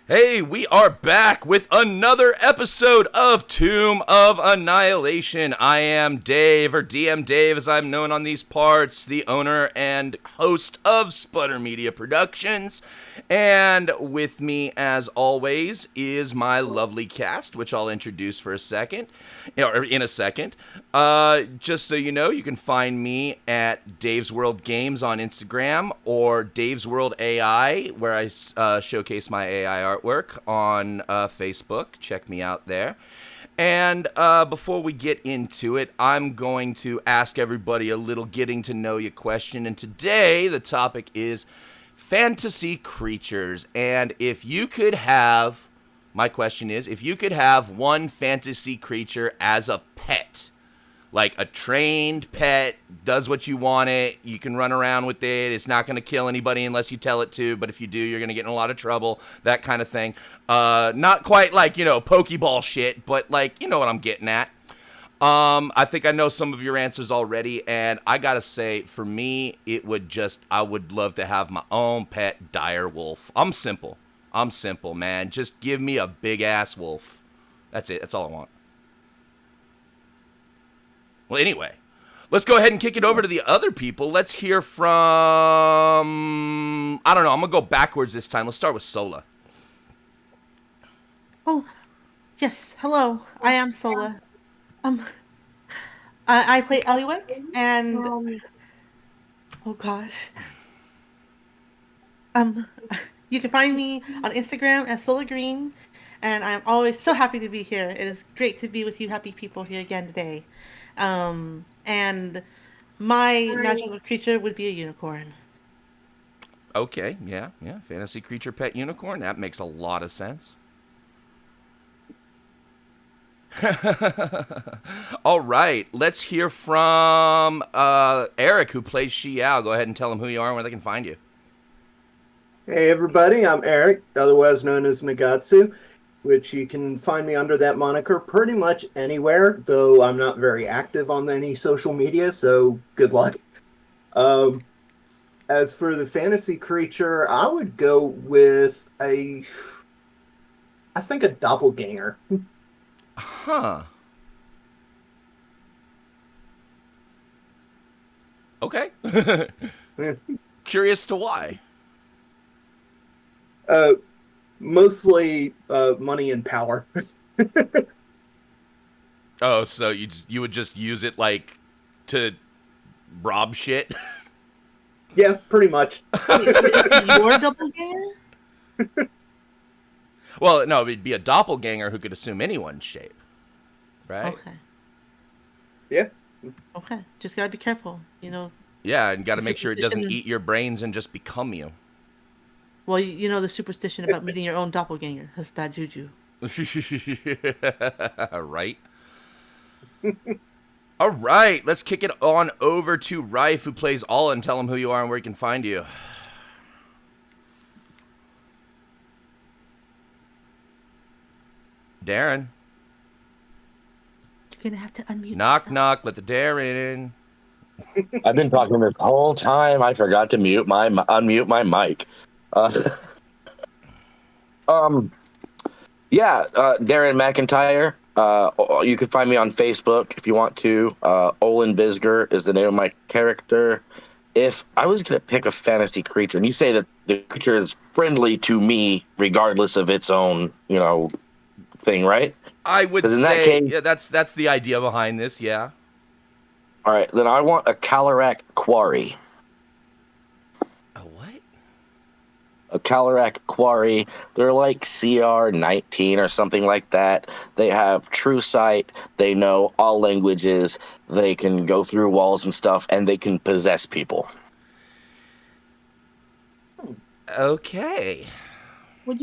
Hey, we are back with another episode of Tomb of Annihilation. I am Dave, or DM Dave as I'm known on these parts, the owner and host of Sputter Media Productions. And with me, as always, is my lovely cast, which I'll introduce for a second, or in a second. Just so you know, you can find me at Dave's World Games on Instagram or Dave's World AI, where I showcase my AI artwork on Facebook. Check me out there. And before we get into it, I'm going to ask everybody a little getting to know you question. And today, the topic is fantasy creatures. And if you could have, my question is, if you could have one fantasy creature as a pet, like a trained pet, does what you want it, you can run around with it, it's not going to kill anybody unless you tell it to, but if you do, you're going to get in a lot of trouble, that kind of thing. Not quite like, Pokeball shit, but like, you know what I'm getting at. I think I know some of your answers already, and I gotta say, for me, I would love to have my own pet dire wolf. I'm simple, man. Just give me a big ass wolf. That's it. That's all I want. Well, anyway, let's go ahead and kick it over to the other people. Let's hear from, I don't know, I'm going to go backwards this time. Let's start with Sola. Oh, yes. Hello. I am Sola. Um, I play Eliwick, and oh gosh, um, you can find me on Instagram as Sola Green, and I'm always so happy to be here. It is great to be with you, happy people, here again today. And my magical creature would be a unicorn. Okay, yeah. Fantasy creature pet unicorn. That makes a lot of sense. All right, let's hear from Eric, who plays Xiao. Go ahead and tell them who you are and where they can find you. Hey everybody, I'm Eric, otherwise known as Nagatsu, which you can find me under that moniker pretty much anywhere, though I'm not very active on any social media, so good luck. Um, as for the fantasy creature, I would go with I think a doppelganger. Huh. Okay. Curious to why. uh, Mostly money and power. Oh, so you would just use it like to rob shit? Yeah, pretty much. Wait, would it be your doppelganger? Well, no, it'd be a doppelganger who could assume anyone's shape, right? Okay. Yeah. Okay. Just gotta be careful. Yeah, and got The to make sure it doesn't superstition. eat your brains and just become you. Well, you know the superstition about meeting your own doppelganger. That's bad juju. Right. All right, let's kick it on over to Rife, who plays All, and tell him who you are and where he can find you. Darren. You're gonna have to unmute Knock, yourself. knock, let the Darren in. I've been talking this whole time. I forgot to unmute my mic. Uh, um, yeah, Darren McIntyre. You can find me on Facebook if you want to. Olin Bisger is the name of my character. If I was going to pick a fantasy creature, and you say that the creature is friendly to me regardless of its own, thing, right? I would Because in that say, case, yeah, that's the idea behind this, yeah. all right, then I want a Calorak Quarry. A what? A Calorak Quarry. They're like CR 19 or something like that. They have true sight. They know all languages. They can go through walls and stuff, and they can possess people. Okay. Would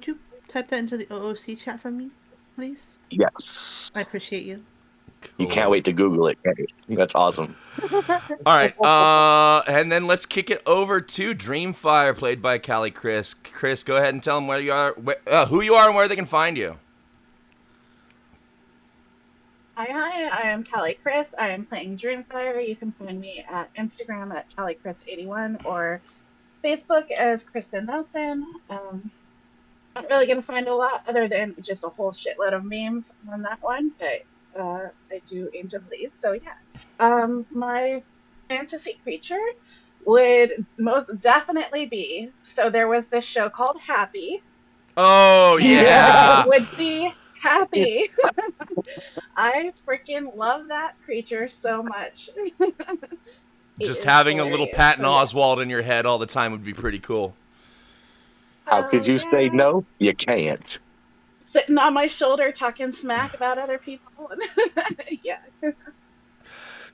you type that into the OOC chat for me, please? Yes. I appreciate you. You can't Cool. wait to Google it, can you? That's awesome. All right, and then let's kick it over to Dreamfire, played by Callie Chris. Chris, go ahead and tell them who you are and where they can find you. Hi, I am Callie Chris. I am playing Dreamfire. You can find me at Instagram at CallieChris81 or Facebook as Kristen Nelson. Not really going to find a lot other than just a whole shitload of memes on that one, but I do aim to please. So yeah, my fantasy creature would most definitely be. So there was this show called Happy, Oh and it yeah. would be Happy. I freaking love that creature so much. He Just is having a little hilarious. Patton So yeah. Oswald in your head all the time would be pretty cool. How could Oh you say yeah. no? You can't. Sitting on my shoulder talking smack about other people. Yeah.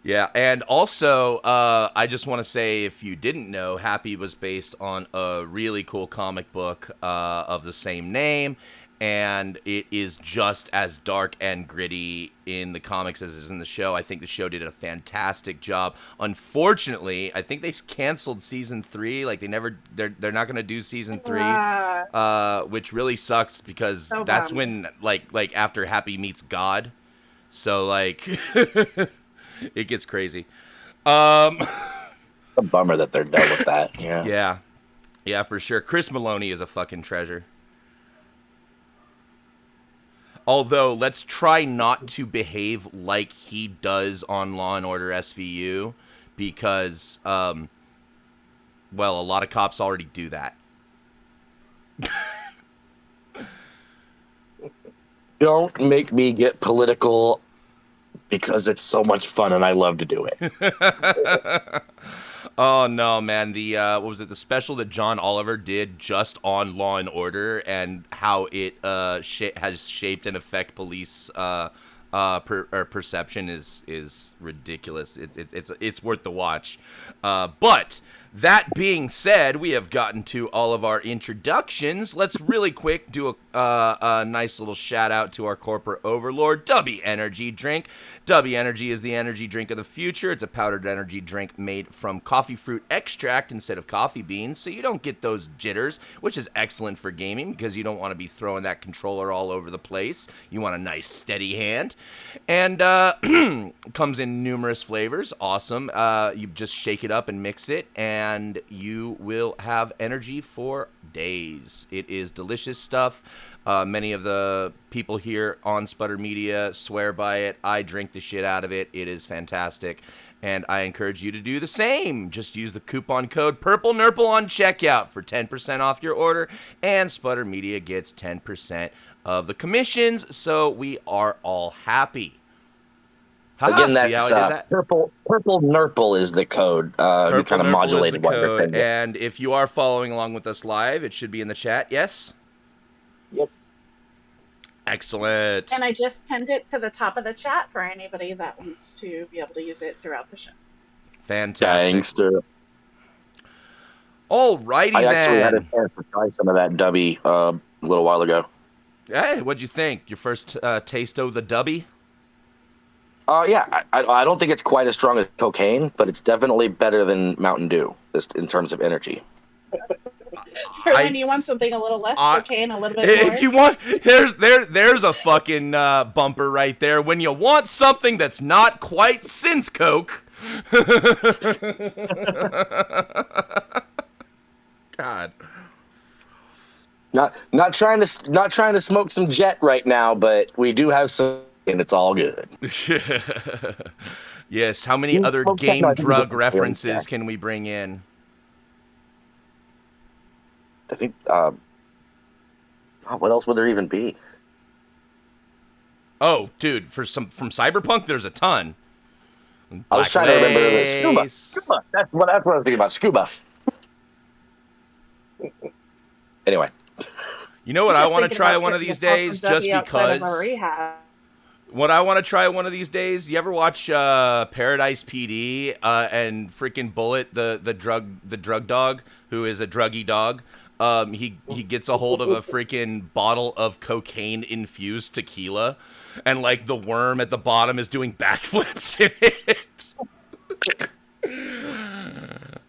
Yeah, and also, I just want to say, if you didn't know, Happy was based on a really cool comic book of the same name, and it is just as dark and gritty in the comics as it is in the show. I think the show did a fantastic job. Unfortunately, I think they canceled season 3. Like they're not going to do season 3, which really sucks because So that's bummed. when like after Happy meets God. So like. It gets crazy. A bummer that they're done with that. Yeah. Yeah. Yeah, for sure. Chris Maloney is a fucking treasure. Although, let's try not to behave like he does on Law and Order SVU because, well, a lot of cops already do that. Don't make me get political because it's so much fun and I love to do it. Oh no, man! The what was it? The special that John Oliver did just on Law and Order and how it has shaped and affect police perception is ridiculous. It's worth the watch. But that being said, we have gotten to all of our introductions. Let's really quick do a nice little shout out to our corporate overlord, W Energy Drink. W Energy is the energy drink of the future. It's a powdered energy drink made from coffee fruit extract instead of coffee beans, so you don't get those jitters, which is excellent for gaming because you don't want to be throwing that controller all over the place. You want a nice steady hand. And comes in numerous flavors. Awesome. You just shake it up and mix it, and you will have energy for days. It is delicious stuff. Many of the people here on Sputter Media swear by it. I drink the shit out of it. It is fantastic. And I encourage you to do the same. Just use the coupon code PURPLENURPLE on checkout for 10% off your order. And Sputter Media gets 10% of the commissions. So we are all happy. Again, See how that's I did that? purple nurple is the code. You kind of Purple Nurple modulated is the what you're code. saying. And if you are following along with us live, it should be in the chat. Yes? Yes. Excellent. And I just pinned it to the top of the chat for anybody that wants to be able to use it throughout the show. Fantastic. Gangster. Alrighty I actually had a then. chance to try some of that dubby a little while ago. Hey, what'd you think? Your first taste of the dubby? Yeah, I don't think it's quite as strong as cocaine, but it's definitely better than Mountain Dew, just in terms of energy. For when you want something a little less cocaine, a little bit more. If you want, there's a fucking bumper right there. When you want something that's not quite synth coke. God. Not trying to smoke some jet right now, but we do have some, and it's all good. Yes. How many You other smoked that game nut, drug you references don't can we bring in? I think. What else would there even be? Oh, dude, from Cyberpunk, there's a ton. I was trying to remember the scuba. Scuba. That's what I was thinking about. Scuba. Anyway. You know what I want to Thinking try about one of getting these yourself days, some just Duffy outside of a because. rehab. What I want to try one of these days. You ever watch Paradise PD and freaking Bullet, the drug dog, who is a druggy dog? He gets a hold of a freaking bottle of cocaine infused tequila, and like the worm at the bottom is doing backflips in it.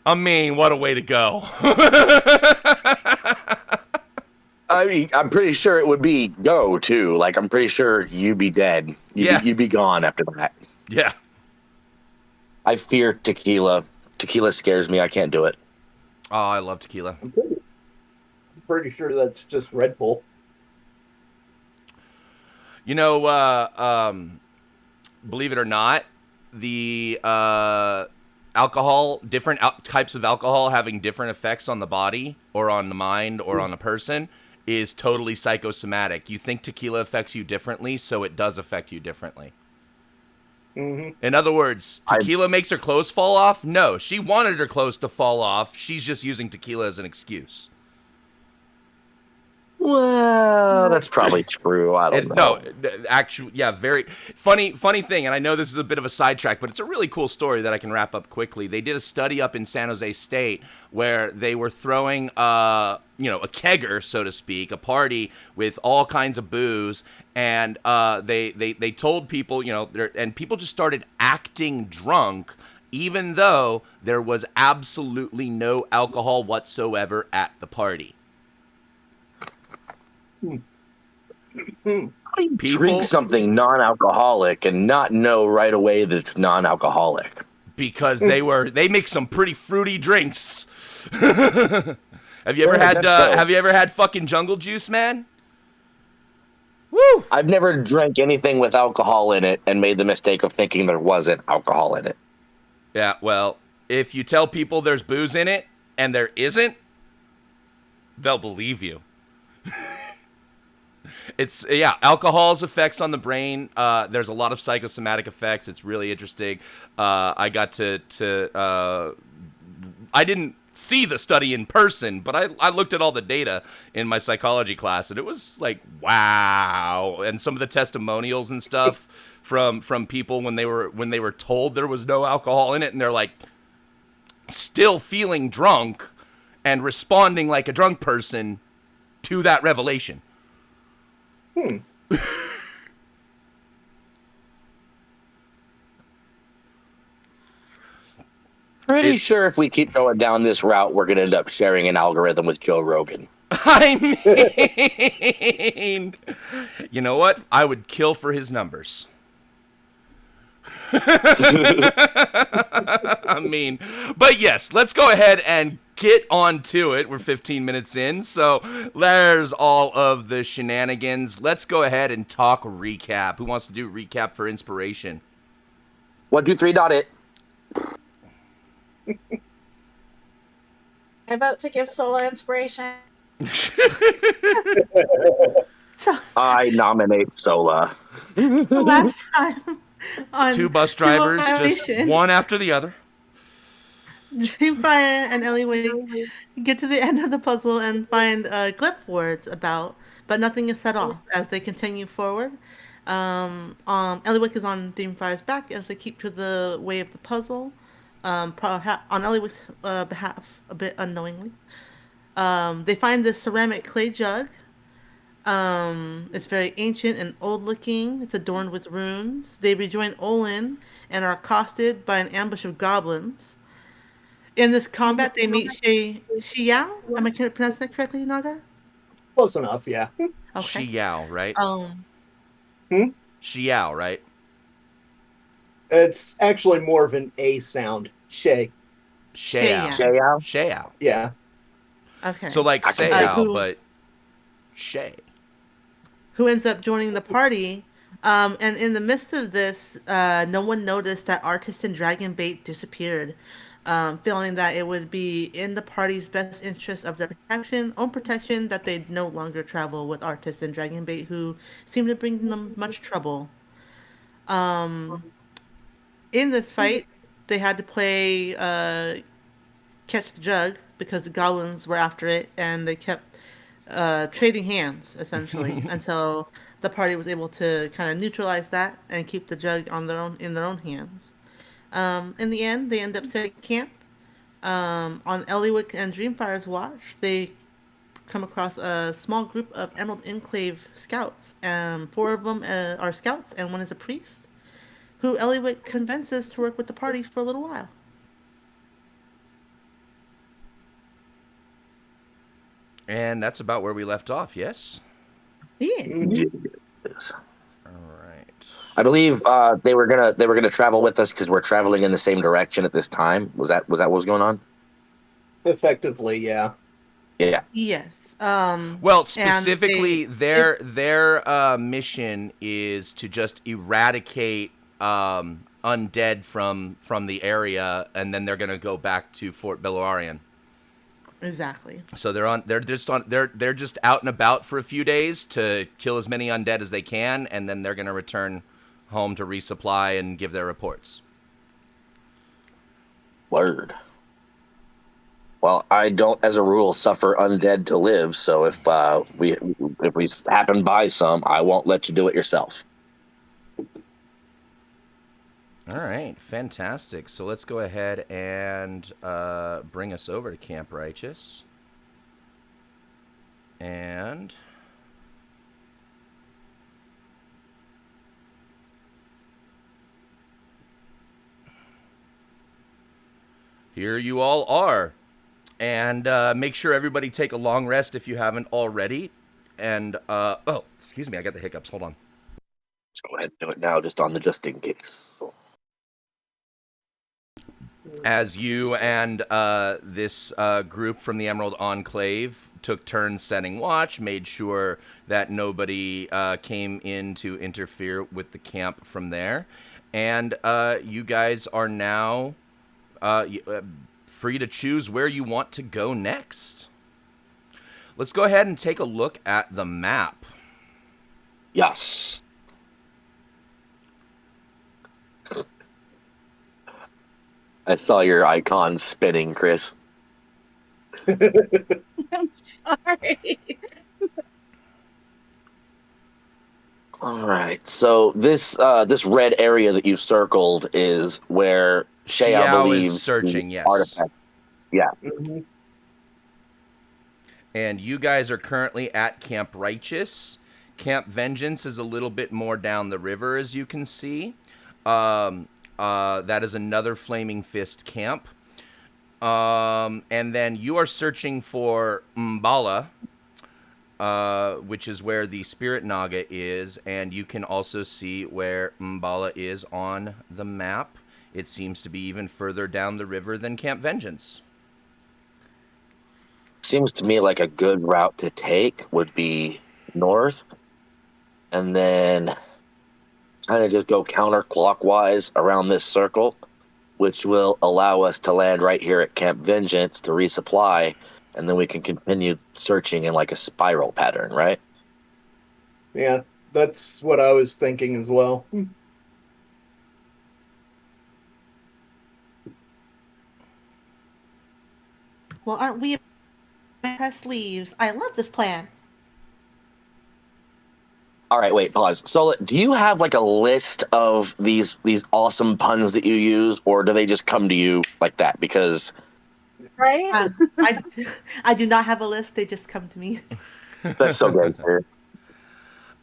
I mean, what a way to go. I mean, I'm pretty sure it would be go too. Like, I'm pretty sure you'd be dead. You'd be gone after that. Yeah. I fear tequila. Tequila scares me. I can't do it. Oh, I love tequila. pretty sure that's just Red Bull. You know, believe it or not, the alcohol, different types of alcohol having different effects on the body or on the mind or on a person is totally psychosomatic. You think tequila affects you differently, so it does affect you differently. Mm-hmm. In other words, tequila makes her clothes fall off? No, she wanted her clothes to fall off. She's just using tequila as an excuse. Well, that's probably true. I don't know. No, actually, yeah, very funny thing. And I know this is a bit of a sidetrack, but it's a really cool story that I can wrap up quickly. They did a study up in San Jose State where they were throwing, a kegger, so to speak, a party with all kinds of booze, and they told people, and people just started acting drunk, even though there was absolutely no alcohol whatsoever at the party. Drink something non-alcoholic and not know right away that it's non-alcoholic. Because they make some pretty fruity drinks. Have you ever had fucking jungle juice, man? Woo! I've never drank anything with alcohol in it and made the mistake of thinking there wasn't alcohol in it. Yeah, well, if you tell people there's booze in it and there isn't, they'll believe you. Alcohol's effects on the brain. There's a lot of psychosomatic effects. It's really interesting. I got to I didn't see the study in person, but I looked at all the data in my psychology class, and it was like, wow. And some of the testimonials and stuff from people when they were told there was no alcohol in it, and they're like still feeling drunk and responding like a drunk person to that revelation. Pretty sure if we keep going down this route, we're going to end up sharing an algorithm with Joe Rogan. I mean, you know what? I would kill for his numbers. I mean, but yes, let's go ahead and get on to it. We're 15 minutes in, so there's all of the shenanigans. Let's go ahead and talk recap. Who wants to do recap for inspiration? 1, 2, 3, dot it. I'm about to give Sola inspiration. So I nominate Sola. the last time on Two bus drivers, just Violation, one after the other. Dreamfire and Eliwick get to the end of the puzzle and find glyph words but nothing is set off as they continue forward. Eliwick is on Dreamfire's back as they keep to the way of the puzzle. On Eliwick's behalf, a bit unknowingly. They find this ceramic clay jug. It's very ancient and old looking. It's adorned with runes. They rejoin Olin and are accosted by an ambush of goblins. In this combat, they meet Xiao. Am I pronouncing that correctly, Naga? Close enough, yeah. Okay. Xiao, right? Hmm? Xiao, right? It's actually more of an A sound. Xiao. Xiao. Yeah. Okay. So like Xiao, but Shay. Who ends up joining the party. And in the midst of this, no one noticed that Artist and Dragon Bait disappeared, feeling that it would be in the party's best interest of their own protection, that they'd no longer travel with Artist and Dragon Bait, who seemed to bring them much trouble. In this fight, they had to play catch the jug because the goblins were after it, and they kept trading hands essentially until the party was able to kind of neutralize that and keep the jug in their own hands. In the end, they end up setting camp on Eliwick and Dreamfire's watch. They come across a small group of Emerald Enclave scouts, and 4 of them are scouts and 1 is a priest, who Eliwick convinces to work with the party for a little while. And that's about where we left off, yes? Yeah. Yes. All right. I believe they were gonna travel with us because we're traveling in the same direction at this time. Was that what was going on? Effectively, yeah. Yeah. Yes. Well, And specifically, their mission is to just eradicate undead from the area, and then they're going to go back to Fort Beluarian. exactly. So they're just out and about for a few days to kill as many undead as they can, and then they're going to return home to resupply and give their reports. Word. Well, I don't, as a rule, suffer undead to live. So if we happen by some, I won't let you do it yourself. All right, fantastic. So let's go ahead and bring us over to Camp Righteous. And here you all are. And make sure everybody take a long rest if you haven't already. And, oh, excuse me, I got the hiccups. Hold on. Let's go ahead and do it now, just in case. As you and this group from the Emerald Enclave took turns setting watch, made sure that nobody came in to interfere with the camp from there. And you guys are now free to choose where you want to go next. Let's go ahead and take a look at the map. Yes. I saw your icon spinning, Chris. I'm sorry. All right. So this red area that you've circled is where Shayao Xiao believes is searching, the yes. artifact. Yeah. Mhm. And you guys are currently at Camp Righteous. Camp Vengeance is a little bit more down the river, as you can see. That is another Flaming Fist camp. And then you are searching for Mbala, which is where the Spirit Naga is. And you can also see where Mbala is on the map. It seems to be even further down the river than Camp Vengeance. Seems to me like a good route to take would be north, and then kind of just go counterclockwise around this circle, which will allow us to land right here at Camp Vengeance to resupply, and then we can continue searching in like a spiral pattern, right? Yeah, that's what I was thinking as well. Well, aren't we press leaves? I love this plan. All right, wait, pause. So, do you have like a list of these awesome puns that you use, or do they just come to you like that? Because Right? I, I do not have a list. They just come to me. that's so gangster.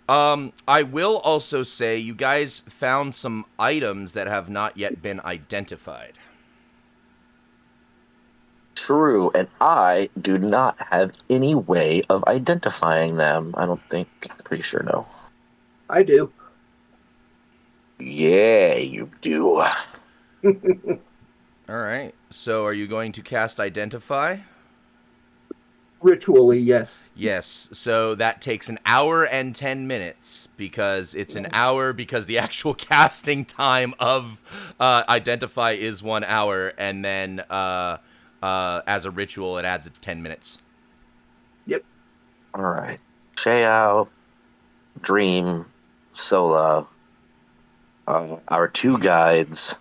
I will also say you guys found some items that have not yet been identified. True, and I do not have any way of identifying them. I don't think. I'm pretty sure no. I do. Yeah, you do. All right. So are you going to cast Identify? Ritually, yes. Yes. So that takes an hour and 10 minutes because it's an hour because the actual casting time of Identify is 1 hour. And then as a ritual, it adds it to 10 minutes. Yep. All right. Shayao, Dream, Sola, our two guides,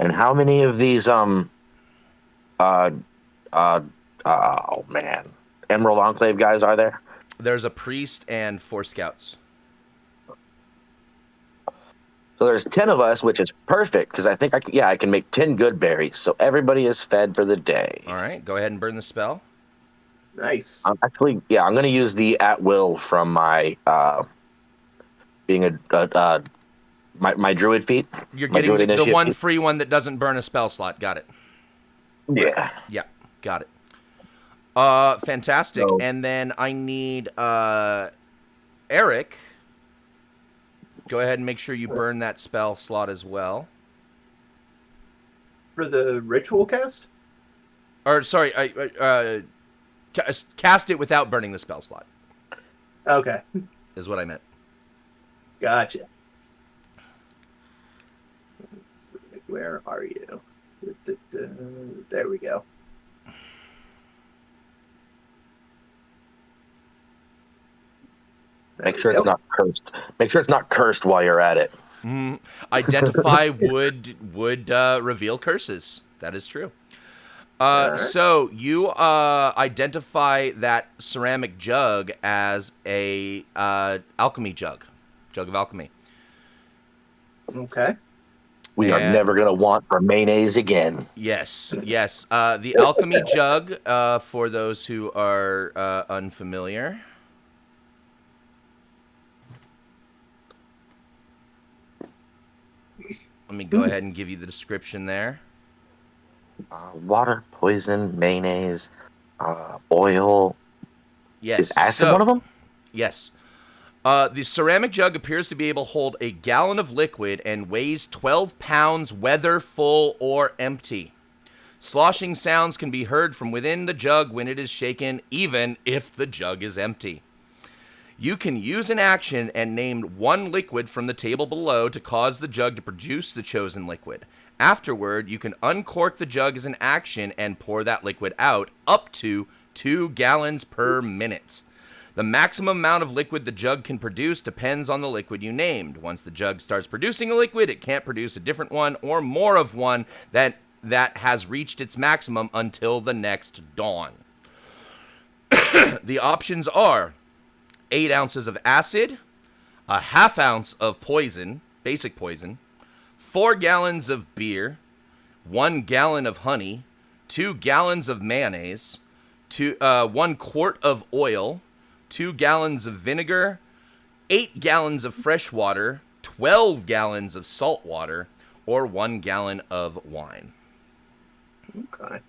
and how many of these oh man, Emerald Enclave guys are there? There's a priest and 4 scouts. So there's 10 of us, which is perfect because I think I can make 10 good berries, so everybody is fed for the day. All right. Go ahead and burn the spell. Nice. I'm going to use the at will from my being my druid feat. You're My druid getting the initiative one feat. free one that doesn't burn a spell slot. Got it. Yeah. Yeah, got it. Fantastic. So- And then I need Eric. Go ahead and make sure you burn that spell slot as well. For the ritual cast? Or sorry, cast it without burning the spell slot. Okay. Is what I meant. Gotcha. Where are you? There we go. Make sure it's not cursed. Make sure it's not cursed while you're at it. Identify would reveal curses. That is true. Alright. So you identify that ceramic jug as a alchemy jug of alchemy. Okay. We are never going to want our mayonnaise again. Yes. The alchemy jug, for those who are unfamiliar. Let me go ahead and give you the description there. Water, poison, mayonnaise, oil. Yes. Is acid one of them? Yes. The ceramic jug appears to be able to hold a gallon of liquid and weighs 12 pounds, whether full or empty. Sloshing sounds can be heard from within the jug when it is shaken, even if the jug is empty. You can use an action and name one liquid from the table below to cause the jug to produce the chosen liquid. Afterward, you can uncork the jug as an action and pour that liquid out, up to 2 gallons per minute. The maximum amount of liquid the jug can produce depends on the liquid you named. Once the jug starts producing a liquid, it can't produce a different one or more of one that has reached its maximum until the next dawn. The options are 8 ounces of acid, a half ounce of poison, basic poison, 4 gallons of beer, 1 gallon of honey, 2 gallons of mayonnaise, 1 quart of oil, 2 gallons of vinegar, 8 gallons of fresh water, 12 gallons of salt water, or 1 gallon of wine. Okay.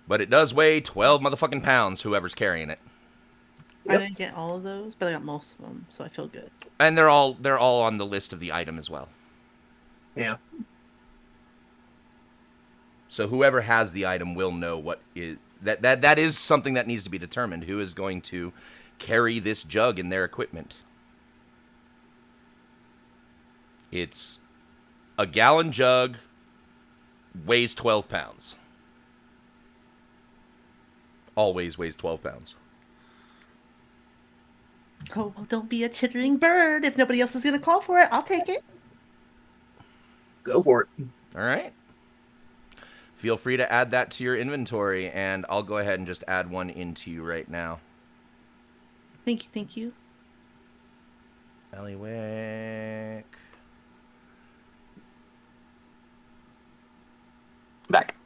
But it does weigh 12 motherfucking pounds, whoever's carrying it. I didn't get all of those, but I got most of them, so I feel good. And they're all on the list of the item as well. Yeah. So whoever has the item will know what is that is something that needs to be determined. Who is going to carry this jug in their equipment? It's a gallon jug, weighs 12 pounds. Always weighs 12 pounds. Oh, well, don't be a chittering bird. If nobody else is going to call for it, I'll take it. Go for it. All right. Feel free to add that to your inventory, and I'll go ahead and just add one into you right now. Thank you. Eliwick. Back.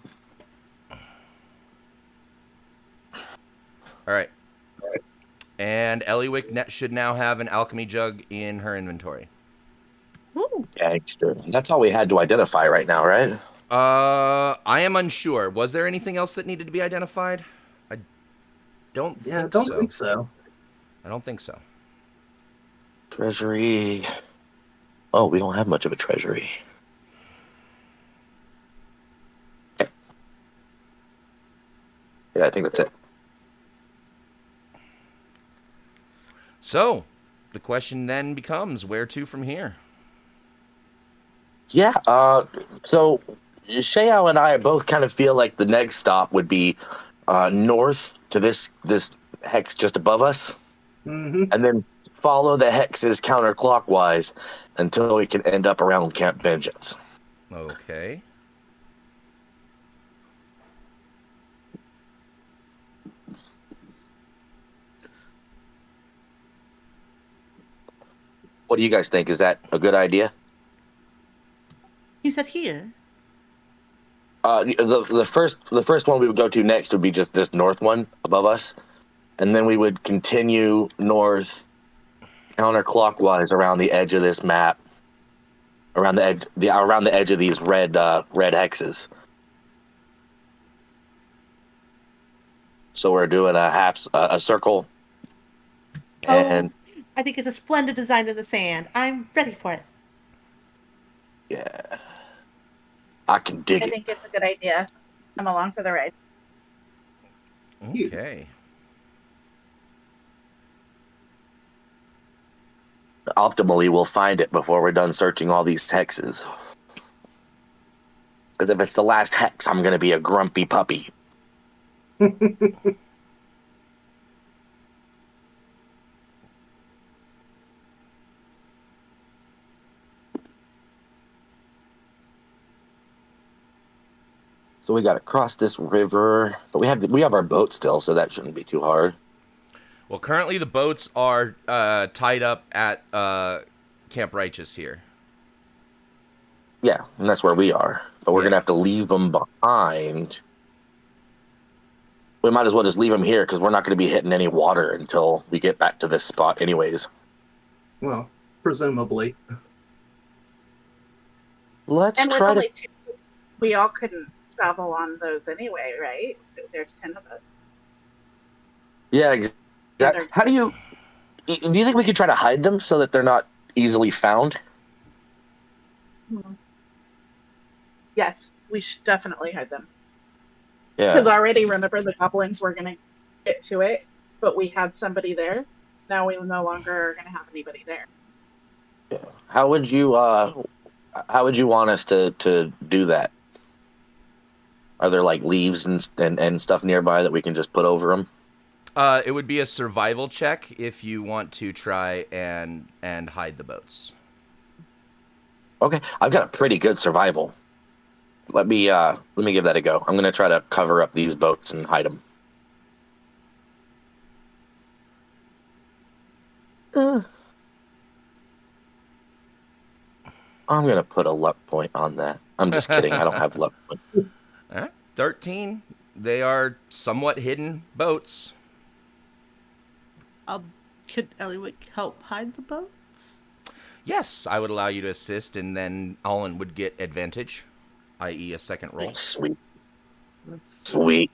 All right. And Eliwick should now have an alchemy jug in her inventory. Ooh. Gangster. That's all we had to identify right now, right? I am unsure. Was there anything else that needed to be identified? I don't think so. Yeah, I don't think so. I don't think so. Treasury. Oh, we don't have much of a treasury. Okay. Yeah, I think that's it. So, the question then becomes, where to from here? Yeah, so Shayao and I both kind of feel like the next stop would be north to this hex just above us, Mm-hmm. and then follow the hexes counterclockwise until we can end up around Camp Vengeance. Okay. What do you guys think? Is that a good idea? You said here. The first one we would go to next would be just this north one above us, and then we would continue north counterclockwise around the edge of this map, around the edge of these red hexes. So we're doing a circle, and I think it's a splendid design in the sand. I'm ready for it. yeah, I can dig I it. think it's a good idea. I'm along for the ride. Okay. Optimally, we'll find it before we're done searching all these hexes. Because if it's the last hex, I'm going to be a grumpy puppy. So we got to cross this river, but we have our boat still, so that shouldn't be too hard. Well, currently the boats are tied up at Camp Righteous here. Yeah, and that's where we are. But we're Yeah. going to have to leave them behind. We might as well just leave them here because we're not going to be hitting any water until we get back to this spot anyways. Well, presumably. Let's And with try to... only 2, we all couldn't travel on those anyway, right? There's 10 of us. Yeah, exactly. How do you think we could try to hide them so that they're not easily found? Yes, we should definitely hide them. Yeah. Because already, remember, the goblins were going to get to it, but we had somebody there. Now we no longer are going to have anybody there. Yeah. How would you want us to do that? Are there like leaves and stuff nearby that we can just put over them? It would be a survival check if you want to try and hide the boats. Okay, I've got a pretty good survival. Let me give that a go. I'm gonna try to cover up these boats and hide them. I'm gonna put a luck point on that. I'm just kidding. I don't have luck points. All right. 13. They are somewhat hidden boats. Could Eliwick help hide the boats? Yes, I would allow you to assist, and then Olin would get advantage, i.e. a second roll. Sweet. Sweet.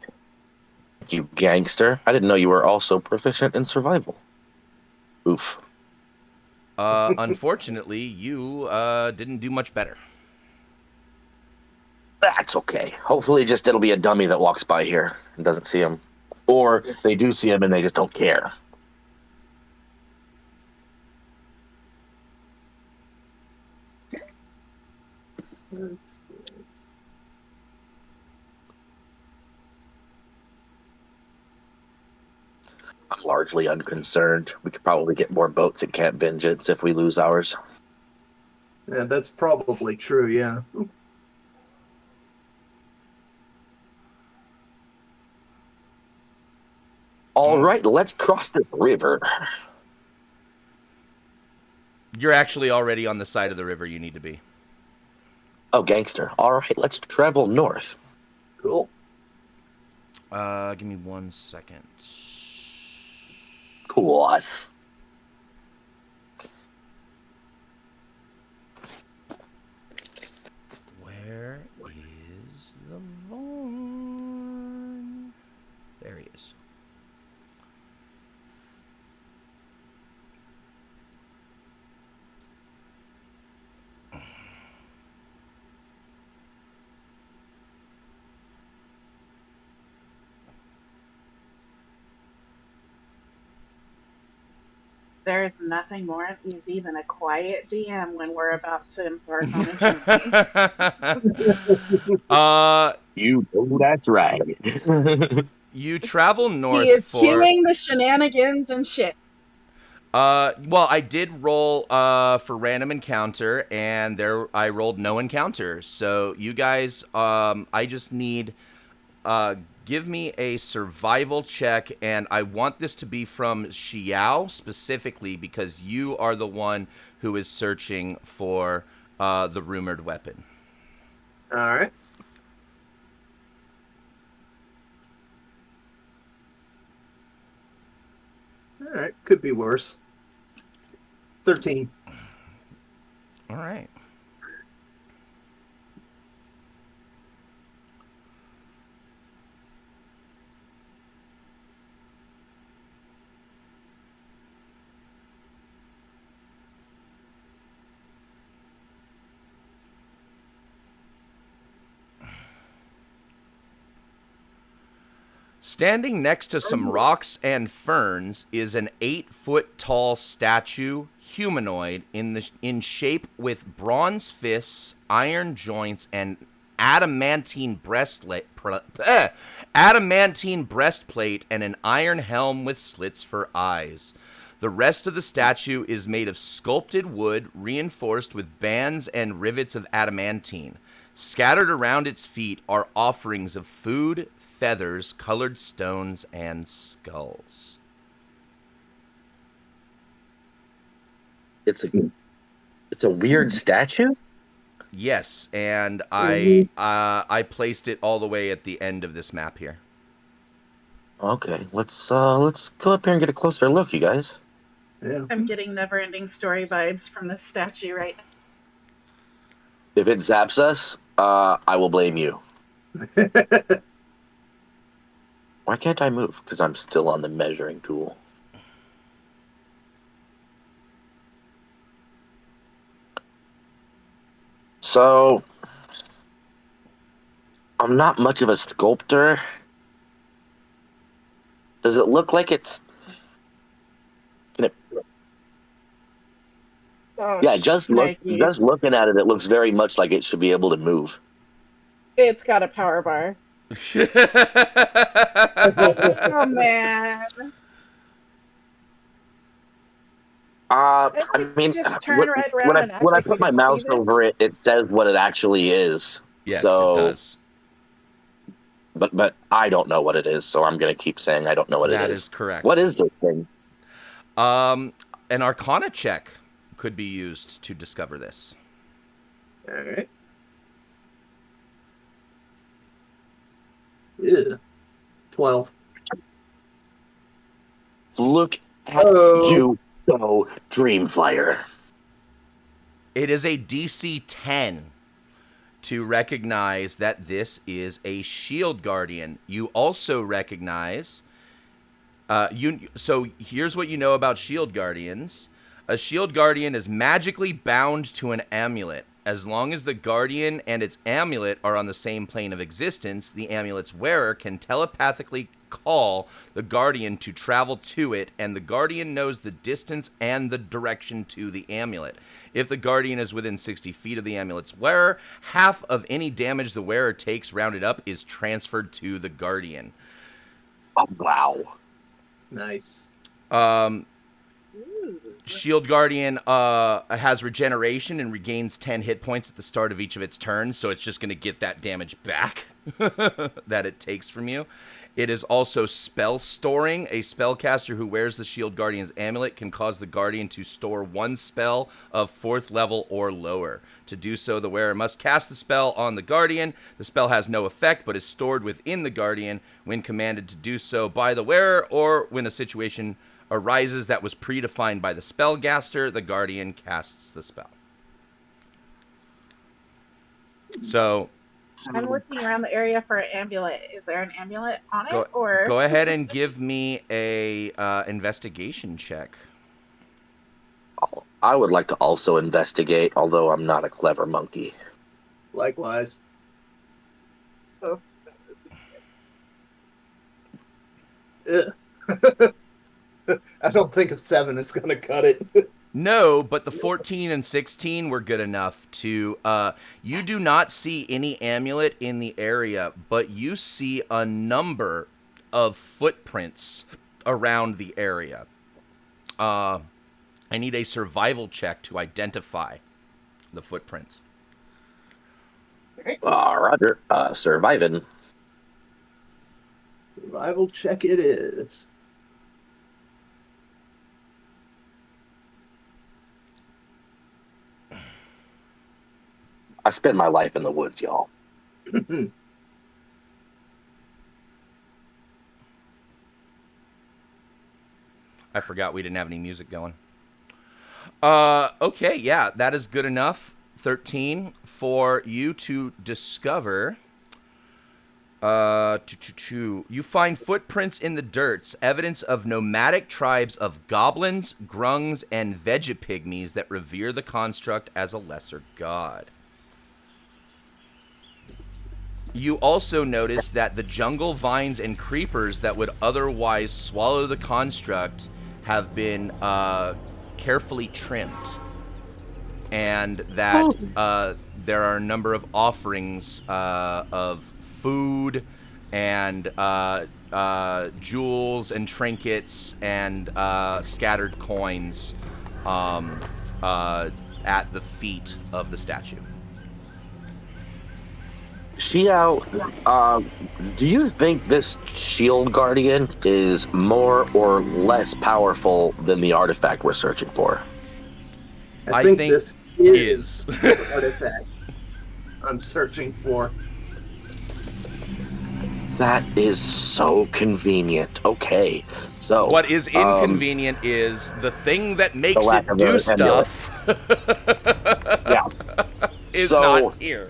You gangster. I didn't know you were also proficient in survival. Oof. Unfortunately, you didn't do much better. That's okay. Hopefully it'll be a dummy that walks by here and doesn't see him. Or they do see him and they just don't care. I'm largely unconcerned. We could probably get more boats at Camp Vengeance if we lose ours. Yeah, that's probably true, yeah. All right, let's cross this river. You're actually already on the side of the river you need to be. Oh, gangster. All right, let's travel north. Cool. Give me 1 second. Cool. Where is the Vorn? There he is. There is nothing more easy than a quiet DM when we're about to embark on a journey. You know that's right. You travel north He is for... cueing the shenanigans and shit. Well, I did roll for random encounter, and there I rolled no encounter. So you guys, I just need give me a survival check, and I want this to be from Xiao specifically because you are the one who is searching for the rumored weapon. All right. All right. Could be worse. 13. All right. Standing next to some rocks and ferns is an 8-foot-tall statue humanoid in shape with bronze fists, iron joints, and adamantine breastplate and an iron helm with slits for eyes. The rest of the statue is made of sculpted wood reinforced with bands and rivets of adamantine. Scattered around its feet are offerings of food, feathers, colored stones, and skulls. It's a weird statue. Yes, and I placed it all the way at the end of this map here. Okay, let's go up here and get a closer look, you guys. Yeah. I'm getting Neverending Story vibes from this statue right now. If it zaps us, I will blame you. Why can't I move? Because I'm still on the measuring tool. So, I'm not much of a sculptor. Does it look like it's... Oh, Yeah, just Nike. looking at it, it looks very much like it should be able to move. It's got a power bar. Oh man. I mean, Just turn right around when I and act when I like put you my didn't see mouse this. over it, it says what it actually is. Yes, So, it does. But I don't know what it is, so I'm gonna keep saying I don't know what it is. That is correct. What is this thing? An Arcana check could be used to discover this. All right. Yeah. 12. Look at Oh. you go, Dreamfire. It is a DC 10 to recognize that this is a shield guardian. You also recognize so here's what you know about shield guardians. A shield guardian is magically bound to an amulet. As long as the guardian and its amulet are on the same plane of existence, the amulet's wearer can telepathically call the guardian to travel to it, and the guardian knows the distance and the direction to the amulet. If the guardian is within 60 feet of the amulet's wearer, half of any damage the wearer takes rounded up is transferred to the guardian. Oh, wow. Nice. Shield Guardian has regeneration and regains 10 hit points at the start of each of its turns, so it's just going to get that damage back that it takes from you. It is also spell storing. A spellcaster who wears the Shield Guardian's amulet can cause the Guardian to store one spell of 4th level or lower. To do so, the wearer must cast the spell on the Guardian. The spell has no effect, but is stored within the Guardian when commanded to do so by the wearer, or when a situation arises that was predefined by the spellcaster, the Guardian casts the spell. So I'm looking around the area for an amulet. Is there an amulet on it, or go ahead and give me a investigation check. I would like to also investigate, although I'm not a clever monkey. Likewise. Oh. Ugh. I don't think a 7 is going to cut it. No, but the 14 and 16 were good enough to... you do not see any amulet in the area, but you see a number of footprints around the area. I need a survival check to identify the footprints. Roger. Surviving. Survival check it is. I spend my life in the woods, y'all. I forgot we didn't have any music going. Okay, yeah, that is good enough. 13 for you to discover. You find footprints in the dirts, evidence of nomadic tribes of goblins, grungs, and vegapygmies that revere the construct as a lesser god. You also notice that the jungle vines and creepers that would otherwise swallow the construct have been carefully trimmed, and that there are a number of offerings of food and jewels and trinkets and scattered coins at the feet of the statue. Xiao, do you think this shield guardian is more or less powerful than the artifact we're searching for? I think think this is. the artifact I'm searching for. That is so convenient. Okay, so What is inconvenient is the thing that makes lack it of do an stuff yeah. is So- not here.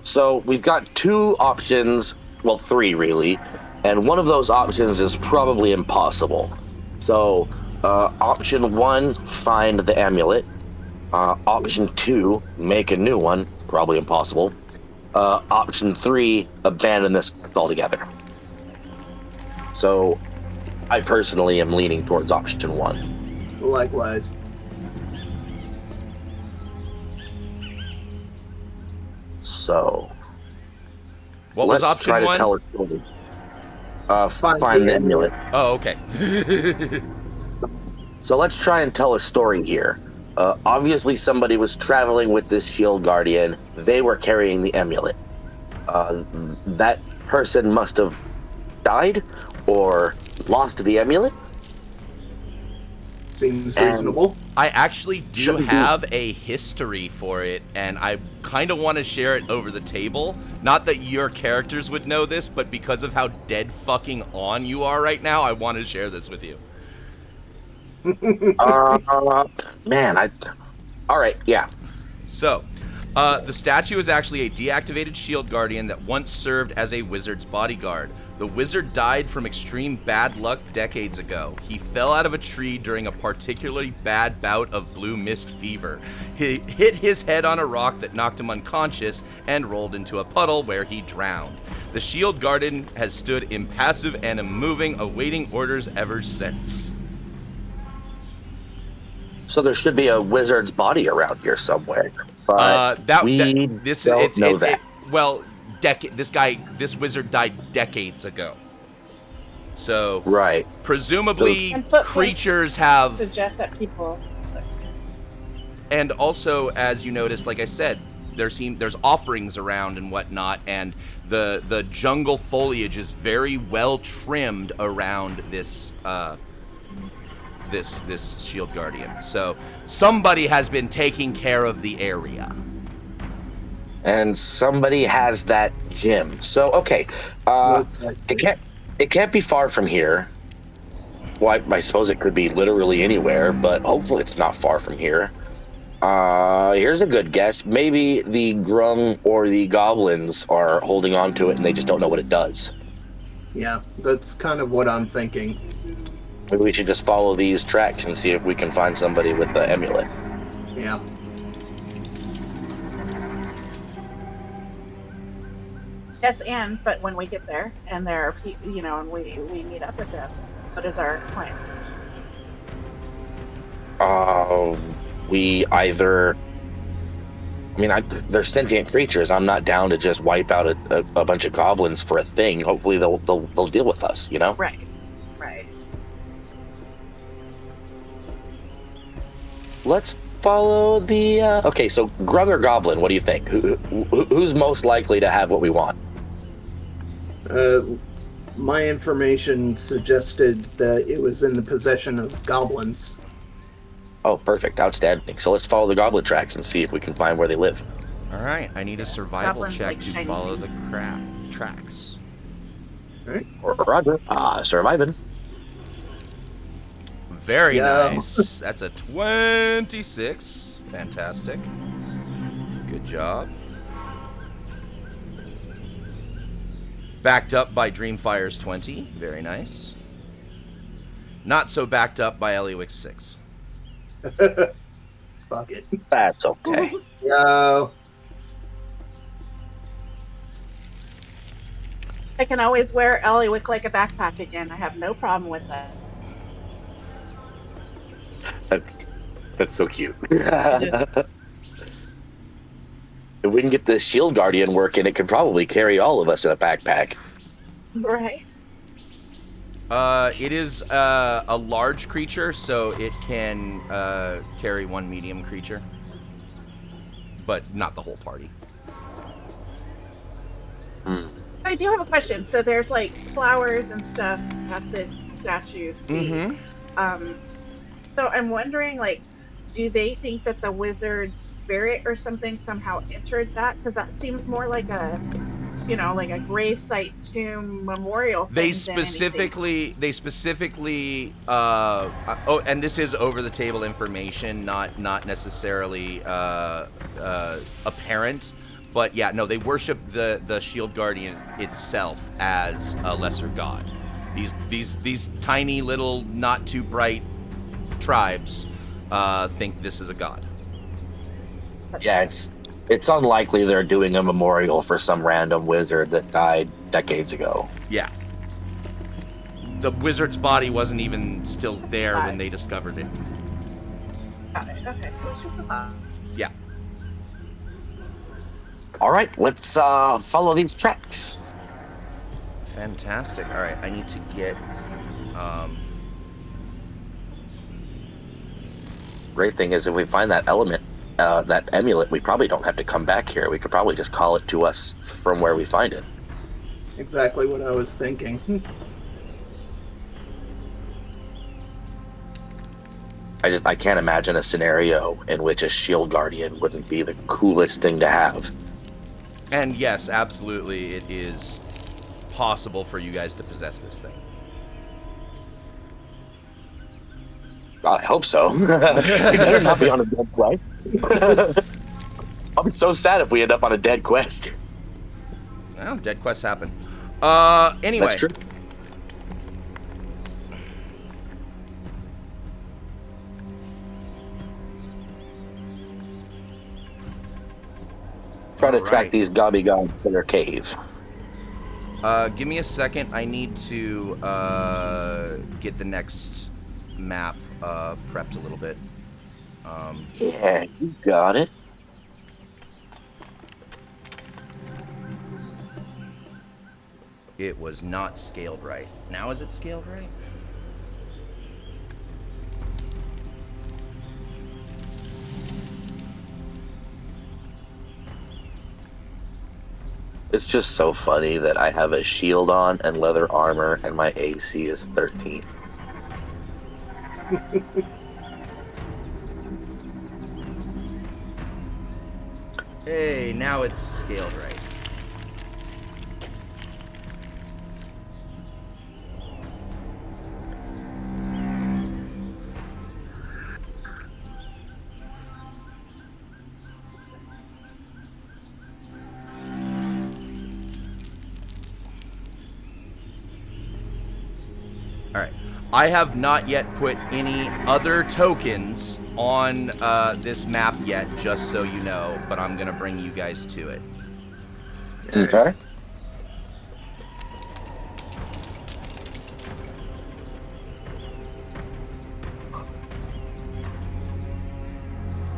So we've got two options, well, three really, and one of those options is probably impossible. So, option one, find the amulet. Option two, make a new one, probably impossible. Option three, abandon this altogether. So, I personally am leaning towards option one. Likewise. So, What was let's option try to one? tell her story. Find the amulet. Oh, okay. So let's try and tell a story here. Obviously, somebody was traveling with this shield guardian. They were carrying the amulet. That person must have died or lost the amulet. Seems And- reasonable. I actually do Shouldn't be. have a history for it, and I kind of want to share it over the table. Not that your characters would know this, but because of how dead fucking on you are right now, I want to share this with you. Man, all right, yeah. So, the statue is actually a deactivated shield guardian that once served as a wizard's bodyguard. The wizard died from extreme bad luck decades ago. He fell out of a tree during a particularly bad bout of blue mist fever. He hit his head on a rock that knocked him unconscious and rolled into a puddle where he drowned. The shield guardian has stood impassive and immoving, awaiting orders ever since. So there should be a wizard's body around here somewhere, but we don't know that. Well, this wizard died decades ago. So Right. presumably And footprints creatures have, Suggest that people. and also as you noticed, like I said, there's offerings around and whatnot, and the jungle foliage is very well trimmed around this this shield guardian. So somebody has been taking care of the area. And somebody has that gem. So okay, Most likely. it can't be far from here. Well, I suppose it could be literally anywhere, but hopefully it's not far from here. Here's a good guess. Maybe the grung or the goblins are holding on to it and they just don't know what it does. Yeah, that's kind of what I'm thinking. Maybe we should just follow these tracks and see if we can find somebody with the amulet. Yeah. Yes, but when we get there and there are and we meet up with them, what is our plan? We either. I mean, they're sentient creatures. I'm not down to just wipe out a bunch of goblins for a thing. Hopefully, they'll deal with us. You know. Right. Let's follow the. Okay, so grung or goblin? What do you think? Who's most likely to have what we want? My information suggested that it was in the possession of goblins. Oh, perfect, outstanding. So let's follow the goblin tracks and see if we can find where they live. All right, I need a survival Goblins check like to shiny follow the things. tracks. Right? Roger. Surviving. Very Yeah. nice. That's a 26. Fantastic. Good job. Backed up by Dreamfire's 20. Very nice. Not so backed up by Eliwick's 6. Fuck it. That's okay. Yo. I can always wear Ellie like a backpack again. I have no problem with that. That's so cute. It is. If we can get the shield guardian working, it could probably carry all of us in a backpack. Right. It is a large creature, so it can carry one medium creature, but not the whole party. I do have a question. So there's like flowers and stuff at this statue's feet. Mm-hmm. So I'm wondering, like, do they think that the wizard's spirit or something somehow entered that? Because that seems more like a, like a gravesite tomb memorial thing They than anything. specifically, and this is over the table information, not necessarily apparent, but yeah, no, they worship the shield guardian itself as a lesser god. These tiny little, not too bright tribes think this is a god. Yeah, it's unlikely they're doing a memorial for some random wizard that died decades ago. Yeah. The wizard's body wasn't even still there when they discovered it. Got it. Okay. So it's just a thought. Yeah. All right, let's follow these tracks. Fantastic. All right, I need to get. Great thing is if we find that element, that amulet, we probably don't have to come back here. We could probably just call it to us from where we find it. Exactly what I was thinking. I can't imagine a scenario in which a shield guardian wouldn't be the coolest thing to have. And yes, absolutely, it is possible for you guys to possess this thing. God, I hope so. We better not be on a dead quest. I'll be so sad if we end up on a dead quest. Well, dead quests happen. Anyway. That's true. Try to track these gobby gods to their cave. Give me a second. I need to get the next map prepped a little bit. Yeah, you got it. It was not scaled right. Now is it scaled right? It's just so funny that I have a shield on and leather armor, and my AC is 13. Hey, now it's scaled right. Alright. I have not yet put any other tokens on this map yet, just so you know, but I'm going to bring you guys to it. Okay.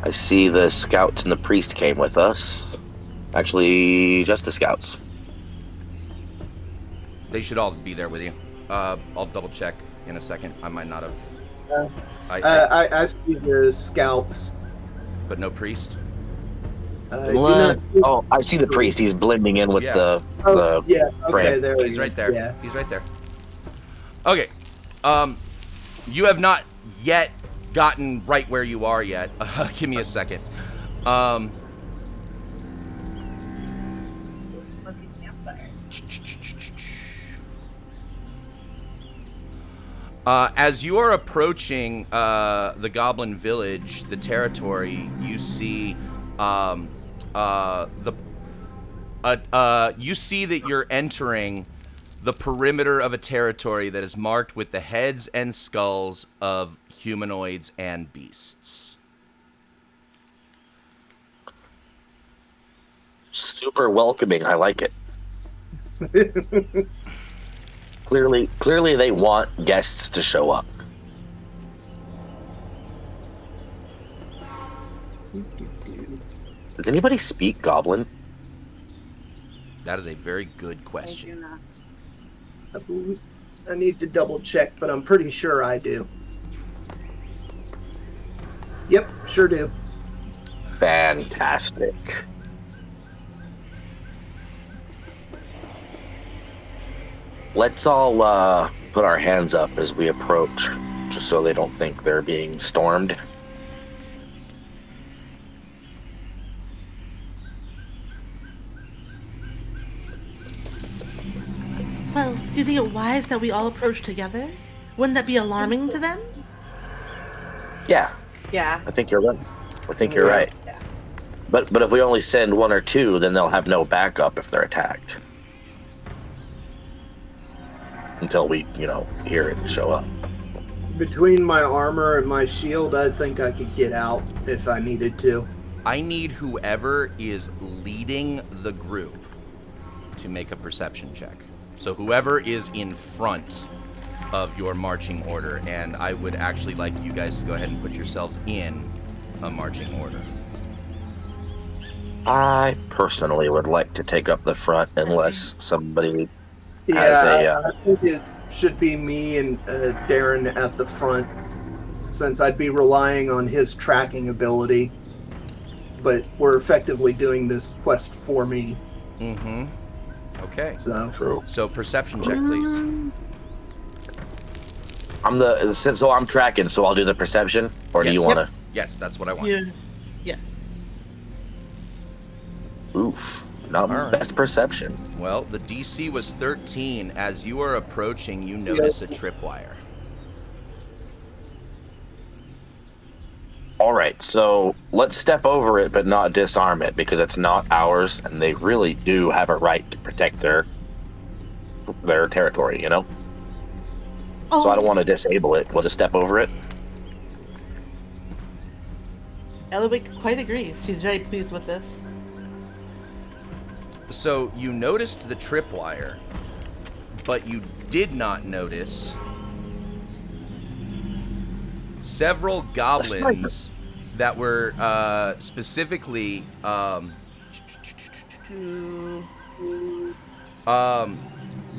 I see the scouts and the priest came with us. Actually, just the scouts. They should all be there with you. I'll double check in a second. I might not have. I see the scouts. But no priest? Oh, I see the priest. He's blending in with the yeah. Okay, frame. there He's right there. Yeah. He's right there. Okay. You have not yet gotten right where you are yet. Give me a second. As you are approaching the Goblin Village, the territory, you see you see that you're entering the perimeter of a territory that is marked with the heads and skulls of humanoids and beasts. Super welcoming. I like it. Clearly, they want guests to show up. Does anybody speak Goblin? That is a very good I do question. not. I need to double check, but I'm pretty sure I do. Yep, sure do. Fantastic. Let's all put our hands up as we approach, just so they don't think they're being stormed. Well, do you think it wise that we all approach together? Wouldn't that be alarming to them? Yeah, Yeah. I think you're right. I think you're Yeah. right. But if we only send one or two, then they'll have no backup if they're attacked. Until we, hear it and show up. Between my armor and my shield, I think I could get out if I needed to. I need whoever is leading the group to make a perception check. So whoever is in front of your marching order, and I would actually like you guys to go ahead and put yourselves in a marching order. I personally would like to take up the front unless somebody Yeah, has a... I think it should be me and Darren at the front, since I'd be relying on his tracking ability. But we're effectively doing this quest for me. Mm-hmm. Okay. True. So perception check, please. So I'm tracking, so I'll do the perception, or do Yes. you want to? Yes, that's what I want. Yeah. Yes. Oof, not All right. best perception. Well, the DC was 13. As you are approaching, you notice a tripwire. All right, so let's step over it, but not disarm it, because it's not ours, and they really do have a right to protect their territory, Oh, So I don't want to disable it. We'll just step over it. Elowick quite agrees. She's very pleased with this. So you noticed the tripwire, but you did not notice several goblins that were specifically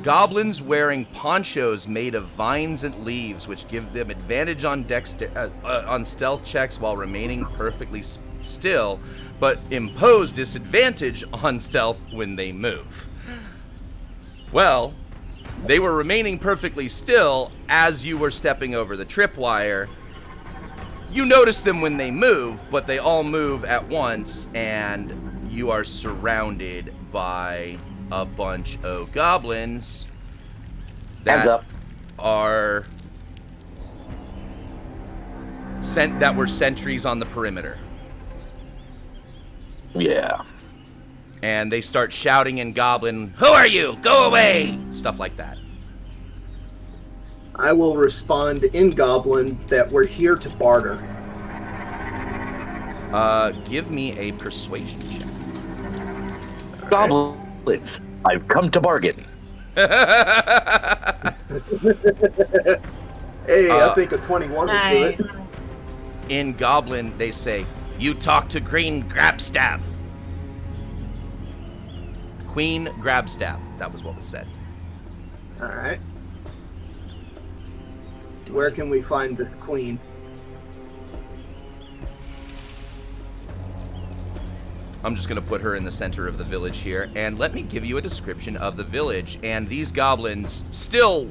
goblins wearing ponchos made of vines and leaves, which give them advantage on on stealth checks while remaining perfectly still, but impose disadvantage on stealth when they move. Well, they were remaining perfectly still as you were stepping over the tripwire. You notice them when they move, but they all move at once, and you are surrounded by a bunch of goblins Hands up. are that were sentries on the perimeter. Yeah. And they start shouting in Goblin, "Who are you? Go away!" Stuff like that. I will respond in Goblin that we're here to barter. Give me a persuasion check. Goblins, I've come to bargain. Hey, I think a 21 would do Nice. it. In Goblin, they say, "You talk to Green Grabstab." Queen Grabstab. That was what was said. All right. Where can we find this queen? I'm just going to put her in the center of the village here, and let me give you a description of the village. And these goblins still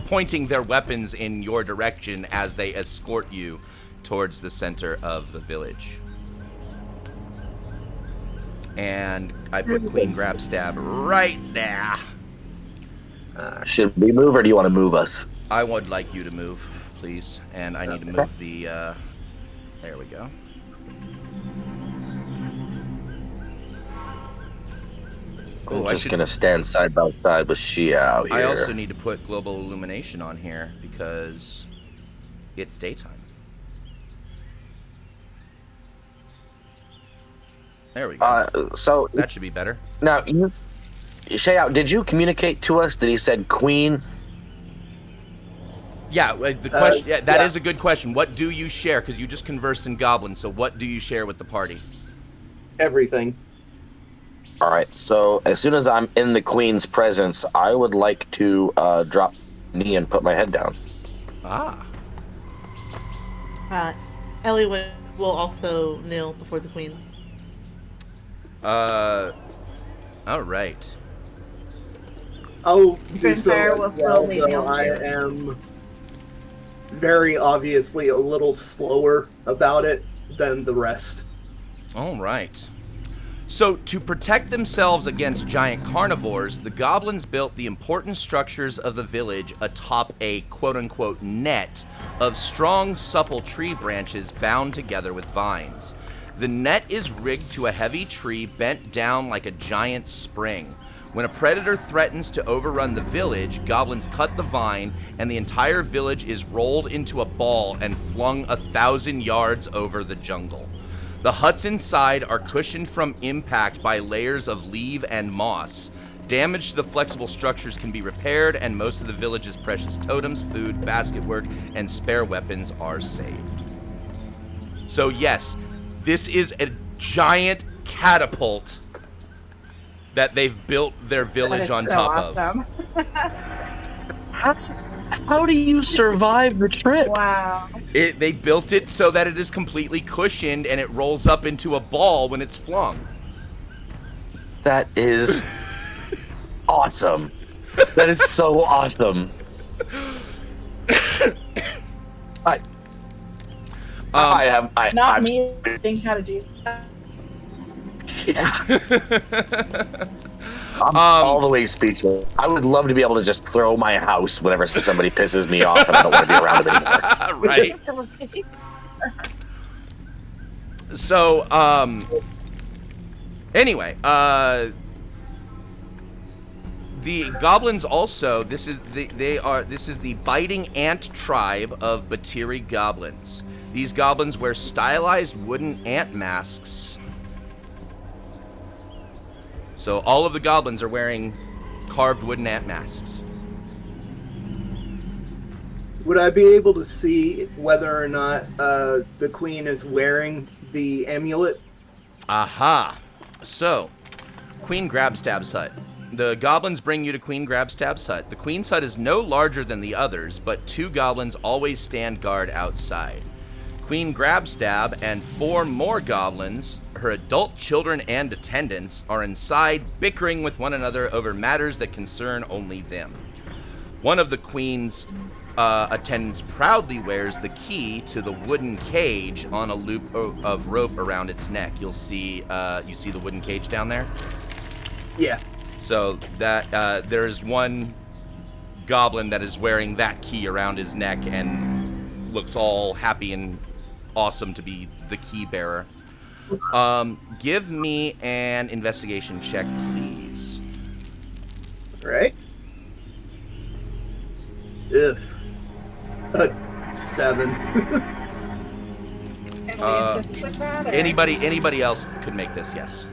pointing their weapons in your direction as they escort you towards the center of the village. And I put Queen Grabstab right there. Should we move, or do you want to move us? I would like you to move, please. And I need to move the, there we go. I'm Oh, just going to stand side by side with Xiao here. I also need to put global illumination on here because it's daytime. There we go. So That should be better. now Shayao, did you communicate to us that he said queen? Yeah, the question. That yeah. is a good question. What do you share? Because you just conversed in Goblin. So what do you share with the party? Everything. All right. So as soon as I'm in the queen's presence, I would like to drop knee and put my head down. Ah. Ellie will also kneel before the queen. All right. I'll do so Grimfire as will well, slowly though kneel I too. am very obviously a little slower about it than the rest. All right. So, to protect themselves against giant carnivores, the goblins built the important structures of the village atop a quote unquote net of strong, supple tree branches bound together with vines. The net is rigged to a heavy tree bent down like a giant spring. When a predator threatens to overrun the village, goblins cut the vine, and the entire village is rolled into a ball and flung 1,000 yards over the jungle. The huts inside are cushioned from impact by layers of leaf and moss. Damage to the flexible structures can be repaired, and most of the village's precious totems, food, basketwork, and spare weapons are saved. So yes, this is a giant catapult that they've built their That village is on so top of. awesome. How do you survive the trip? Wow. They built it so that it is completely cushioned and it rolls up into a ball when it's flung. That is awesome. That is so awesome. I Not I'm, me saying how to do that. yeah. I'm all the way speechless. I would love to be able to just throw my house whenever somebody pisses me off and I don't want to be around them anymore. Right. So, anyway, the goblins also, this is the biting ant tribe of Batiri goblins. These goblins wear stylized wooden ant masks. So all of the goblins are wearing carved wooden ant masks. Would I be able to see whether or not the queen is wearing the amulet? Aha. So, Queen Grabstab's hut. The goblins bring you to Queen Grabstab's hut. The queen's hut is no larger than the others, but 2 goblins always stand guard outside. Queen Grabstab and 4 more goblins, her adult children and attendants, are inside bickering with one another over matters that concern only them. One of the queen's attendants proudly wears the key to the wooden cage on a loop of rope around its neck. You see the wooden cage down there? Yeah. So that there is one goblin that is wearing that key around his neck and looks all happy and awesome to be the key bearer. Give me an investigation check, please. Right. Ugh. 7. Can we assist with that, or- Anybody else could make this, yes.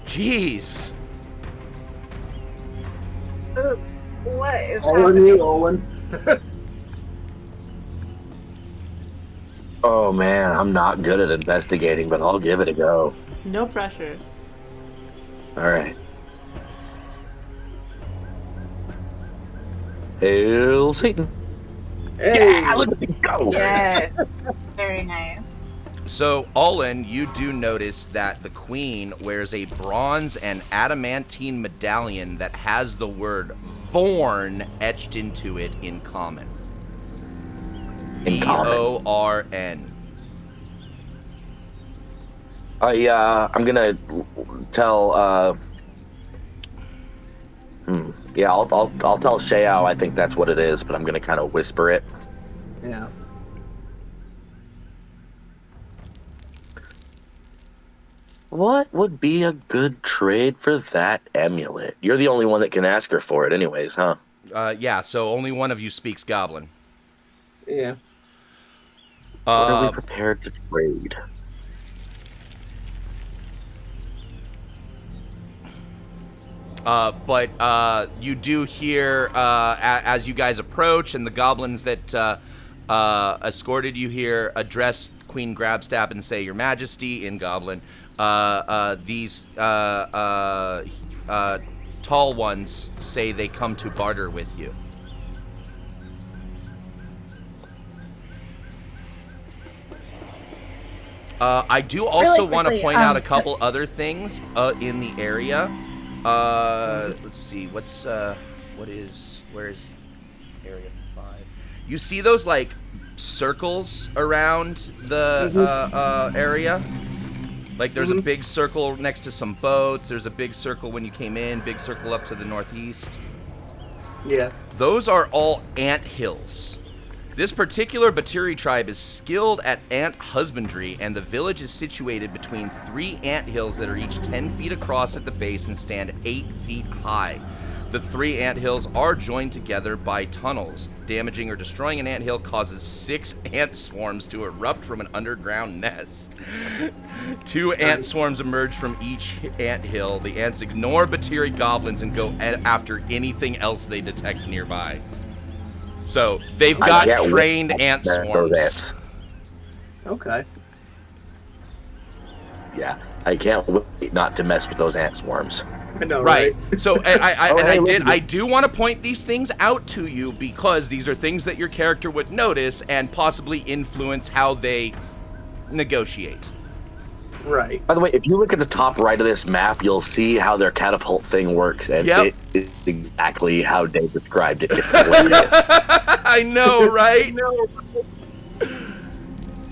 Jeez. Ooh, what is All on happening? you, Olin. Oh man, I'm not good at investigating, but I'll give it a go. No pressure. All right. Hail Satan! Hey. Yeah, look at me go! Yes. Very nice. So, Olin, you do notice that the queen wears a bronze and adamantine medallion that has the word Vorn etched into it in common. In common. Vorn. I'm gonna tell. Yeah, I'll tell Shayao. I think that's what it is, but I'm gonna kind of whisper it. Yeah. What would be a good trade for that amulet? You're the only one that can ask her for it, anyways, huh? Yeah, so only one of you speaks Goblin. Yeah. What are we prepared to trade? But you do hear as you guys approach, and the goblins that escorted you here address Queen Grabstab and say, "Your Majesty," in Goblin. These tall ones say they come to barter with you. I do also Really want to quickly, point out a couple other things in the area. Let's see. Where is Area 5? You see those, like, circles around the area? Like, there's a big circle next to some boats. There's a big circle when you came in, big circle up to the northeast. Yeah. Those are all ant hills. This particular Baturi tribe is skilled at ant husbandry, and the village is situated between 3 ant hills that are each 10 feet across at the base and stand 8 feet high. The 3 ant hills are joined together by tunnels. Damaging or destroying an ant hill causes 6 ant swarms to erupt from an underground nest. 2 ant swarms emerge from each ant hill. The ants ignore Batiri goblins and go after anything else they detect nearby. So they've got trained ant swarms. Okay. Yeah, I can't wait not to mess with those ant swarms. I know, Right. right? So I do want to point these things out to you because these are things that your character would notice and possibly influence how they negotiate. Right. By the way, if you look at the top right of this map, you'll see how their catapult thing works, and Yep. it is exactly how Dave described it. It's hilarious. I know, right?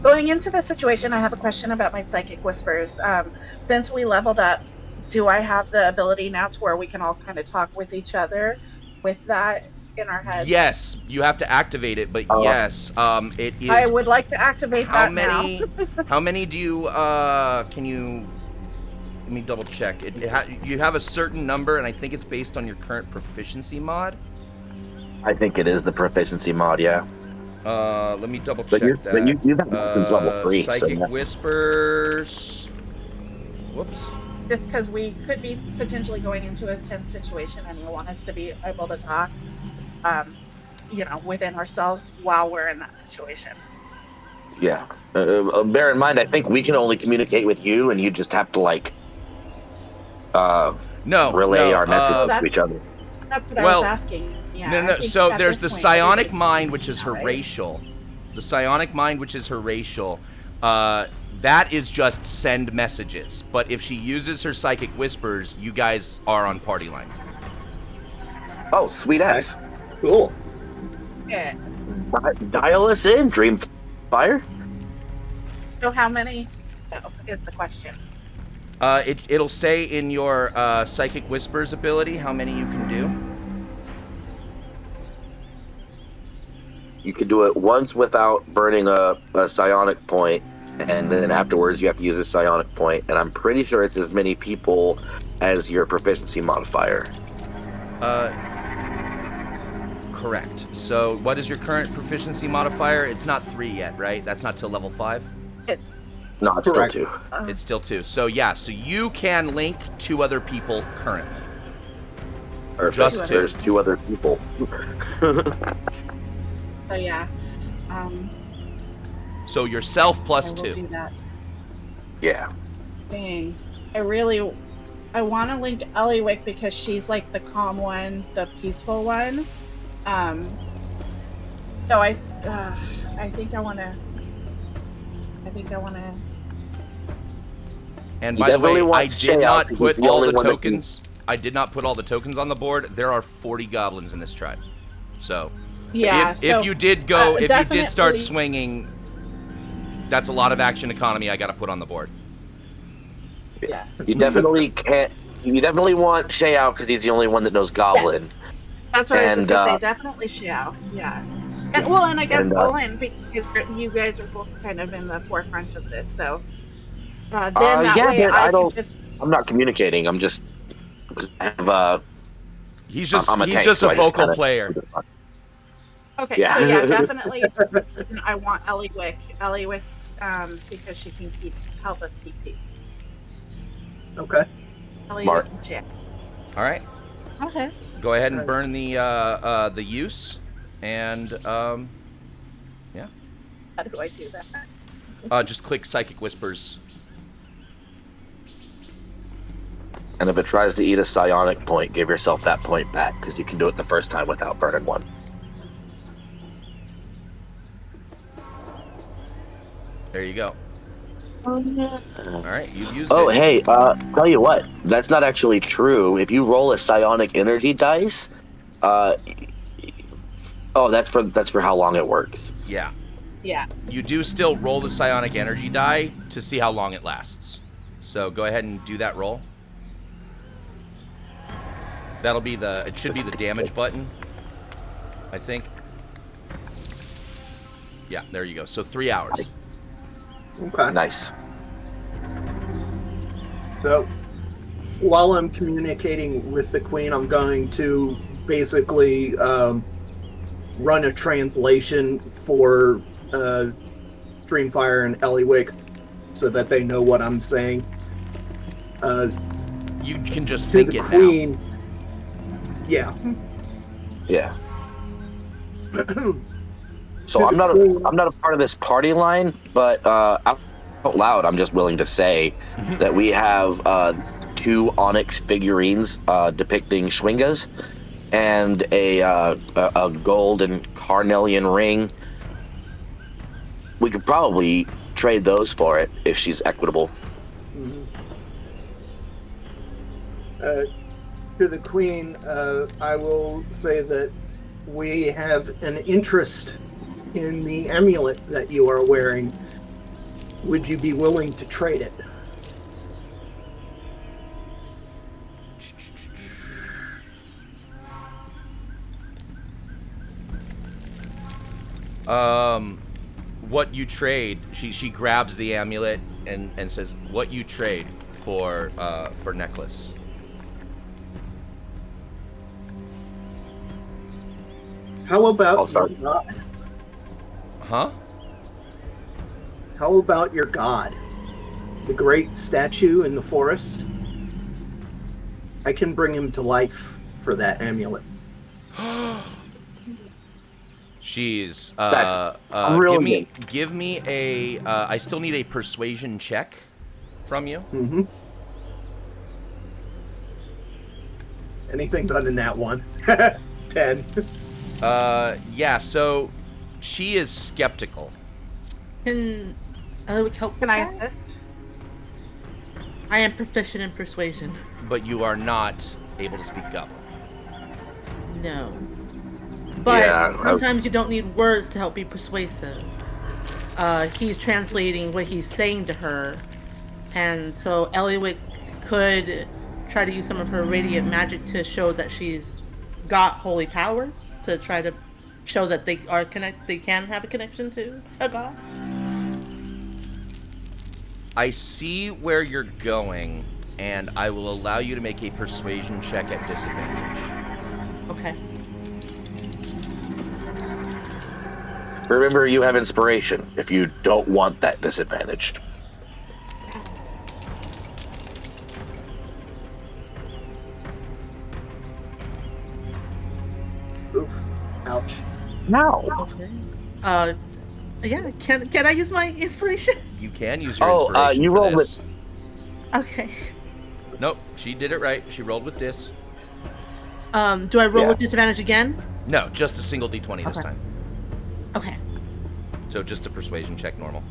Going into the situation, I have a question about my psychic whispers. Since we leveled up, do I have the ability now to where we can all kind of talk with each other with that in our heads? Yes, you have to activate it, but yes, it is. I would like to activate How that many? now. How many do you? Can you? Let me double check. You have a certain number, and I think it's based on your current proficiency mod. I think it is the proficiency mod, yeah. Let me double check that. But you've had weapons level 3, Psychic so yeah. Whispers. Whoops. Just because we could be potentially going into a tense situation and you want us to be able to talk, within ourselves while we're in that situation. Yeah. Bear in mind, I think we can only communicate with you, and you just have to, like, relay our message to each other. That's what I was asking. Yeah, No. So there's the psionic mind, which is her racial. The psionic mind, which is her racial. That is just send messages. But if she uses her psychic whispers, you guys are on party line. Oh, sweet ass. Cool. Yeah. Dial us in, Dreamfire. So how many is the question? It'll say in your psychic whispers ability how many you can do. You can do it once without burning a psionic point, and then afterwards you have to use a psionic point, and I'm pretty sure it's as many people as your proficiency modifier. Correct. So what is your current proficiency modifier? It's not 3 yet, right? That's not till level 5? No, it's Correct. still 2. It's still 2. So yeah, so you can link 2 other people currently. Perfect. Just 2. There's 2 other people. So yeah. So yourself plus I will 2. do that. Yeah. Dang. I want to link Eliwick because she's like the calm one, the peaceful one. So I think I want to. And You by the way, definitely want I did Shay out not because put he's the all only the one that tokens. I did not put all the tokens on the board. There are 40 goblins in this tribe. So Yeah. if you did go, if you did start definitely- swinging, that's a lot of action economy I got to put on the board. Yeah. You definitely can't. You definitely want Shay out because he's the only one that knows Goblin. That's what I was And, just gonna say. Definitely Xiao. Yeah. And I guess Olin, because you guys are both kind of in the forefront of this, so then that yeah, way but I I don't. can just. I'm not communicating. I'm just. I have He's just I'm a he's tank, just so a I just vocal kinda- player. Okay, Yeah. so yeah, definitely. I want Ellie Wick, because she can help us keep peace. Okay. Ellie Wick Smart. and Jack. All right. Okay. Go ahead and Uh, burn the use, and yeah. How do I do that? Just click Psychic Whispers. And if it tries to eat a psionic point, give yourself that point back because you can do it the first time without burning one. There you go. Oh yeah. All right, you've used Oh, it. hey, tell you what, that's not actually true. If you roll a psionic energy dice, uh, oh, that's for how long it works. Yeah. Yeah. You do still roll the psionic energy die to see how long it lasts. So go ahead and do that roll. That'll be it should be the damage button, I think. Yeah, there you go. So 3 hours. okay. Nice. So while I'm communicating with the queen, I'm going to basically run a translation for Dreamfire and Eliwick so that they know what I'm saying. You can just To think the it queen, yeah. Yeah. So To the queen, I'm not a part of this party line, but out loud, I'm just willing to say now. that we have 2 onyx figurines depicting Schwingas and a gold and carnelian ring. We could probably trade those for it if she's equitable. mhm. uh, to the queen, I will say that we have an interest in the amulet that you are wearing. Would you be willing to trade it? What you trade? She grabs the amulet and says, "What you trade for necklace?" How I'll about your start. god? Huh? How about your god? The great statue in the forest? I can bring him to life for that amulet. She's That's brilliant. give me a I still need a persuasion check from you. Mm-hmm. Anything done in that one? 10. Yeah, so she is skeptical. Can Eliwick help Can with I that? assist? I am proficient in persuasion. But you are not able to speak up. No. But Yeah, sometimes you don't need words to help be persuasive. He's translating what he's saying to her, and so Eliwick could try to use some of her radiant magic to show that she's got holy powers to try to show that they are they can have a connection to a god. I see where you're going, and I will allow you to make a persuasion check at disadvantage. Okay. remember you have inspiration if you don't want that disadvantaged. Oof. Ouch. No. Okay. Yeah. Can I use my inspiration? You can use your Oh, inspiration you for rolled this. Okay. Nope, she did it right. She rolled with dis. Do I roll Yeah. with disadvantage again? No, just a single d20 this Okay. time. Okay. So just a persuasion check normal.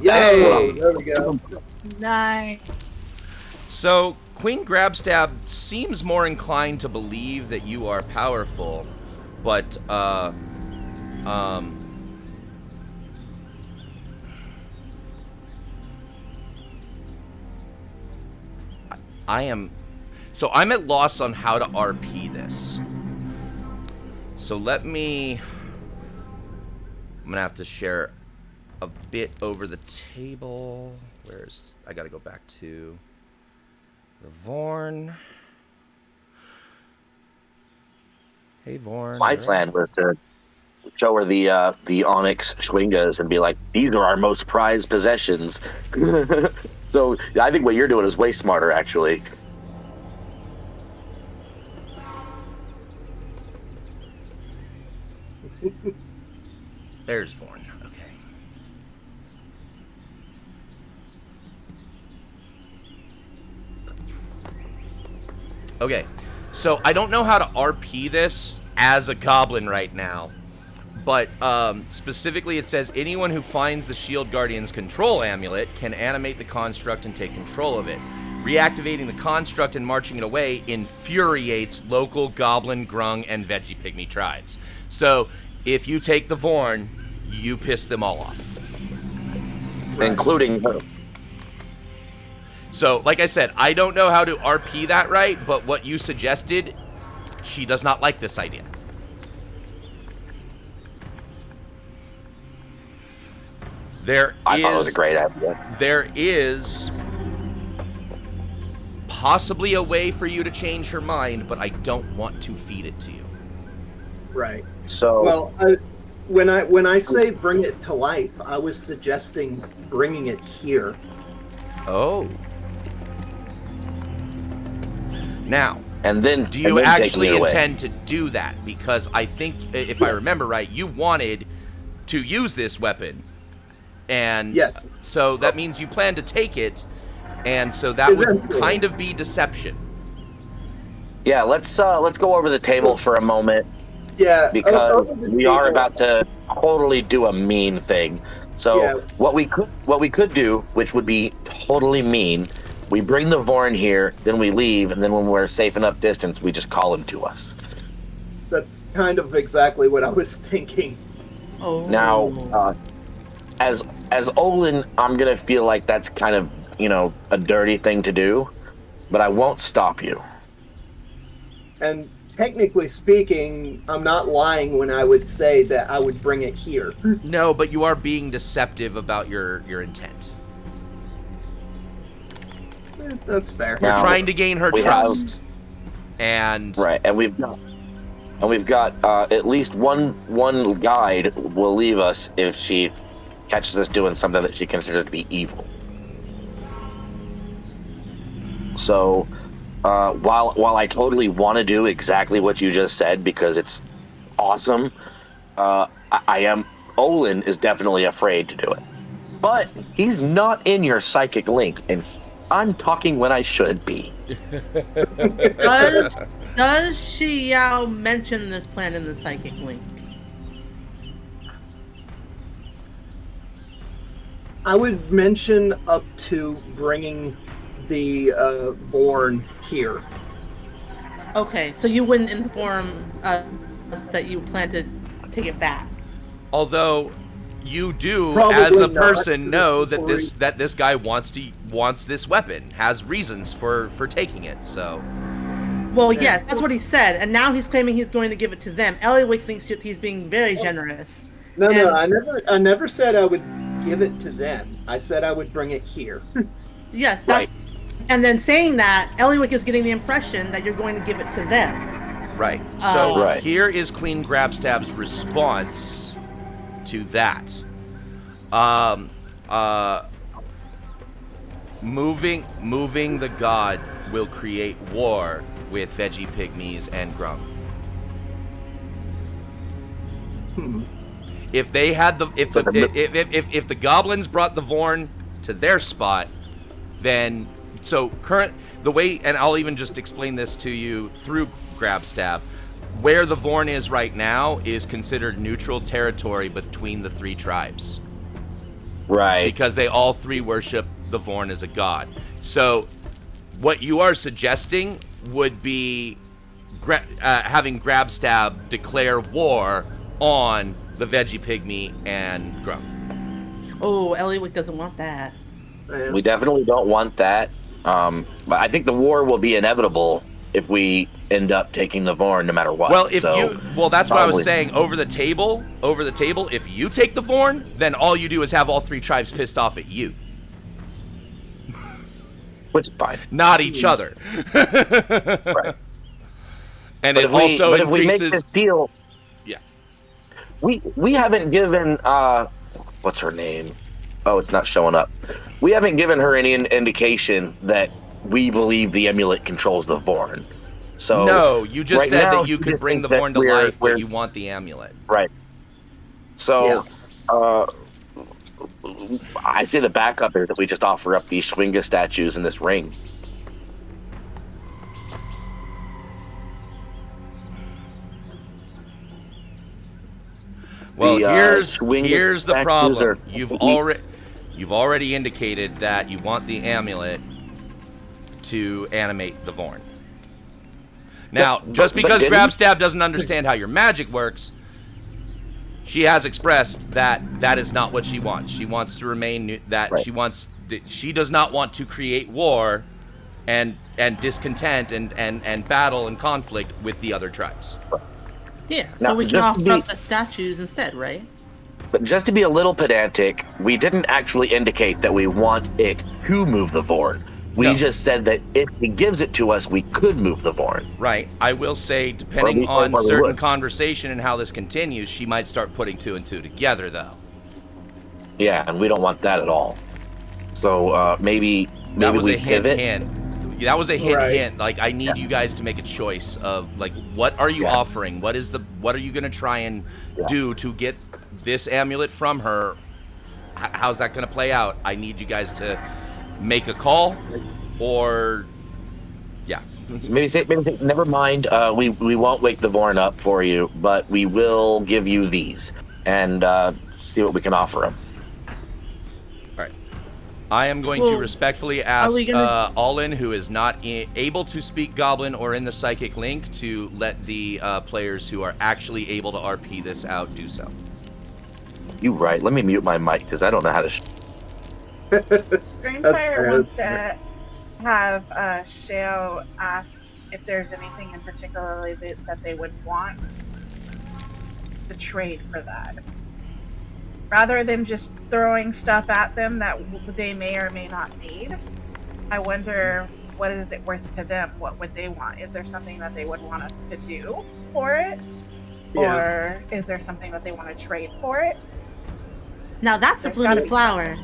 Yay! Hey! There we go. Nice. So Queen Grabstab seems more inclined to believe that you are powerful, but I'm at loss on how to RP this. So I'm gonna have to share a bit over the table. I gotta go back to the Vorn. Hey, Vorn. My plan was to show her the onyx Schwingas and be like, these are our most prized possessions. So I think what you're doing is way smarter, actually. There's Vorn. Okay. Okay. So I don't know how to RP this as a goblin right now. But specifically it says anyone who finds the Shield Guardian's control amulet can animate the construct and take control of it. Reactivating the construct and marching it away infuriates local goblin, grung, and veggie pygmy tribes. So if you take the Vorn, you piss them all off. Right. Including her. So, like I said, I don't know how to RP that right, but what you suggested, she does not like this idea. I thought it was a great idea. There is possibly a way for you to change her mind, but I don't want to feed it to you. Right. So Well, when I say bring it to life, I was suggesting bringing it here. Oh. Now, and then do you and then actually taking it away. intend to do that? Because I think, if I remember right, you wanted to use this weapon. And Yes. so that means you plan to take it, and so that would Eventually. kind of be deception. Yeah, let's go over the table for a moment Yeah, because over the we are table- about to totally do a mean thing. So Yeah. what we could do, which would be totally mean, we bring the Vorn here, then we leave, and then when we're safe enough distance, we just call him to us. That's kind of exactly what I was thinking. Oh. Now, as Olin, I'm gonna feel like that's kind of a dirty thing to do, but I won't stop you. And technically speaking, I'm not lying when I would say that I would bring it here. No, but you are being deceptive about your intent. That's fair. Now- You're trying to gain her we trust. And Right, and we've got at least one guide will leave us if she catches us doing something that she considers to be evil. So, while I totally want to do exactly what you just said because it's awesome, Olin is definitely afraid to do it. But he's not in your psychic link, and I'm talking when I should be. Does Shi Yao mention this plan in the psychic link? I would mention up to bringing the Vorn here. Okay, so you wouldn't inform us that you plan to take it back. although you do, Probably as a not. person, know that this guy wants this weapon, has reasons for taking it. So Well, yes, that's what he said, and now he's claiming he's going to give it to them. Eliwick thinks that he's being very generous. No, And- I never said I would give it to them. I said I would bring it here. Yes, that's, Right. and then saying that, Eliwick is getting the impression that you're going to give it to them. right. So Right. here is Queen Grabstab's response to that. Moving the god will create war with veggie pygmies and grung. If they had if the goblins brought the Vorn to their spot, then the way, and I'll even just explain this to you through Grabstab, where the Vorn is right now is considered neutral territory between the three tribes. Right. Because they all three worship the Vorn as a god. So what you are suggesting would be having Grabstab declare war on the veggie pygmy and grung. Oh, Eliwick doesn't want that. We definitely don't want that. But I think the war will be inevitable if we end up taking the Vorn no matter what. Well, that's what I was probably- saying. Over the table, if you take the Vorn, then all you do is have all three tribes pissed off at you, Which is fine. not each other. Right. And But it also if we make increases. this deal, Yeah. we haven't given what's her name? Oh, it's not showing up. We haven't given her any indication that we believe the amulet controls the Vorn. So No, you just right said now, that you she could just bring thinks the that Vorn to life, but we're you want the amulet. right. Yeah. So I say the backup is that we just offer up these Schwinga statues in this ring. Well, The Schwinga here's the statues are problem. You've already indicated that you want the amulet to animate the Vorn. Now, just because Grabstab doesn't understand how your magic works, she has expressed that that is not what she wants. She wants to remain Right. she does not want to create war and discontent and battle and conflict with the other tribes. Yeah, so Now, we can offer up the statues instead, right? but just to be a little pedantic, we didn't actually indicate that we want it to move the Vorn. We No. just said that if he gives it to us, we could move the Vorn. Right. I will say, depending Or on we certain would. conversation and how this continues, she might start putting two and two together, though. Yeah, and we don't want that at all. So maybe That was we a hint, pivot. That was a hint, Right. hint. Like, I need you guys to make a choice of, like, what are you offering? What are you going to try and do to get this amulet from her? How's that going to play out? I need you guys to make a call, or, yeah. Maybe say, never mind. We won't wake the Vorn up for you, but we will give you these and see what we can offer them. All right. I am going to respectfully ask Allin, who is not able to speak Goblin or in the Psychic Link, to let the players who are actually able to RP this out do so. You right. Let me mute my mic because I don't know how to. Dreamfire wants to have Shao ask if there's anything in particular that they would want to trade for that. Rather than just throwing stuff at them that they may or may not need, I wonder, what is it worth to them? What would they want? Is there something that they would want us to do for it? Yeah. Or is there something that they want to trade for it? Now that's a There's gotta blooming be flower.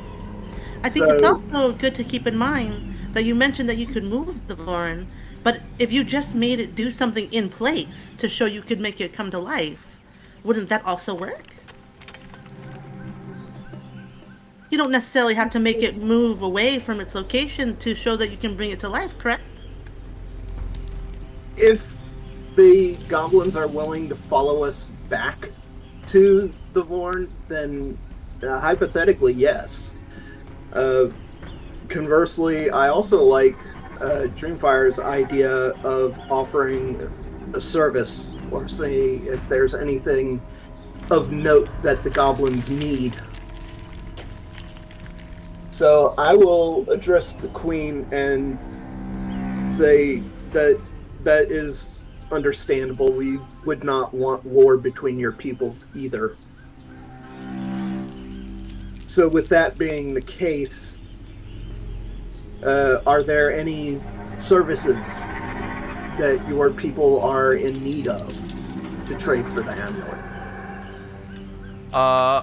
I think it's also good to keep in mind that you mentioned that you could move the Vorn, but if you just made it do something in place to show you could make it come to life, wouldn't that also work? You don't necessarily have to make it move away from its location to show that you can bring it to life, correct? If the goblins are willing to follow us back to the Vorn, then hypothetically, yes. Conversely, I also like Dreamfire's idea of offering a service, or say if there's anything of note that the goblins need. So I will address the queen and say that is understandable. We would not want war between your peoples either. So with that being the case, are there any services that your people are in need of to trade for the amulet?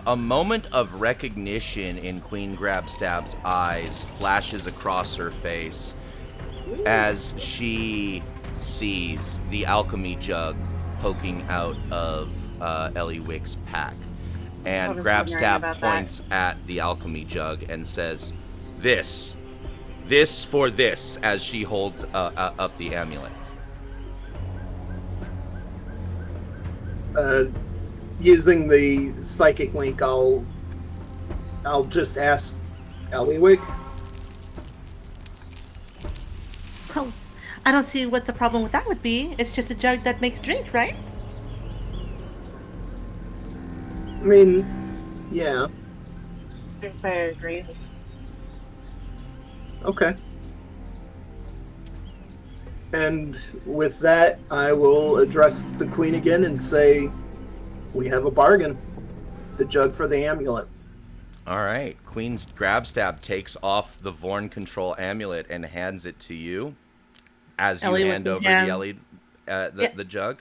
A moment of recognition in Queen Grabstab's eyes flashes across her face as she sees the alchemy jug poking out of Ellie Wick's pack. And Grabstab points at the alchemy jug and says, This for this, as she holds up the amulet. Using the psychic link, I'll just ask Eliwick. Well, I don't see what the problem with that would be. It's just a jug that makes drink, right? I mean, yeah. Dreamfire agrees. Okay. And with that, I will address the queen again and say, we have a bargain. The jug for the amulet. All right. Queen's Grabstab takes off the Vorn control amulet and hands it to you as you hand over the the jug.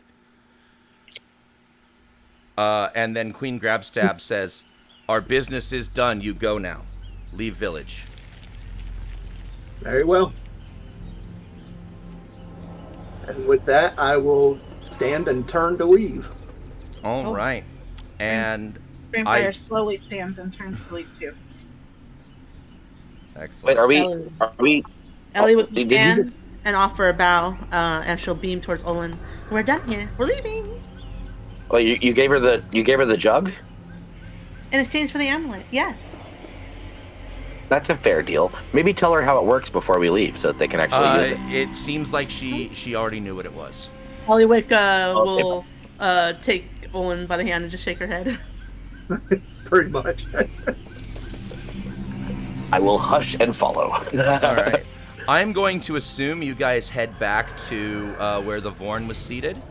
And then Queen Grabstab says, "Our business is done. You go now. Leave village." Very well. And with that, I will stand and turn to leave. All right. And Vampire slowly stands and turns to leave too. Excellent. Wait, are we? Ellie would did you stand and offer a bow, and she'll beam towards Olin. We're done here. We're leaving. Oh, you gave her the jug? In exchange for the amulet, yes. That's a fair deal. Maybe tell her how it works before we leave, so that they can actually use it. It seems like she already knew what it was. Hollywick will take Olin by the hand and just shake her head. Pretty much. I will hush and follow. All right. I'm going to assume you guys head back to where the Vorn was seated.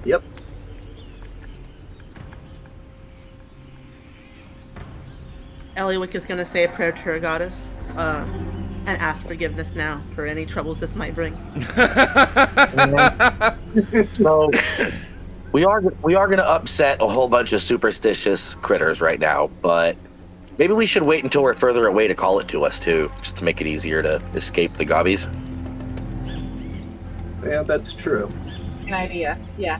Yep. Eliwick is going to say a prayer to her goddess and ask forgiveness now for any troubles this might bring. So we are going to upset a whole bunch of superstitious critters right now, but maybe we should wait until we're further away to call it to us too, just to make it easier to escape the gobbies. Yeah, that's true. An idea, yeah.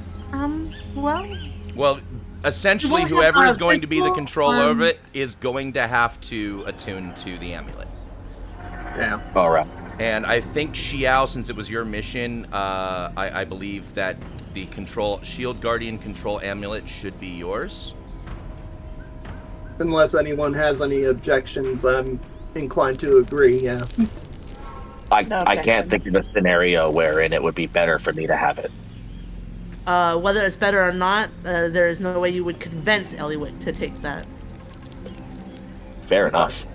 Well, essentially, Well, whoever yeah, is going to be the people, control over it is going to have to attune to the amulet. Yeah. All right. And I think Xiao, since it was your mission, I believe that the Shield Guardian control amulet should be yours. Unless anyone has any objections, I'm inclined to agree, yeah. I can't think of a scenario wherein it would be better for me to have it. whether it's better or not, there is no way you would convince Eliwick to take that. Fair enough.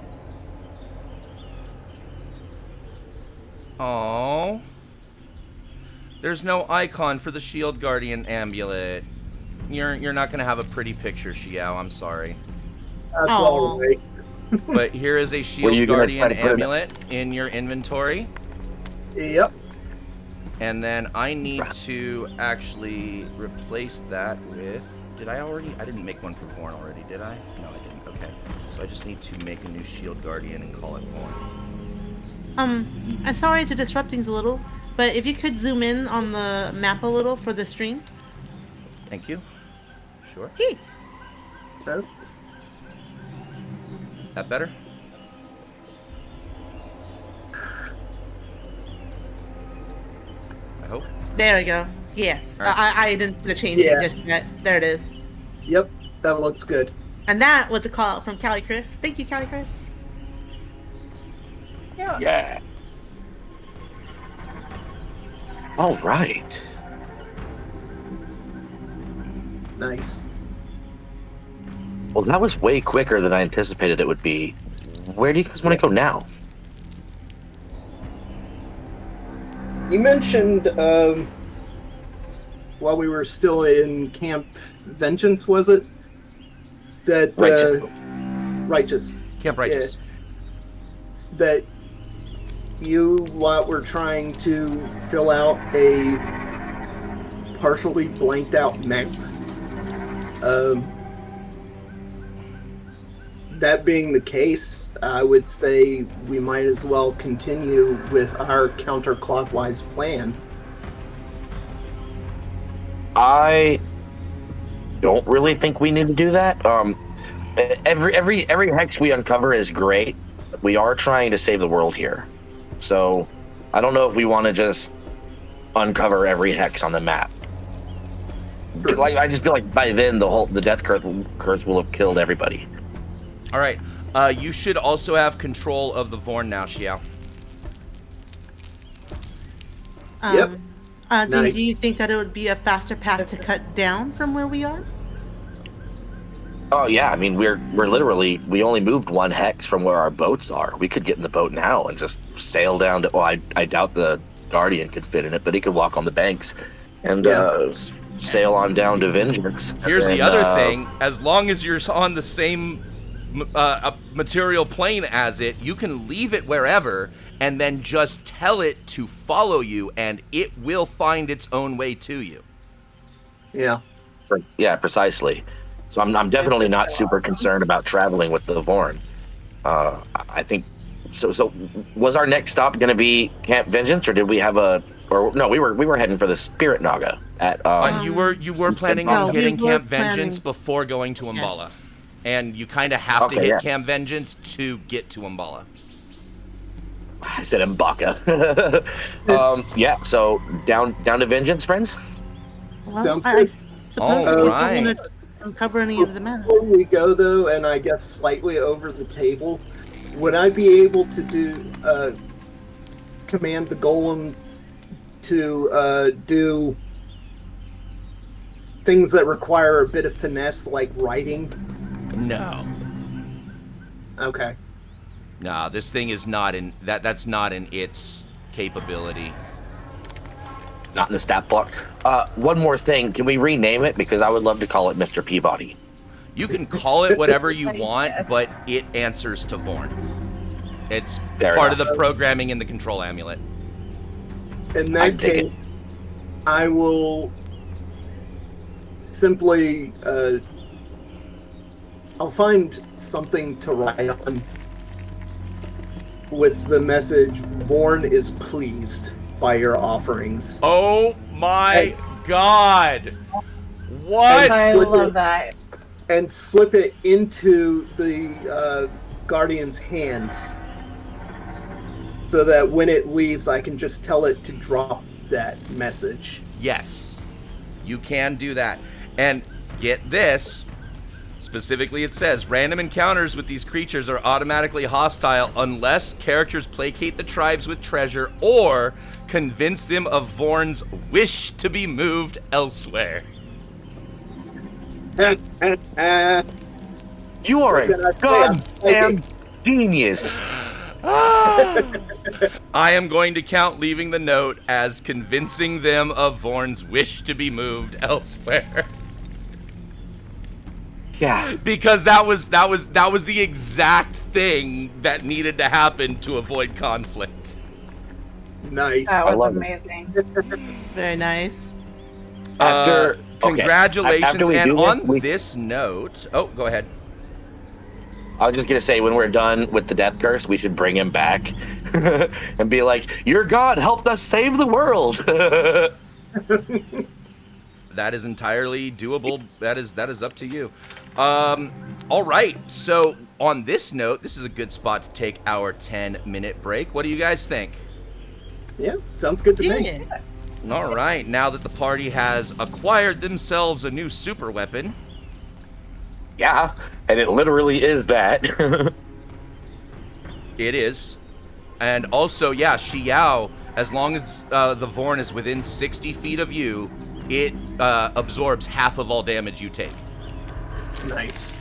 Oh, there's no icon for the Shield Guardian amulet. You're not gonna have a pretty picture, Xiao. I'm sorry. That's Aw. all right. But here is a you Shield gonna Guardian try to put it- amulet in your inventory. Yep. And then I need to actually replace that with... I didn't make one for Vorn already, did I? No, I didn't. Okay. So I just need to make a new Shield Guardian and call it Vorn. I'm sorry to disrupt things a little, but if you could zoom in on the map a little for the stream. Thank you. Sure. Hey. No. That better? I hope. There we go. Yes. All right. I didn't change Yeah. it just yet. There it is. Yep. That looks good. And that was the call out from Callie Chris. Thank you, Callie Chris. Yeah. Yeah. All right. Nice. Well, that was way quicker than I anticipated it would be. Where do you guys want to go now? You mentioned while we were still in Camp Vengeance, was it? That Righteous. Camp Righteous. That you lot were trying to fill out a partially blanked out map. That being the case, I would say we might as well continue with our counterclockwise plan. I don't really think we need to do that. Every hex we uncover is great. We are trying to save the world here, so I don't know if we want to just uncover every hex on the map. Like, I just feel like by then the death curse will have killed everybody. All right. You should also have control of the Vorn now, Xiao. Yep. Do you think that it would be a faster path to cut down from where we are? Oh yeah, I mean we're literally we only moved one hex from where our boats are. We could get in the boat now and just sail down to. Oh, I doubt the Guardian could fit in it, but he could walk on the banks and sail on down to Vengeance. Here's And the other thing. As long as you're on the same material plane as it, you can leave it wherever and then just tell it to follow you, and it will find its own way to you. Yeah. Yeah, precisely. So I'm definitely not super concerned about traveling with the Vorn. I think so. So was our next stop going to be Camp Vengeance, or did we have a? Or no, we were heading for the Spirit Naga at. You were planning No, on we hitting were Camp Vengeance planning- before going to Umbala, and you kind of have to Okay, hit yeah. Camp Vengeance to get to Umbala. I said Mbaka. Yeah. So down to Vengeance, friends. Well, Sounds I good. suppose All we right. want to uncover any of the matter. Before we go, though, and I guess slightly over the table, would I be able to command the golem to do things that require a bit of finesse, like writing? No. Okay. No, this thing is not in that's not in its capability. Not in the stat block. One more thing. Can we rename it? Because I would love to call it Mr. Peabody. You can call it whatever you want, but it answers to Vorn. It's Fair part of enough. the programming in the control amulet. In I that dig it. case, I will simply I'll find something to write on with the message, Vorn is pleased by your offerings. Oh my god! What? I Slip love it. that. And slip it into the Guardian's hands so that when it leaves, I can just tell it to drop that message. Yes, you can do that. And get this, specifically it says, random encounters with these creatures are automatically hostile unless characters placate the tribes with treasure or convince them of Vorn's wish to be moved elsewhere. You are What can I a say? goddamn genius. I am going to count leaving the note as convincing them of Vorn's wish to be moved elsewhere. Yeah. Because that was the exact thing that needed to happen to avoid conflict. Nice. That I was love it. amazing. Very nice. After Congratulations, after we and do this, on this note, oh, go ahead. I was just gonna say, when we're done with the death curse, we should bring him back and be like, "Your God helped us save the world." That is entirely doable. That is up to you. All right. So on this note, this is a good spot to take our 10-minute break. What do you guys think? Yeah, sounds good to me. Yeah. All right. Now that the party has acquired themselves a new super weapon, Yeah, and it literally is that. it is, and also, yeah, Xiao. As long as the Vorn is within 60 feet of you, it absorbs half of all damage you take. Nice.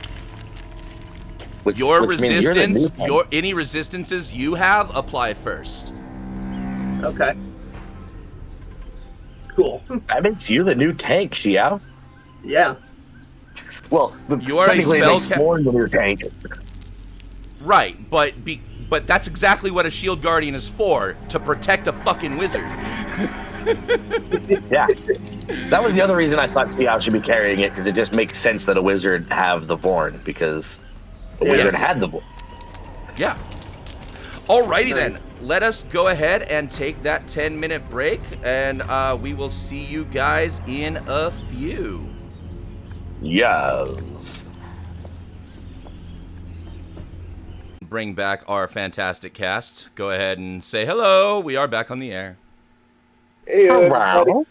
Which Your means you're the resistance, new one. any resistances you have, apply first. Okay. Cool. That makes you the new tank, Xiao. Yeah. Well, You are a technically it spell makes Vorn the new tank. Right, but that's exactly what a shield guardian is for, to protect a fucking wizard. Yeah, that was the other reason I thought Xiao should be carrying it, because it just makes sense that a wizard have the Vorn, because the Yes. wizard had the Vorn. Yeah. Alrighty then, let us go ahead and take that 10-minute break, and we will see you guys in a few. Yes. Bring back our fantastic cast. Go ahead and say hello. We are back on the air. Hey, everybody. Wow.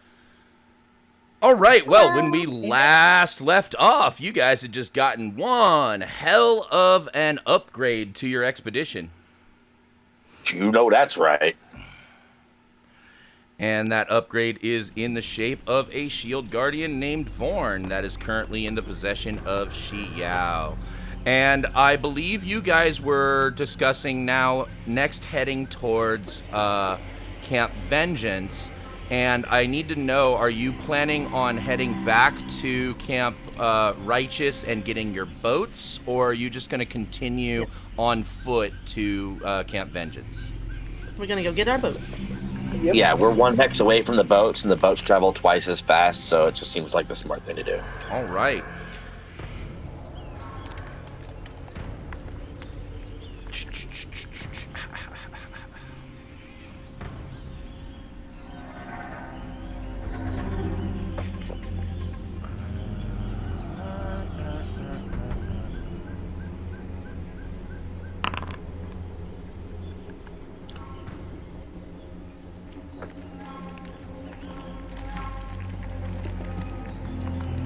All right, well, when we last left off, you guys had just gotten one hell of an upgrade to your expedition. You know that's right. And that upgrade is in the shape of a shield guardian named Vorn that is currently in the possession of Xiao. And I believe you guys were discussing now next heading towards Camp Vengeance. And I need to know, are you planning on heading back to Camp Righteous and getting your boats, or are you just going to continue on foot to Camp Vengeance? We're gonna go get our boats. Yep. Yeah, we're 1 hex away from the boats, and the boats travel twice as fast, so it just seems like the smart thing to do. All right.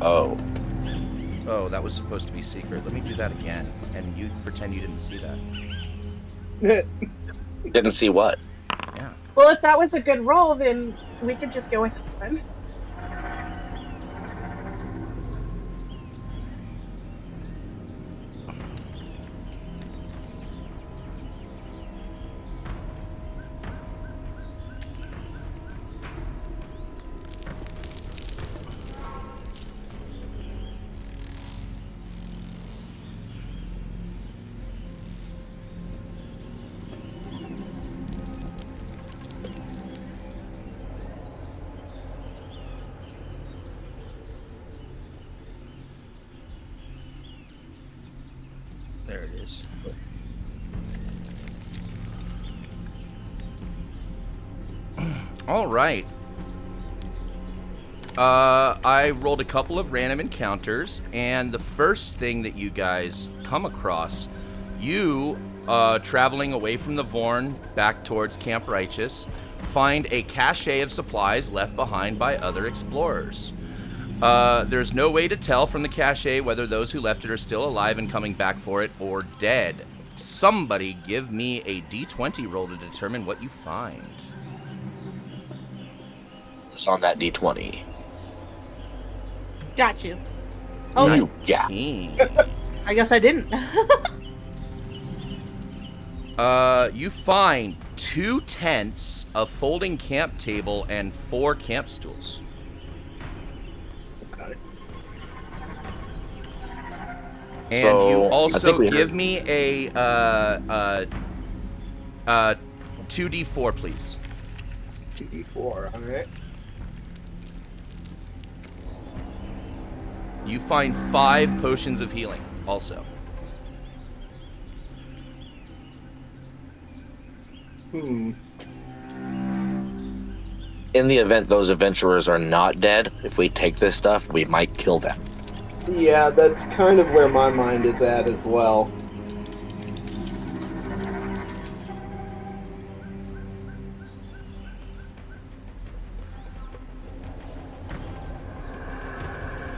Oh. Oh, that was supposed to be secret. Let me do that again, and you pretend you didn't see that. Didn't see what? Yeah. Well, if that was a good roll, then we could just go with that one. There it is. All right. I rolled a couple of random encounters, and the first thing that you guys come across, you, traveling away from the Vorn back towards Camp Righteous, find a cache of supplies left behind by other explorers. There's no way to tell from the cache whether those who left it are still alive and coming back for it or dead. Somebody give me a d20 roll to determine what you find. It's on that D20. Got you. Oh, You, yeah. 19. I guess I didn't. You find 2 tents, a folding camp table, and 4 camp stools. Okay. And So, you I also think we give heard- me a 2d4, please. 2d4, alright. You find 5 potions of healing, also. Hmm. In the event those adventurers are not dead, if we take this stuff, we might kill them. Yeah, that's kind of where my mind is at as well.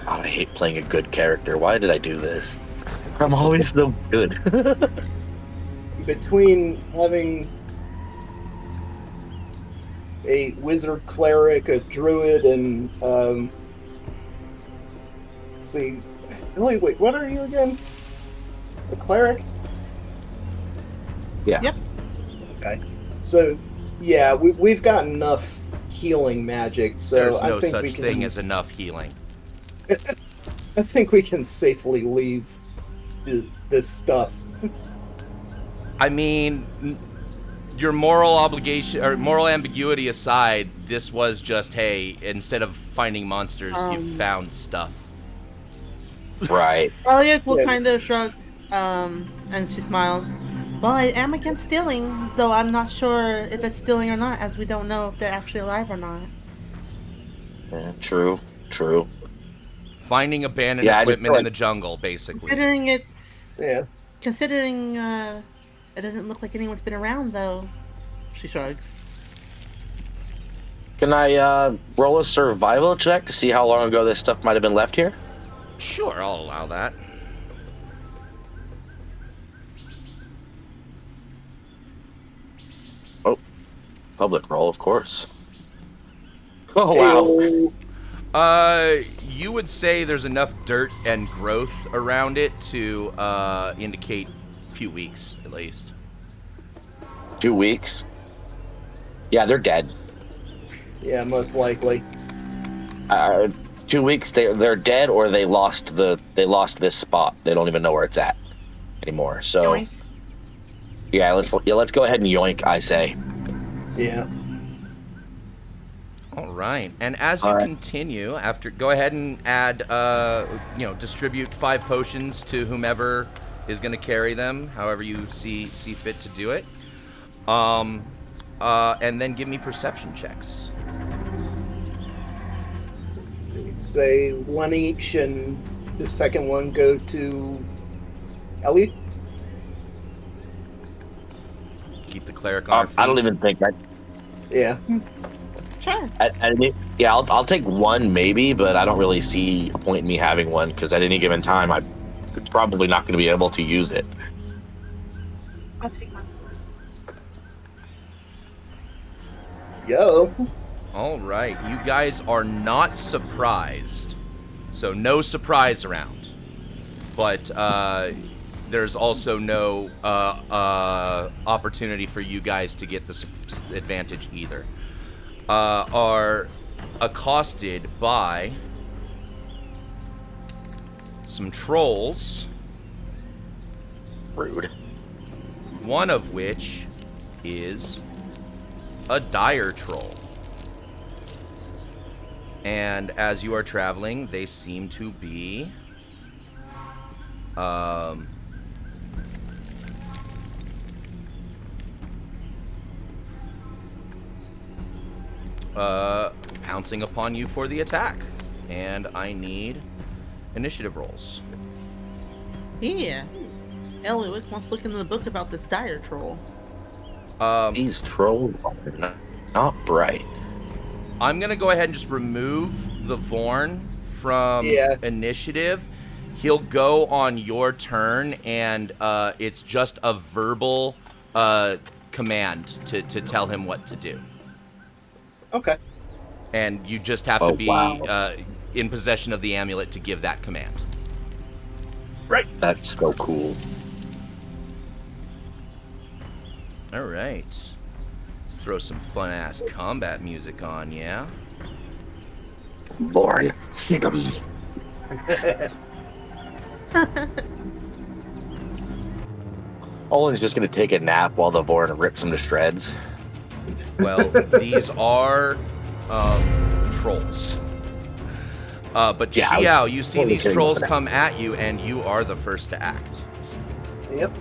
God, I hate playing a good character. Why did I do this? I'm always so good. Between having a wizard cleric, a druid, and let's see, wait, what are you again? A cleric? Yeah. Yep. Okay. So, yeah, we've got enough healing magic, so There's I no think we such can. thing as enough healing. I think we can safely leave this stuff. I mean, your moral obligation or moral ambiguity aside, this was just, hey, instead of finding monsters, you found stuff. Right. Elliot will Yeah. kind of shrug, and she smiles. Well, I am against stealing, though I'm not sure if it's stealing or not, as we don't know if they're actually alive or not. Yeah, true. True. Finding abandoned Yeah, I just equipment feel in the jungle, basically. Yeah. Considering, it doesn't look like anyone's been around, though. She shrugs. Can I roll a survival check to see how long ago this stuff might have been left here? Sure, I'll allow that. Oh, public roll, of course. Oh, wow. Hey, You would say there's enough dirt and growth around it to indicate a few weeks, at least. 2 weeks. Yeah, they're dead. yeah, most likely. 2 weeks they're dead, or they lost this spot. They don't even know where it's at anymore. So Yoink. yeah, let's go ahead and yoink, I say. Yeah. All right. And as you All right. continue, go ahead and add, distribute 5 potions to whomever is going to carry them, however you see fit to do it. And then give me perception checks. Let's see. Say 1 each, and the second one go to Ellie. Keep the cleric on her feet. I don't even think that. Yeah. Sure. Yeah, I'll take 1 maybe, but I don't really see a point in me having 1 because at any given time it's probably not going to be able to use it. I'll take one. Yo. All right. You guys are not surprised. So no surprise round. But there's also no opportunity for you guys to get this advantage either. Are accosted by some trolls, Rude. one of which is a dire troll. And as you are traveling, they seem to be pouncing upon you for the attack. And I need initiative rolls. Yeah. Ellie wants to look into the book about this dire troll. These trolls are not bright. I'm going to go ahead and just remove the Vorn from initiative. He'll go on your turn, and it's just a verbal command to tell him what to do. Okay. And you just have to be in possession of the amulet to give that command. Right. That's so cool. All right. Let's throw some fun-ass combat music on, yeah? Lord, sing 'em. Olin's just gonna take a nap while the Vorn rips him to shreds. Well, these are trolls. But Yeah, Xiao, you see totally these kidding trolls about that. come at you, and you are the first to act. Yep.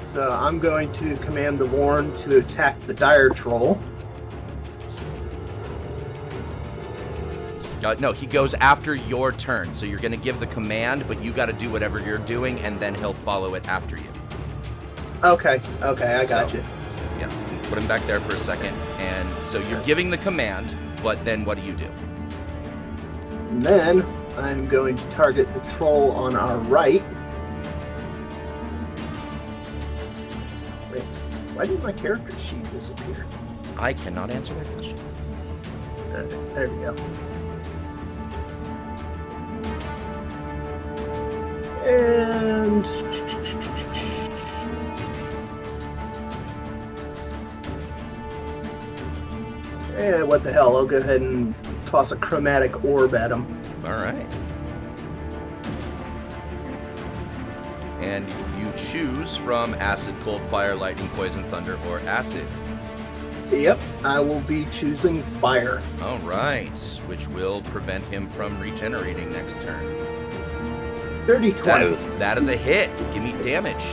So I'm going to command the Warren to attack the dire troll. No, he goes after your turn, so you're going to give the command, but you got to do whatever you're doing, and then he'll follow it after you. Okay, I got So- you. Yeah, put him back there for a second. And so you're giving the command, but then what do you do? And then I'm going to target the troll on our right. Wait, why did my character sheet disappear? I cannot answer that question. There we go. And what the hell? I'll go ahead and toss a chromatic orb at him. All right. And you choose from acid, cold, fire, lightning, poison, thunder, or acid. Yep, I will be choosing fire. All right, which will prevent him from regenerating next turn. 30 That 20. is That is a hit. Give me damage.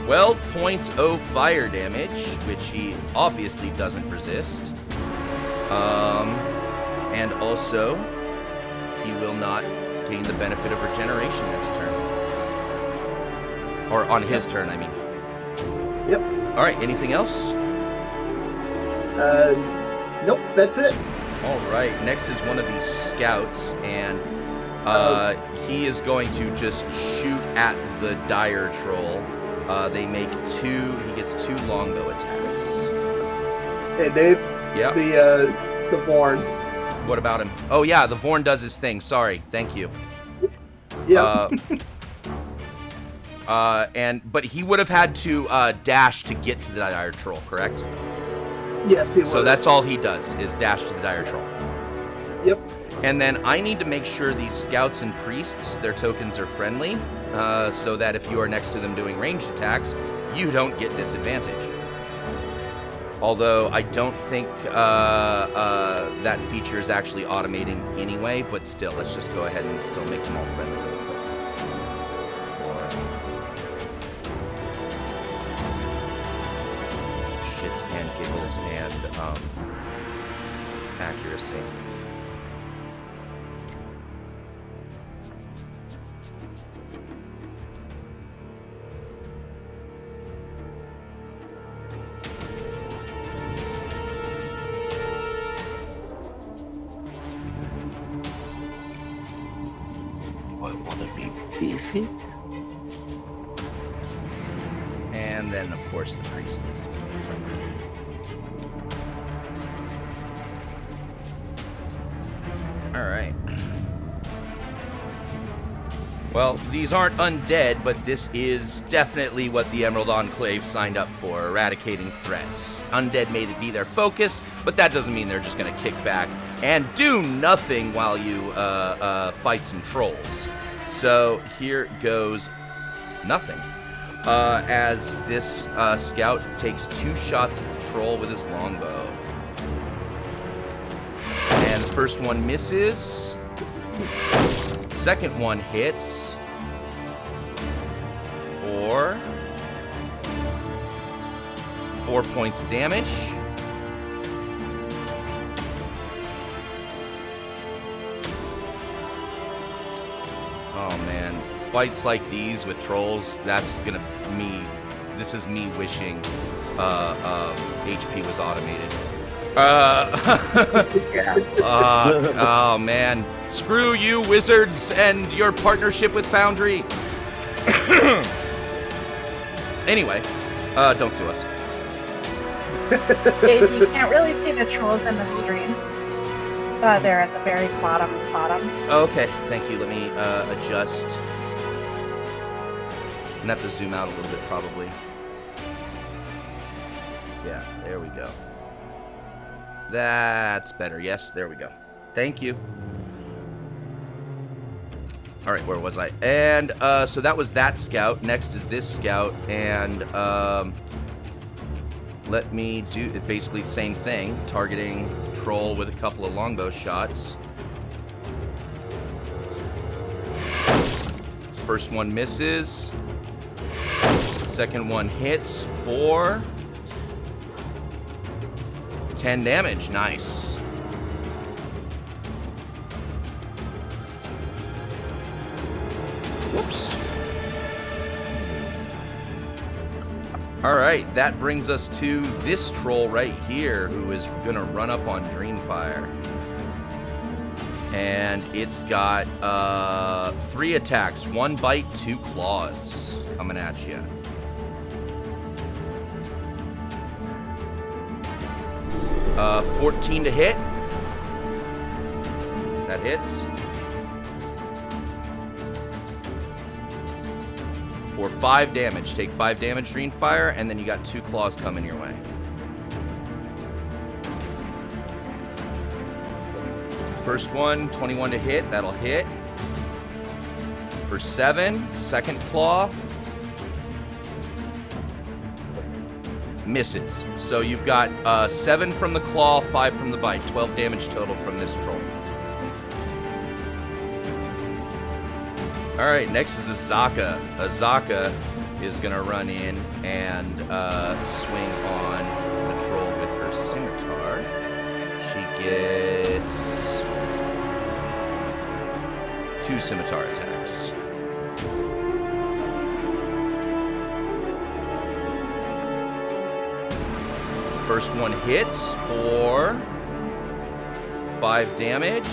12 points of fire damage, which he obviously doesn't resist. And also, he will not gain the benefit of regeneration next turn. Or on his turn, I mean. Yep. All right, anything else? Nope, that's it. All right, next is one of these scouts, and he is going to just shoot at the dire troll. He gets 2 longbow attacks. Hey, Dave. Yeah. The Vorn. What about him? Oh yeah, the Vorn does his thing. Sorry, thank you. Yep. But he would have had to dash to get to the dire troll, correct? Yes, he So would. that's all he does, is dash to the dire troll. Yep. And then I need to make sure these scouts and priests, their tokens are friendly, so that if you are next to them doing ranged attacks, you don't get disadvantage. Although I don't think that feature is actually automating anyway, but still, let's just go ahead and still make them all friendly real quick. For shits and giggles and accuracy. I want to be beefy. And then, of course, the priest needs to be friendly. Alright. Well, these aren't undead, but this is definitely what the Emerald Enclave signed up for, eradicating threats. Undead may be their focus, but that doesn't mean they're just going to kick back and do nothing while you fight some trolls. So here goes nothing. As this scout takes 2 shots at the troll with his longbow. And the first one misses. Second one hits. 4 points of damage. Oh man, fights like these with trolls, this is me wishing HP was automated. Oh man, screw you wizards and your partnership with Foundry. Anyway, don't sue us. Dave, you can't really see the trolls in the stream. They're at the very bottom. Okay, thank you. Let me adjust. I'm gonna have to zoom out a little bit, probably. Yeah, there we go. That's better. Yes, there we go. Thank you. All right, where was I? And so that was that scout. Next is this scout, and let me do it. Basically, same thing. Targeting troll with a couple of longbow shots. First one misses. Second one hits for 10 damage. Nice. Whoops. Alright, that brings us to this troll right here, who is going to run up on Dreamfire. And it's got 3 attacks, 1 bite, 2 claws coming at you. Uh, 14 to hit. That hits. For 5 damage. Take 5 damage, Dreamfire, and then you got 2 claws coming your way. First one, 21 to hit. That'll hit. For 7, second claw. Misses. So you've got 7 from the claw, 5 from the bite. 12 damage total from this troll. Alright, next is Azaka. Azaka is going to run in and swing on the troll with her scimitar. She gets 2 scimitar attacks. First one hits for 5 damage.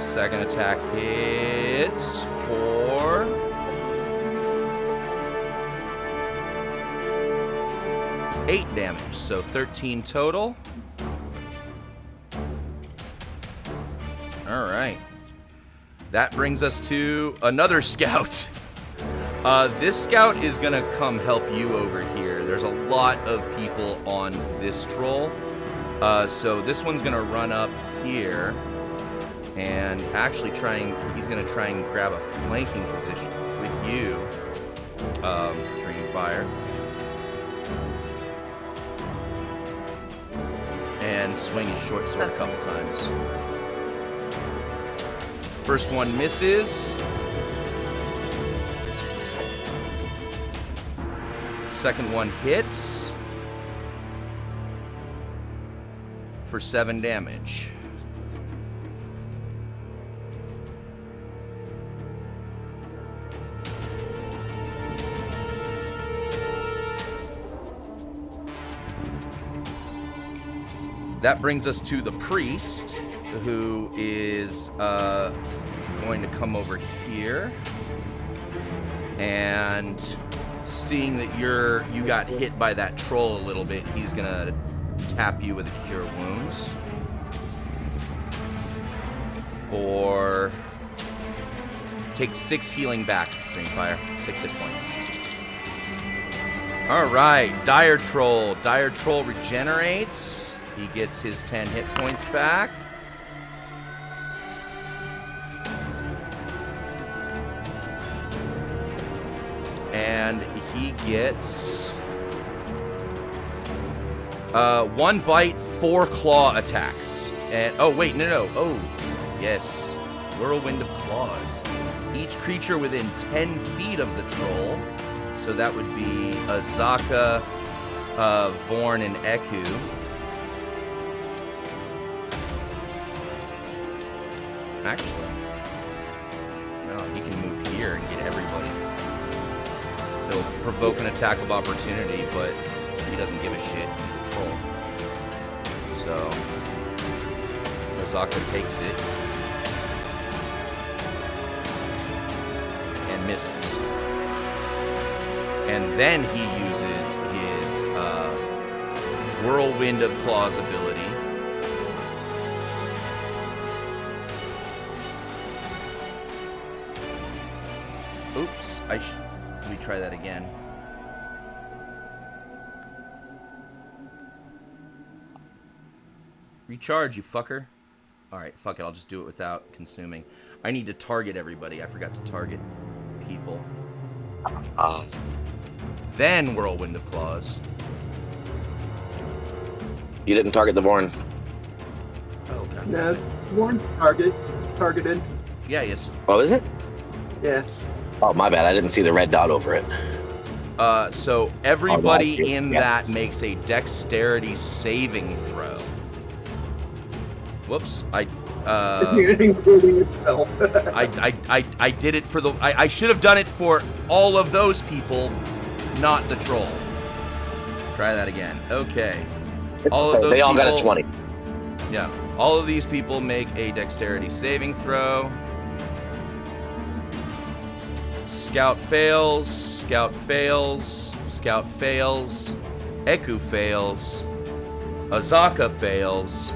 Second attack hits for 8 damage, so 13 total. All right. That brings us to another scout. This scout is gonna come help you over here. There's a lot of people on this troll. So this one's gonna run up here and actually he's gonna try and grab a flanking position with you, Dreamfire. And swing his short sword a couple times. First one misses. Second one hits for 7 damage. That brings us to the priest, who is going to come over here, and seeing that you got hit by that troll a little bit, he's gonna tap you with a Cure Wounds take 6 healing back, Dreamfire. 6 hit points. All right, Dire Troll. Dire Troll regenerates. He gets his 10 hit points back. And he gets 1 bite, 4 claw attacks. And oh wait, no. Oh, yes. Whirlwind of Claws. Each creature within 10 feet of the troll. So that would be Azaka, Vorn, and Eku. Actually, no, he can move here and get everybody. He'll provoke an attack of opportunity, but he doesn't give a shit. He's a troll. So, Azaka takes it and misses. And then he uses his Whirlwind of Claws ability. Oops, let me try that again. Recharge, you fucker. Alright, fuck it, I'll just do it without consuming. I need to target everybody. I forgot to target people. Then Whirlwind of Claws. You didn't target the Vorn. Oh, god. No, it's one targeted. Yeah, yes. Oh, is it? Yeah. Oh, my bad. I didn't see the red dot over it. So everybody in that makes a dexterity saving throw. Whoops, including itself. I did it for I should have done it for all of those people, not the troll. Try that again. Okay. All of those they all people, got a 20. Yeah. All of these people make a dexterity saving throw. Scout fails, Scout fails, Scout fails, Eku fails, Azaka fails,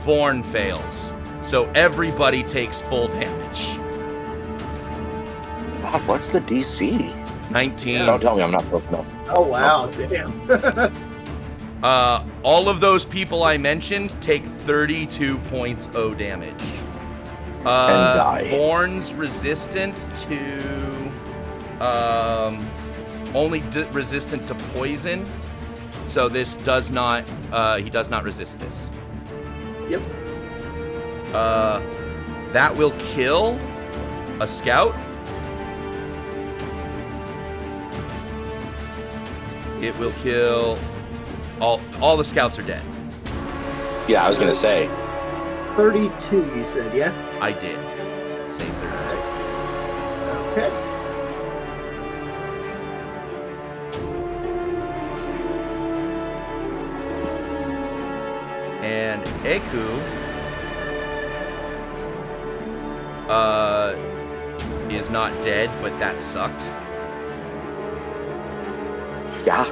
Vorn fails. So everybody takes full damage. God, what's the DC? 19. Don't tell me I'm not broken up. Oh wow, damn. All of those people I mentioned take 32 points O damage. And die. Vorn's resistant to only resistant to poison, so this does not he does not resist this. Yep. That will kill a scout. It will kill all the scouts are dead. Yeah, I was gonna say. 32, you said, yeah? I did say 32. Okay. And Eku is not dead, but that sucked. Yeah.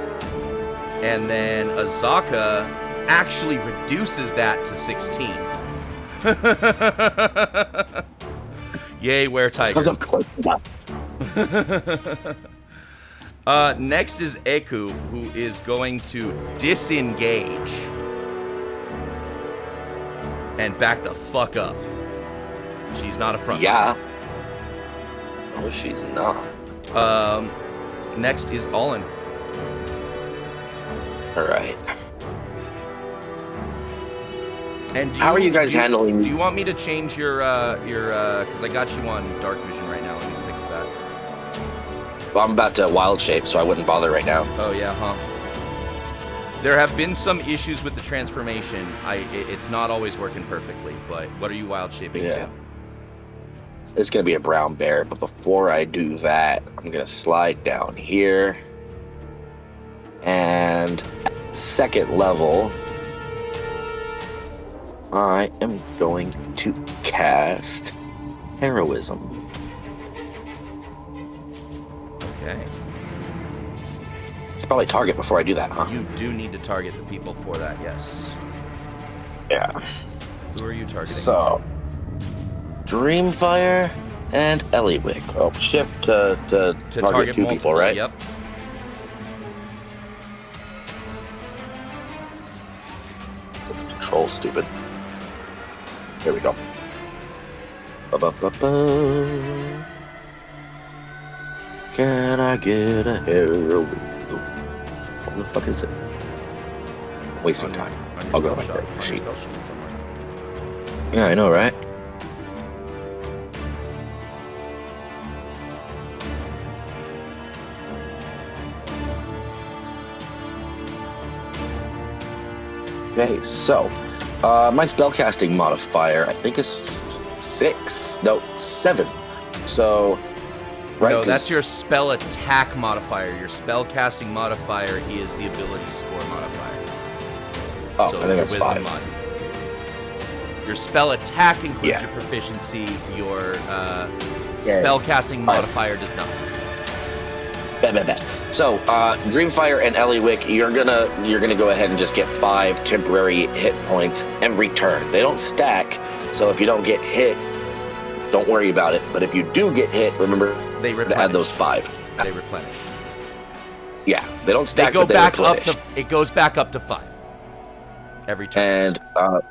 And then Azaka actually reduces that to 16. Yay, Were Tiger. Because of course not. Next is Eku, who is going to disengage and back the fuck up. She's not a front. Yeah. No, she's not. Next is Olin. All right. And How are you guys handling? Do you want me to change your because I got you on dark vision right now. Let me fix that. Well, I'm about to wild shape, so I wouldn't bother right now. Oh yeah, huh? There have been some issues with the transformation. It's not always working perfectly, but what are you wild shaping to? It's gonna be a brown bear, but before I do that, I'm gonna slide down here, and at second level, I am going to cast Heroism. Okay. Should probably target before I do that, huh? You do need to target the people for that, yes. Yeah. Who are you targeting? So, Dreamfire and Eliwick. Oh, shift to target two multiple people, right? Yep. Control stupid. There we go. Ba-ba-ba-ba. Can I get a heroism? What the fuck is it? Wasting time. I'll go to my sheet. Yeah, I know, right? Okay, so my spellcasting modifier I think is 6. No, 7. So right. No, that's your spell attack modifier. Your spell casting modifier is the ability score modifier. Oh, So I think that's your wisdom 5. Your spell attack includes your proficiency. Your spell casting modifier does not. Bet. So, Dreamfire and Eliwick, you're gonna go ahead and just get 5 temporary hit points every turn. They don't stack, so if you don't get hit, don't worry about it. But if you do get hit, remember to add those 5. They replenish. Yeah, they don't stack. They go but back replenish. up to. It goes back up to 5 every turn. And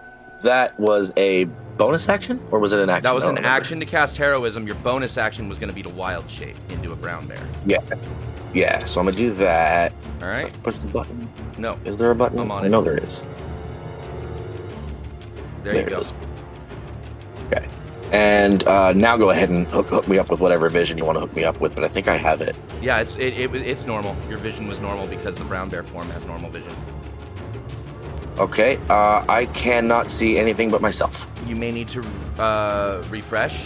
that was a bonus action, or was it an action? That was an action to cast Heroism. Your bonus action was going to be to wild shape into a brown bear. Yeah. So I'm gonna do that. All right. Push the button. No. Is there a button? I'm on I it. know there is. There you go. It is. Okay. And now go ahead and hook me up with whatever vision you want to hook me up with, but I think I have it. Yeah, it's normal. Your vision was normal because the brown bear form has normal vision. Okay. I cannot see anything but myself. You may need to refresh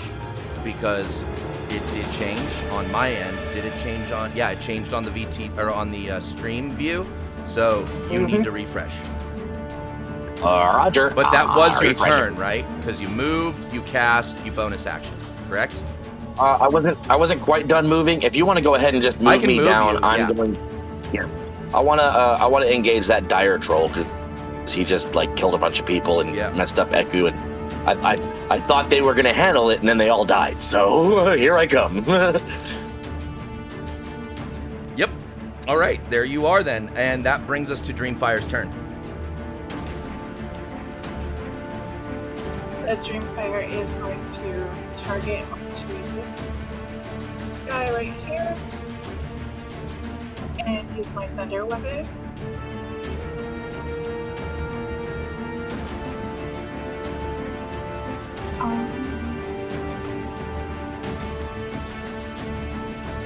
because it did change on my end. Did it change on? Yeah, it changed on the VT or on the stream view. So you need to refresh. Roger. But that was your refreshing. turn, right? Because you moved, you cast, you bonus action, correct? I wasn't quite done moving. If you want to go ahead and just I move can me move down, you, I'm yeah. going. Yeah. I wanna engage that dire troll because he just like killed a bunch of people and messed up Eku, and I thought they were gonna handle it, and then they all died. So here I come. Yep. All right, there you are then, and that brings us to Dreamfire's turn. The Dreamfire is going to target onto this guy right here and use my thunder weapon.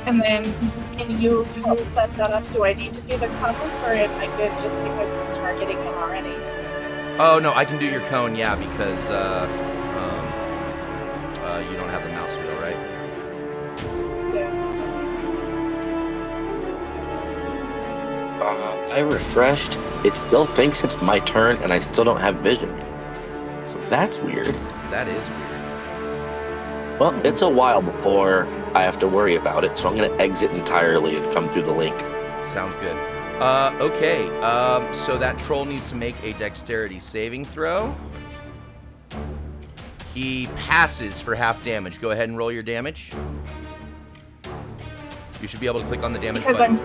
And then can you help set that up? Do I need to do the cone, or am I good just because I'm targeting him already? Oh no, I can do your cone, yeah, because you don't have the mouse wheel, right? Yeah. I refreshed. It still thinks it's my turn, and I still don't have vision. So that's weird. That is weird. Well, it's a while before I have to worry about it, so I'm going to exit entirely and come through the link. Sounds good. Okay, so that troll needs to make a dexterity saving throw. He passes for half damage. Go ahead and roll your damage. You should be able to click on the damage Because button.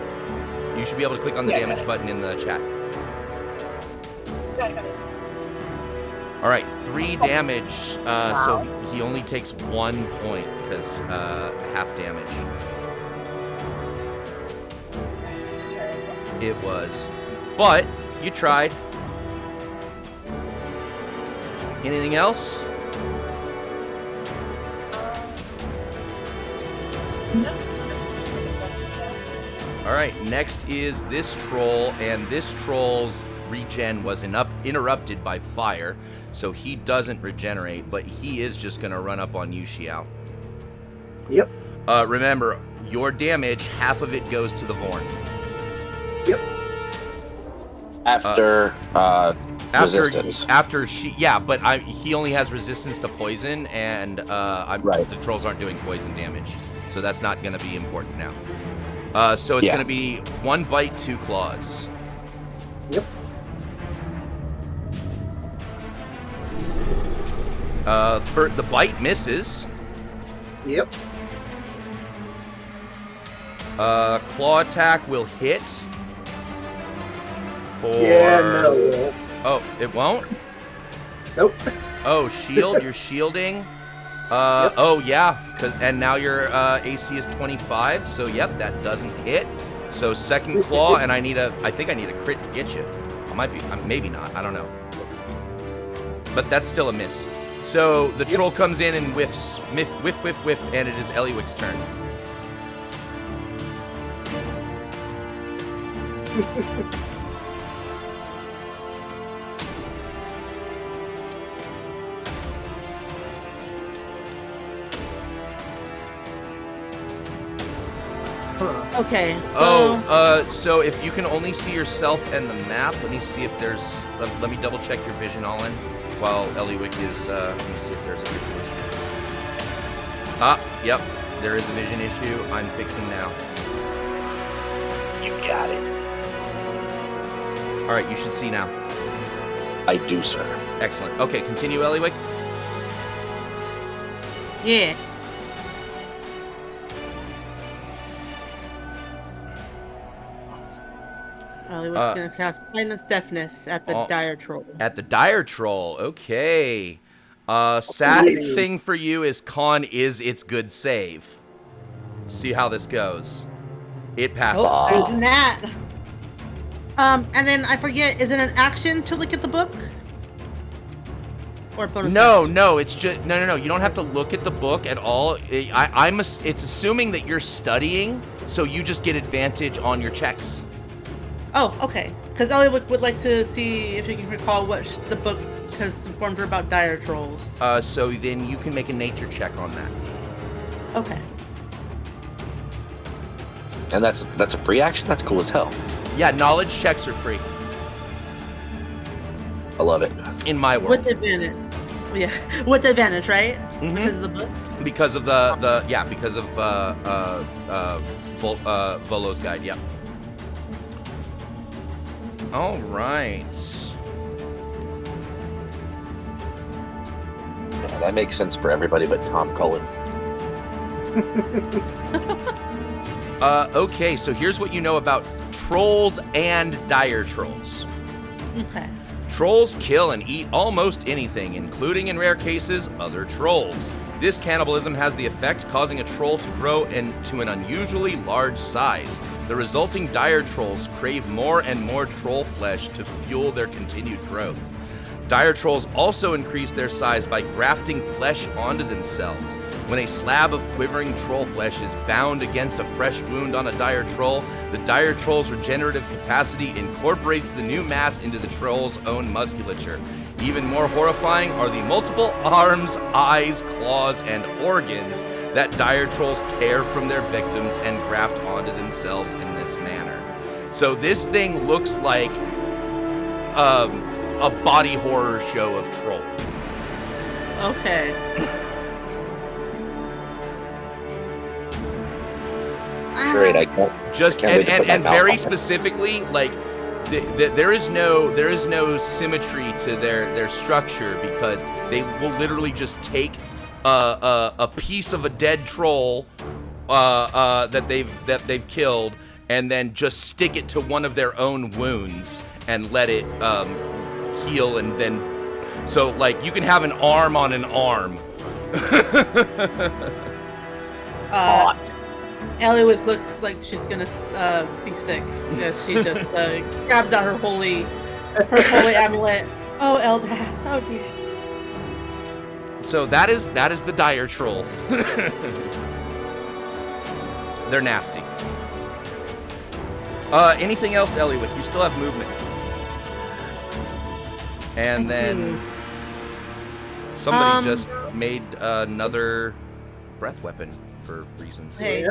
You should be able to click on the Yeah, damage got it. button in the chat. Got it. All right, 3 damage. So Wow. he only takes 1 point because half damage. That's terrible. It was, but you tried. Anything else? No. All right, next is this troll, and this troll's regen was interrupted by fire, so he doesn't regenerate, but he is just going to run up on you, Xiao. Yep. Remember, your damage, half of it goes to the Vorn. Yep. After resistance. But he only has resistance to poison, and Right. the trolls aren't doing poison damage, so that's not going to be important now. So it's Yeah. going to be 1 bite, 2 claws. Yep. For the bite misses. Yep. Claw attack will hit. For Yeah, no. Oh, it won't? Nope. Oh, shield, you're shielding. Oh yeah, and now your AC is 25, so yep, that doesn't hit. So second claw, and I think I need a crit to get you. I might be, maybe not, I don't know. But that's still a miss. So the troll comes in and whiffs, whiff, and it is Eliwick's turn. Huh. Okay. So So if you can only see yourself and the map, let me see if there's. Let me double check your vision, Olin, while Eliwick is. Let me see if there's a vision issue. Yep, there is a vision issue. I'm fixing now. You got it. All right, you should see now. I do, sir. Excellent. Okay, continue, Eliwick. yeah. Hollywood's gonna cast blindness deafness at the dire troll. At the dire troll. Okay. Sad Nice. thing for you is con is its good save. See how this goes. It passes. Oh, there's that. And then I forget, is it an action to look at the book? Or bonus action? No, it's just no. You don't have to look at the book at all. It's assuming that you're studying, so you just get advantage on your checks. Oh, okay. Because Ellie would like to see if you can recall what the book has informed her about dire trolls. So then you can make a nature check on that. Okay. And that's a free action? That's cool as hell. Yeah, knowledge checks are free I love it. in my world. With advantage. Yeah, with advantage, right? Mhm. Because of the book? Because of because of Volo's guide. Yep. All right. Yeah, that makes sense for everybody but Tom Cullen. Okay, so here's what you know about trolls and dire trolls. Okay. Trolls kill and eat almost anything, including, in rare cases, other trolls. This cannibalism has the effect causing a troll to grow into an unusually large size. The resulting dire trolls crave more and more troll flesh to fuel their continued growth. Dire trolls also increase their size by grafting flesh onto themselves. When a slab of quivering troll flesh is bound against a fresh wound on a dire troll, the dire troll's regenerative capacity incorporates the new mass into the troll's own musculature. Even more horrifying are the multiple arms, eyes, claws, and organs that dire trolls tear from their victims and graft onto themselves in this manner. So this thing looks like a body horror show of troll. Okay. Great, I can't. Just Can't wait to put my and mouth very on it. specifically, like there is no symmetry to their structure because they will literally just take a piece of a dead troll, that they've killed, and then just stick it to one of their own wounds and let it heal, and then so like you can have an arm on an arm. Elliot looks like she's gonna be sick as she just grabs out her holy amulet. Oh, Eldad. Oh dear. So that is the dire troll. They're nasty. Anything else, Eliwick? You still have movement. And then somebody just made another breath weapon for reasons. Hey. Yeah.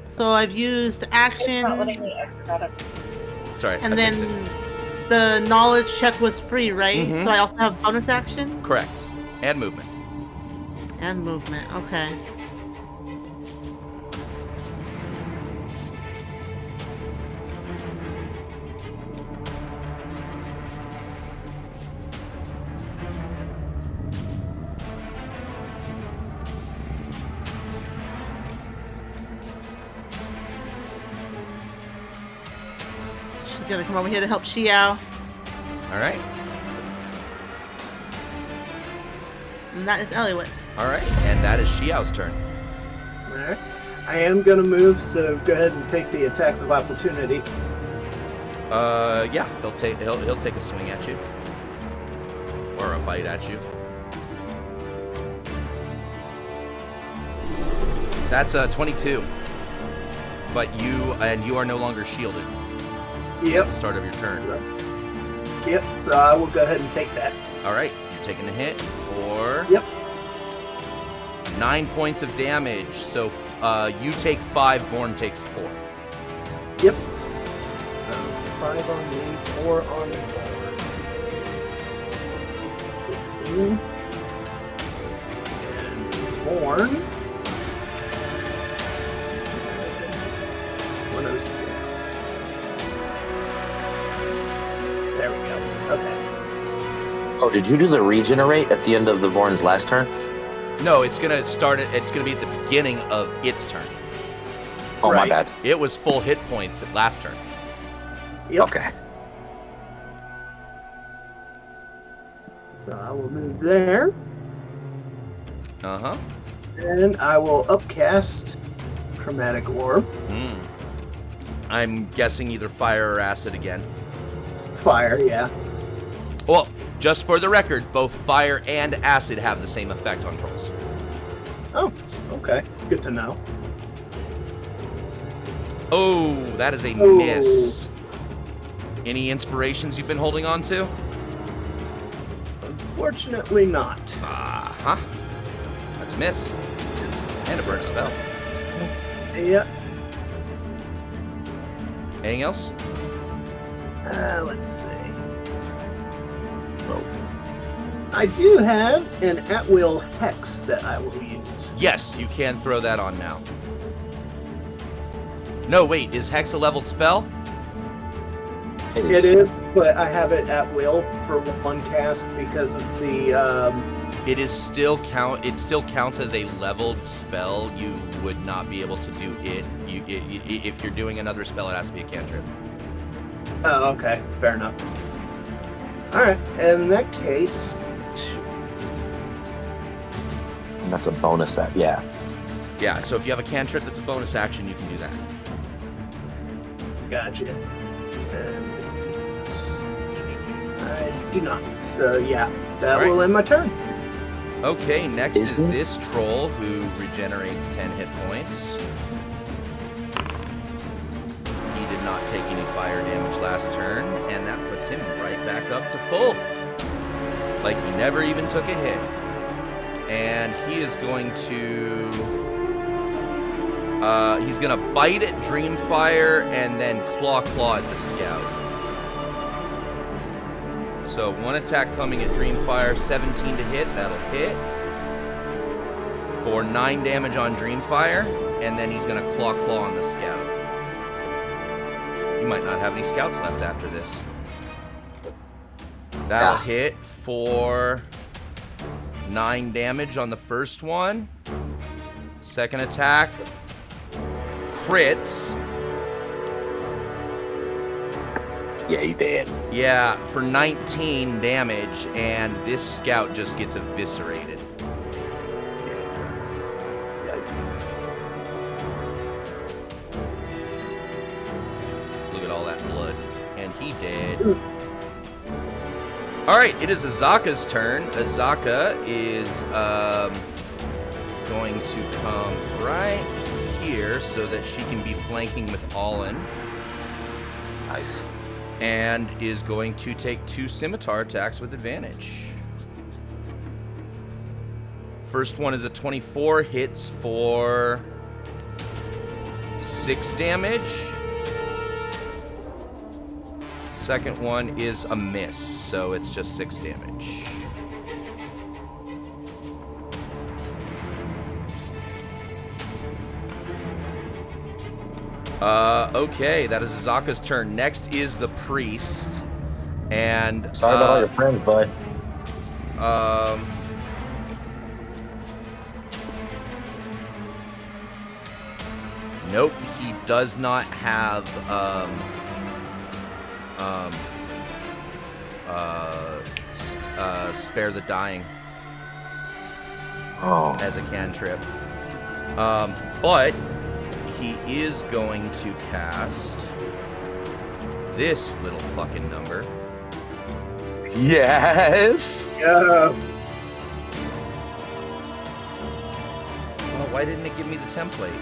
So I've used It's not letting action, me exit out of Sorry. and I fixed then it. the knowledge check was free, right? Mhm. So I also have bonus action Correct. And movement. and movement. Okay. She's gonna come over here to help Xiao, All right. and that is Eliwick. All right. And that is Xiao's turn. Alright. I am gonna move, so go ahead and take the attacks of opportunity. Yeah. He'll take a swing at you, or a bite at you. That's a 22. But you are no longer shielded at Yep. the start of your turn. Yep. So I will go ahead and take that. All right, you're taking a hit for Yep. 9 points of damage. So you take 5, Vorn takes 4. Yep. So 5 on me, 4 on the board. 15. And Born. 106. There we go. Okay. Oh, did you do the regenerate at the end of the Vorn's last turn? No, it's gonna be at the beginning of its turn. Oh, my Right. bad. It was full hit points at last turn. Yep. Okay. So I will move there. Uh-huh. And I will upcast Chromatic Orb. I'm guessing either fire or acid again. Fire, yeah. Well, just for the record, both fire and acid have the same effect on trolls. Oh, okay. Good to know. Oh, that is a Oh. miss. Any inspirations you've been holding on to? Unfortunately not. Uh-huh. That's a miss. And a burn spell. Yeah. Anything else? Let's see. Oh. I do have an at-will hex that I will use. Yes, you can throw that on now. No, wait, is Hex a leveled spell? It is, but I have it at will for one cast because of the It still counts as a leveled spell. You would not be able to do it. If you're doing another spell, it has to be a cantrip. Oh, okay. Fair enough. Alright, in that case... And that's a bonus that, yeah. Yeah, so if you have a cantrip that's a bonus action, you can do that. Gotcha. And I do not. So, yeah, that Alright. will end my turn. Okay, next is Isn't- this troll who regenerates 10 hit points. He did not take any fire damage last turn, and that puts him right back up to full. Like he never even took a hit. And he is going to... he's going to bite at Dreamfire and then Claw at the Scout. So one attack coming at Dreamfire, 17 to hit, that'll hit. For 9 damage on Dreamfire, and then he's gonna Claw on the Scout. You might not have any Scouts left after this. That'll hit for 9 damage on the first one, Second attack crits. Yeah, he did. Yeah, for 19 damage, and this scout just gets eviscerated. Yikes. Look at all that blood. And he dead. Alright, it is Azaka's turn. Azaka is going to come right here so that she can be flanking with Allen. Nice. And is going to take 2 scimitar attacks with advantage. First one is a 24, hits for 6 damage. Second one is a miss, so it's just 6 damage. Okay, that is Azaka's turn. Next is the priest, and Sorry about all your friends, bud. Nope, he does not have spare the dying Oh. as a cantrip. But he is going to cast this little fucking number. Yes. Yeah. Well, why didn't it give me the template?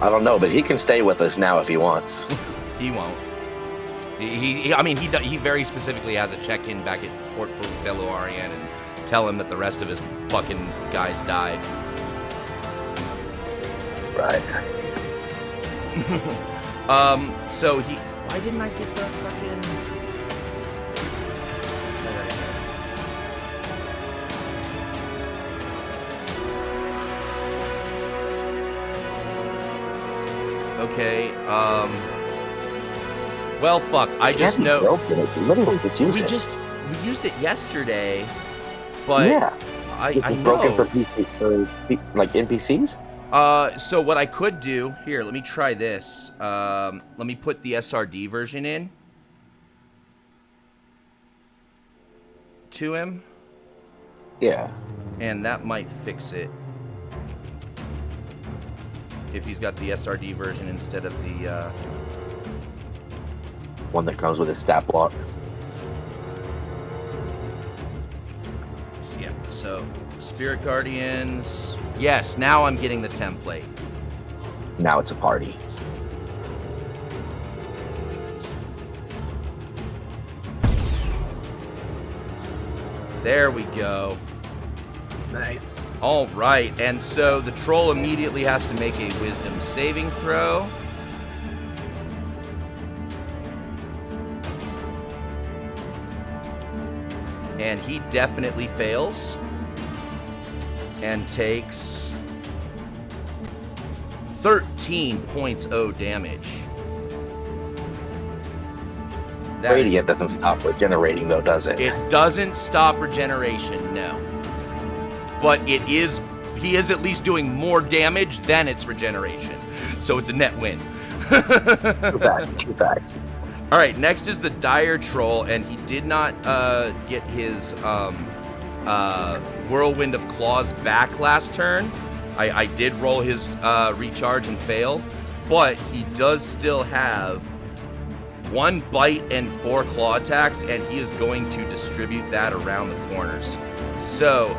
I don't know, but he can stay with us now if he wants. He won't. He very specifically has a check-in back at Fort Belluarian and tell him that the rest of his fucking guys died. Right. So he... Why didn't I get the fucking... Try that again. Okay, well, fuck, I just know... Literally just used We it. used it yesterday, but Yeah. I It's broken know. for like NPCs? So what I could do here, let me try this. Let me put the SRD version in to him, Yeah. and that might fix it. If he's got the SRD version instead of the One that comes with a stat block. yeah. So Spirit Guardians. Yes, now I'm getting the template. Now it's a party. There we go. Nice. All right, and so the troll immediately has to make a wisdom saving throw. And he definitely fails. And takes 13.0 damage. That is- Radiant doesn't stop regenerating though, does it? It doesn't stop regeneration, no. But he is at least doing more damage than its regeneration. So it's a net win. True fact. True fact. All right, next is the Dire Troll, and he did not get his Whirlwind of Claws back last turn. I did roll his recharge and fail, but he does still have 1 bite and 4 claw attacks, and he is going to distribute that around the corners. So,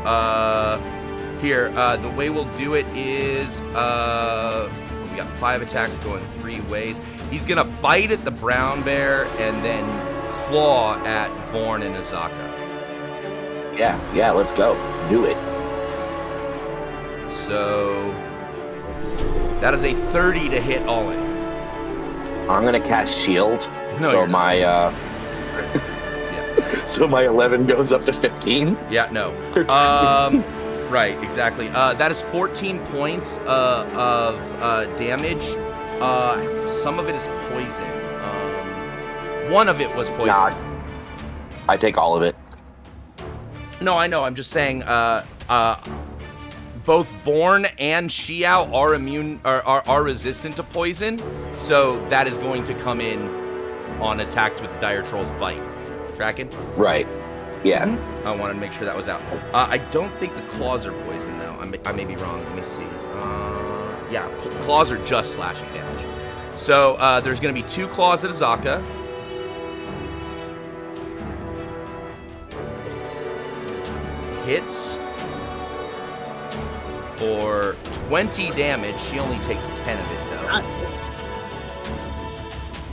here, the way we'll do it is, we got 5 attacks going 3 ways. He's gonna bite at the brown bear and then claw at Vorn and Azaka. Yeah, let's go. Do it. So, that is a 30 to hit Olin. I'm gonna cast shield. No, so you're my Yeah. so my 11 goes up to 15. Yeah, no. Right, exactly. That is 14 points of damage. Some of it is poison. One of it was poison. Nah, I take all of it. No, I know. I'm just saying. Both Vorn and Xiao are immune, are resistant to poison, so that is going to come in on attacks with the Dire Troll's bite. Tracking? Right. Yeah. I wanted to make sure that was out. I don't think the claws are poison though. I may be wrong. Let me see. Yeah, claws are just slashing damage. So there's going to be 2 claws at Azaka. Hits for 20 damage. She only takes 10 of it, though.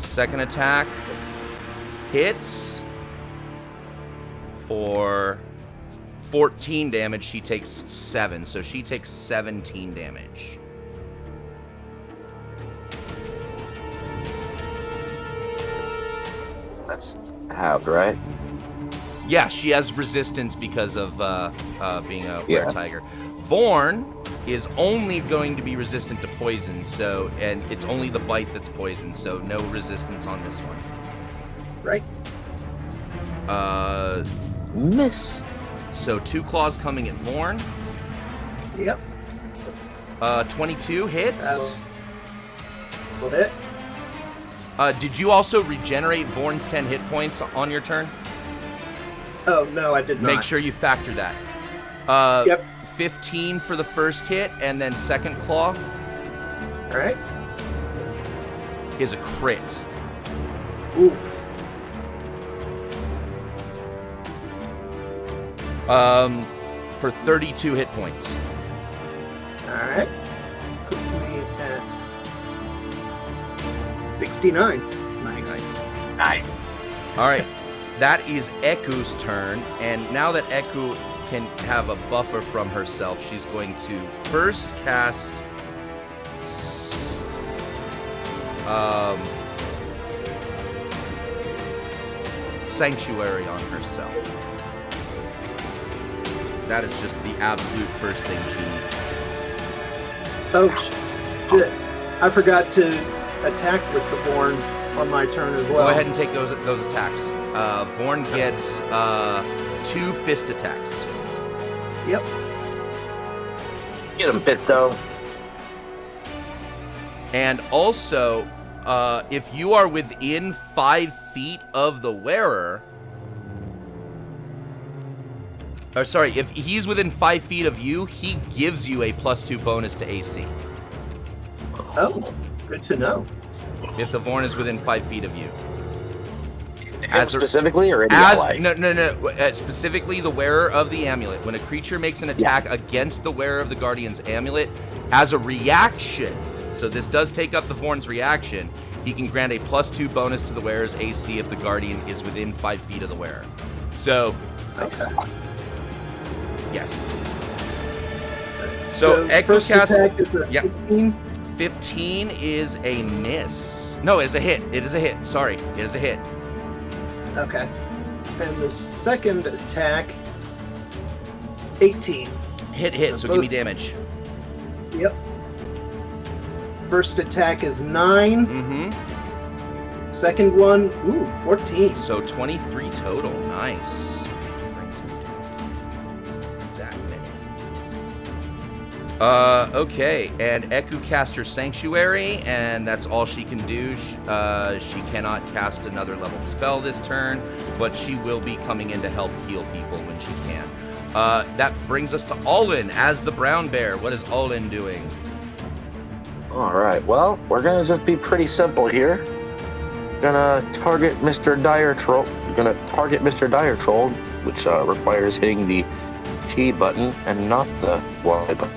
Second attack hits for 14 damage. She takes 7, so she takes 17 damage. That's halved, right? Yeah, she has resistance because of being a were-tiger. Vorn is only going to be resistant to poison, so, and it's only the bite that's poison, so no resistance on this one. Right. Miss. So 2 claws coming at Vorn. Yep. 22 hits. Will hit. Did you also regenerate Vorn's 10 hit points on your turn? Oh, no, I did not. Make sure you factor that. Yep. 15 for the first hit, and then second claw All right. is a crit. Oof. For 32 hit points. All right. Puts me at 69. Nice. Nice. All right. That is Eku's turn, and now that Eku can have a buffer from herself, she's going to first cast Sanctuary on herself. That is just the absolute first thing she needs. Oh, shit. I forgot to attack with the Vorn on my turn as well. Go ahead and take those attacks. Vorn gets 2 fist attacks. Yep. Get him, Pisto. And also, if you are within 5 feet of the wearer, or sorry, if he's within 5 feet of you, he gives you a +2 bonus to AC. Oh, good to know. If the Vorn is within 5 feet of you. Him specifically, or any ally? No. Specifically, the wearer of the amulet. When a creature makes an attack against the wearer of the Guardian's amulet, as a reaction, so this does take up the Vorn's reaction, he can grant a +2 bonus to the wearer's AC if the Guardian is within 5 feet of the wearer. So, Okay. yes. So Echo first cast. attack is a Yep. 15. 15 is a miss. No, it is a hit. It is a hit. Sorry, it is a hit. Okay. And the second attack, 18. Hit, so So give me both- damage. Yep. First attack is 9. Mm-hmm. Second one, 14. So 23 total. Nice. Brings me down to that many. Okay, and Eku cast her Sanctuary, and that's all she can do. She cannot cast another level spell this turn, but she will be coming in to help heal people when she can. That brings us to Olin as the brown bear. What is Olin doing? All right. Well, we're gonna just be pretty simple here. Gonna target Mr. Dire Troll. Which requires hitting the T button and not the Y button.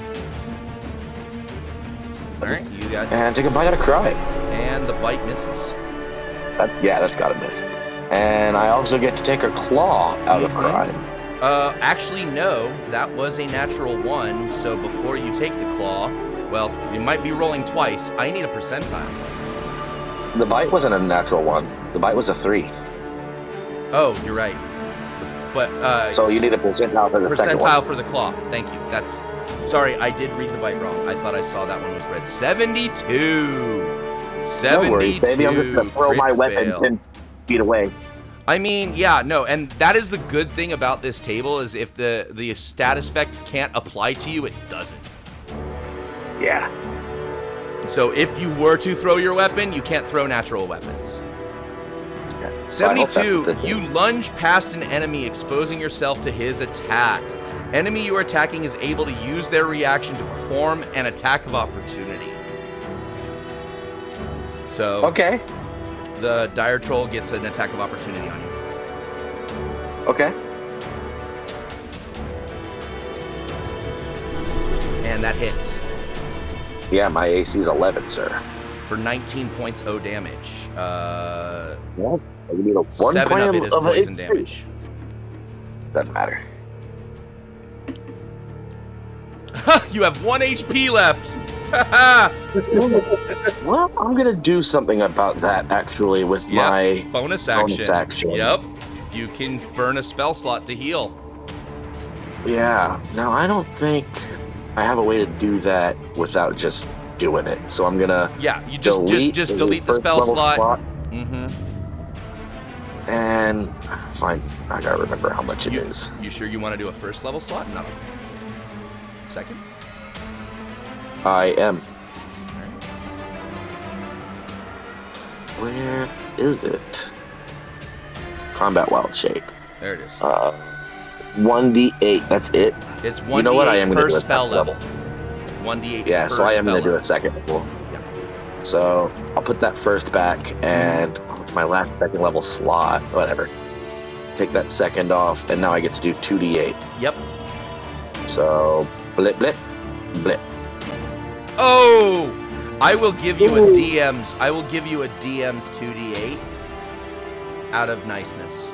All right, you got, And take a bite out of Cry. and the bite misses. That's gotta miss. And I also get to take a claw out of Cry. Actually, no, that was a natural 1. So before you take the claw, well, you might be rolling twice. I need a percentile. The bite wasn't a natural 1. The bite was a 3. Oh, you're right. But So you need a percentile for the second percentile one. for the claw. Thank you. That's sorry, I did read the bite wrong. I thought I saw that one was red. 72. 72. No worries, baby. I'm just gonna throw crit my weapon fail. 10 feet away. I mean, yeah, no, and that is the good thing about this table is if the status effect can't apply to you, it doesn't. Yeah. So if you were to throw your weapon, you can't throw natural weapons. Yeah. So I hope that's 72, what they you do. lunge past an enemy, exposing yourself to his attack. Enemy you are attacking is able to use their reaction to perform an attack of opportunity. So Okay. the dire troll gets an attack of opportunity on you. Okay. And that hits Yeah, my AC is 11, sir. for 19 points O damage. Well, you need a 1 7 point of it is of poison HP. damage. Doesn't matter. You have 1 HP left. Well, I'm gonna do something about that actually with my bonus action. bonus action. Yep. You can burn a spell slot to heal. Yeah. Now I don't think I have a way to do that without just doing it. So I'm gonna Yeah, you just delete the first spell level slot. Mm-hmm. And fine, I gotta remember how much it is. You sure you want to do a first level slot, not a second? I am. Where is it? Combat wild shape. There it is. 1d8. That's it. It's 1d8 You know what? I am gonna per do a spell second level. 1d8 Yeah, per so I am spell gonna do level. a second level. Yeah. So I'll put that first back, and it's my last second level slot. Whatever. Take that second off, and now I get to do 2d8. Yep. So blip, blip, blip. Oh! I will give you Ooh. a DM's 2d8 out of niceness.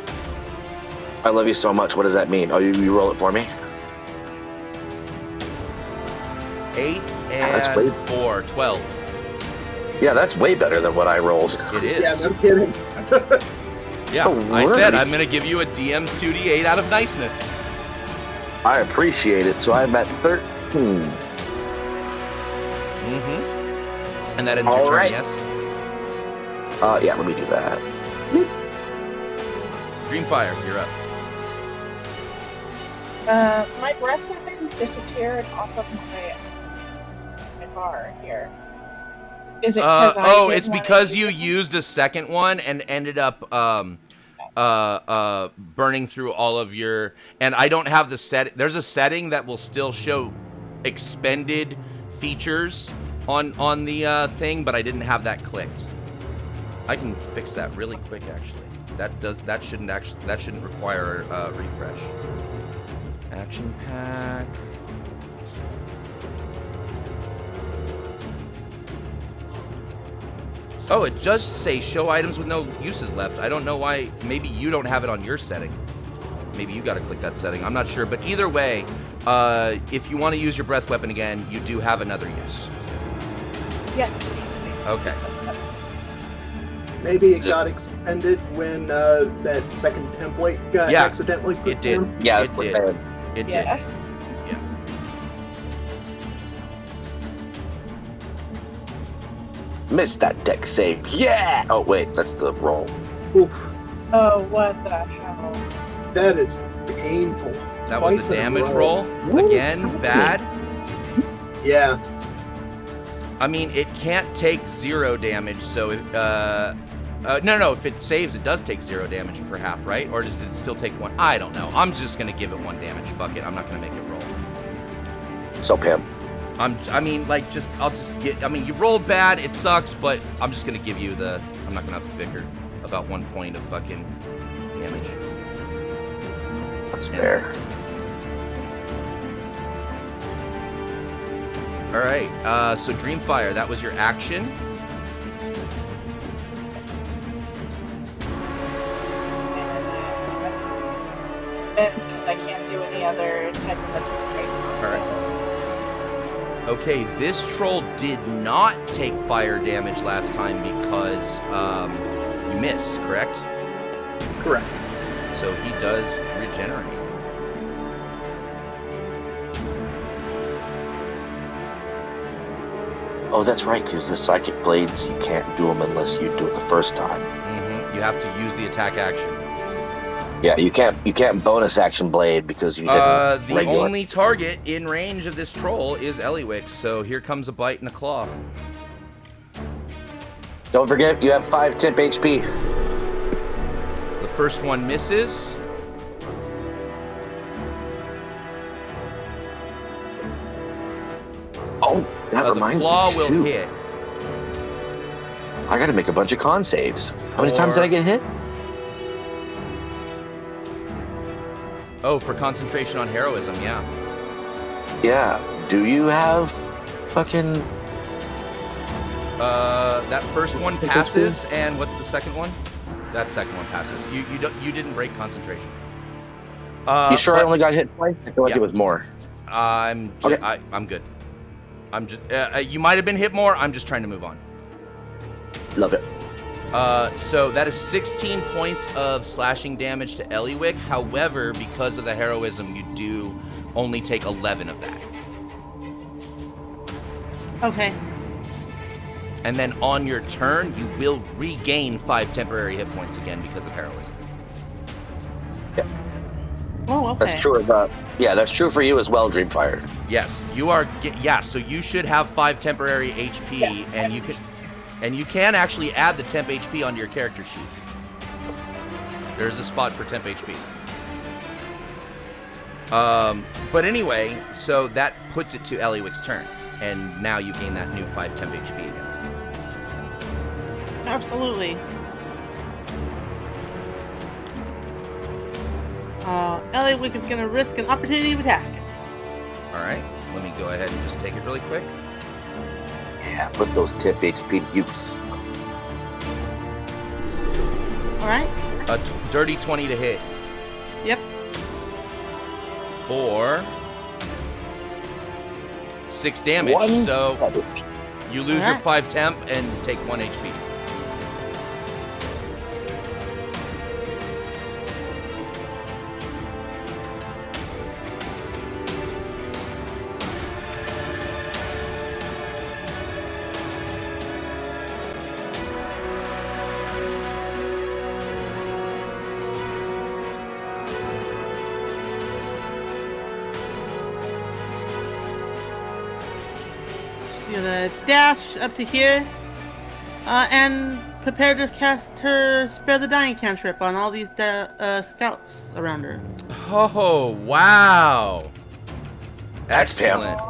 I love you so much. What does that mean? Oh, you roll it for me? 8 that's and great. 4, 12. Yeah, that's way better than what I rolled. It is. Yeah, no kidding. Yeah, Oh, I said worse. I'm going to give you a DM's 2d8 out of niceness. I appreciate it. So I'm at 13. Mm-hmm. And that ends All your turn, right. yes? Yeah, let me do that. Dreamfire, you're up. My breath weapon disappeared off of my bar here. Is it It's because you used a second one and ended up burning through all of your. And I don't have the set. There's a setting that will still show expended features on the thing, but I didn't have that clicked. I can fix that really quick, actually. That shouldn't require a refresh. Action pack. Oh, it does say show items with no uses left. I don't know why. Maybe you don't have it on your setting. Maybe you got to click that setting. I'm not sure. But either way, if you want to use your breath weapon again, you do have another use. Yes. Okay. Maybe it got expended when that second template got accidentally put It did. down. Yeah, It did. It did. Yeah. Yeah. Missed that deck save. Yeah! Oh, wait, that's the roll. Oof, Oh, what the hell? that is painful. That was Twice the in a damage row. roll. Again, bad. Yeah. I mean, it can't take 0 damage, so no, if it saves, it does take 0 damage for half, right? Or does it still take 1? I don't know. I'm just gonna give it 1 damage. Fuck it. I'm not gonna make it roll. So, Pim. You rolled bad. It sucks, but I'm just gonna give you I'm not gonna bicker about 1 point of fucking damage. That's fair. All right. So Dreamfire, that was your action. And since I can't do any other type of attack. All right. Okay, this troll did not take fire damage last time because you missed, correct? Correct. So he does regenerate. Oh, that's right, because the Psychic Blades, you can't do them unless you do it the first time. You have to use the attack action. Yeah, you can't bonus action blade because you didn't. The only target in range of this troll is Eliwick, so here comes a bite and a claw. Don't forget, you have 5 temp HP. The first one misses. Oh, that reminds the claw me. will Shoot. hit. I gotta make a bunch of con saves. How many times did I get hit? Oh, for concentration on heroism, yeah. Yeah. Do you have fucking... That first one passes, and what's the second one? That second one passes. You didn't break concentration. You sure I only got hit twice? I feel like it was more. I'm good. I'm just. You might have been hit more. I'm just trying to move on. Love it. So that is 16 points of slashing damage to Eliwick. However, because of the heroism, you do only take 11 of that. Okay. And then on your turn, you will regain 5 temporary hit points again because of heroism. Yeah. Oh, okay. That's true. That's true for you as well, Dreamfire. Yes, you are. Yeah, so you should have 5 temporary HP, and you can actually add the temp HP onto your character sheet. There's a spot for temp HP. But anyway, so that puts it to Eliwick's turn, and now you gain that new 5 temp HP again. Absolutely. Eliwick is going to risk an opportunity of attack. All right, let me go ahead and just take it really quick. Yeah, put those tip HP to use. All right. A dirty 20 to hit. Yep. For 6 damage. So you lose your 5 temp and take 1 HP. She's gonna dash up to here and prepare to cast her Spare the Dying cantrip on all these scouts around her. Oh, wow. That's excellent.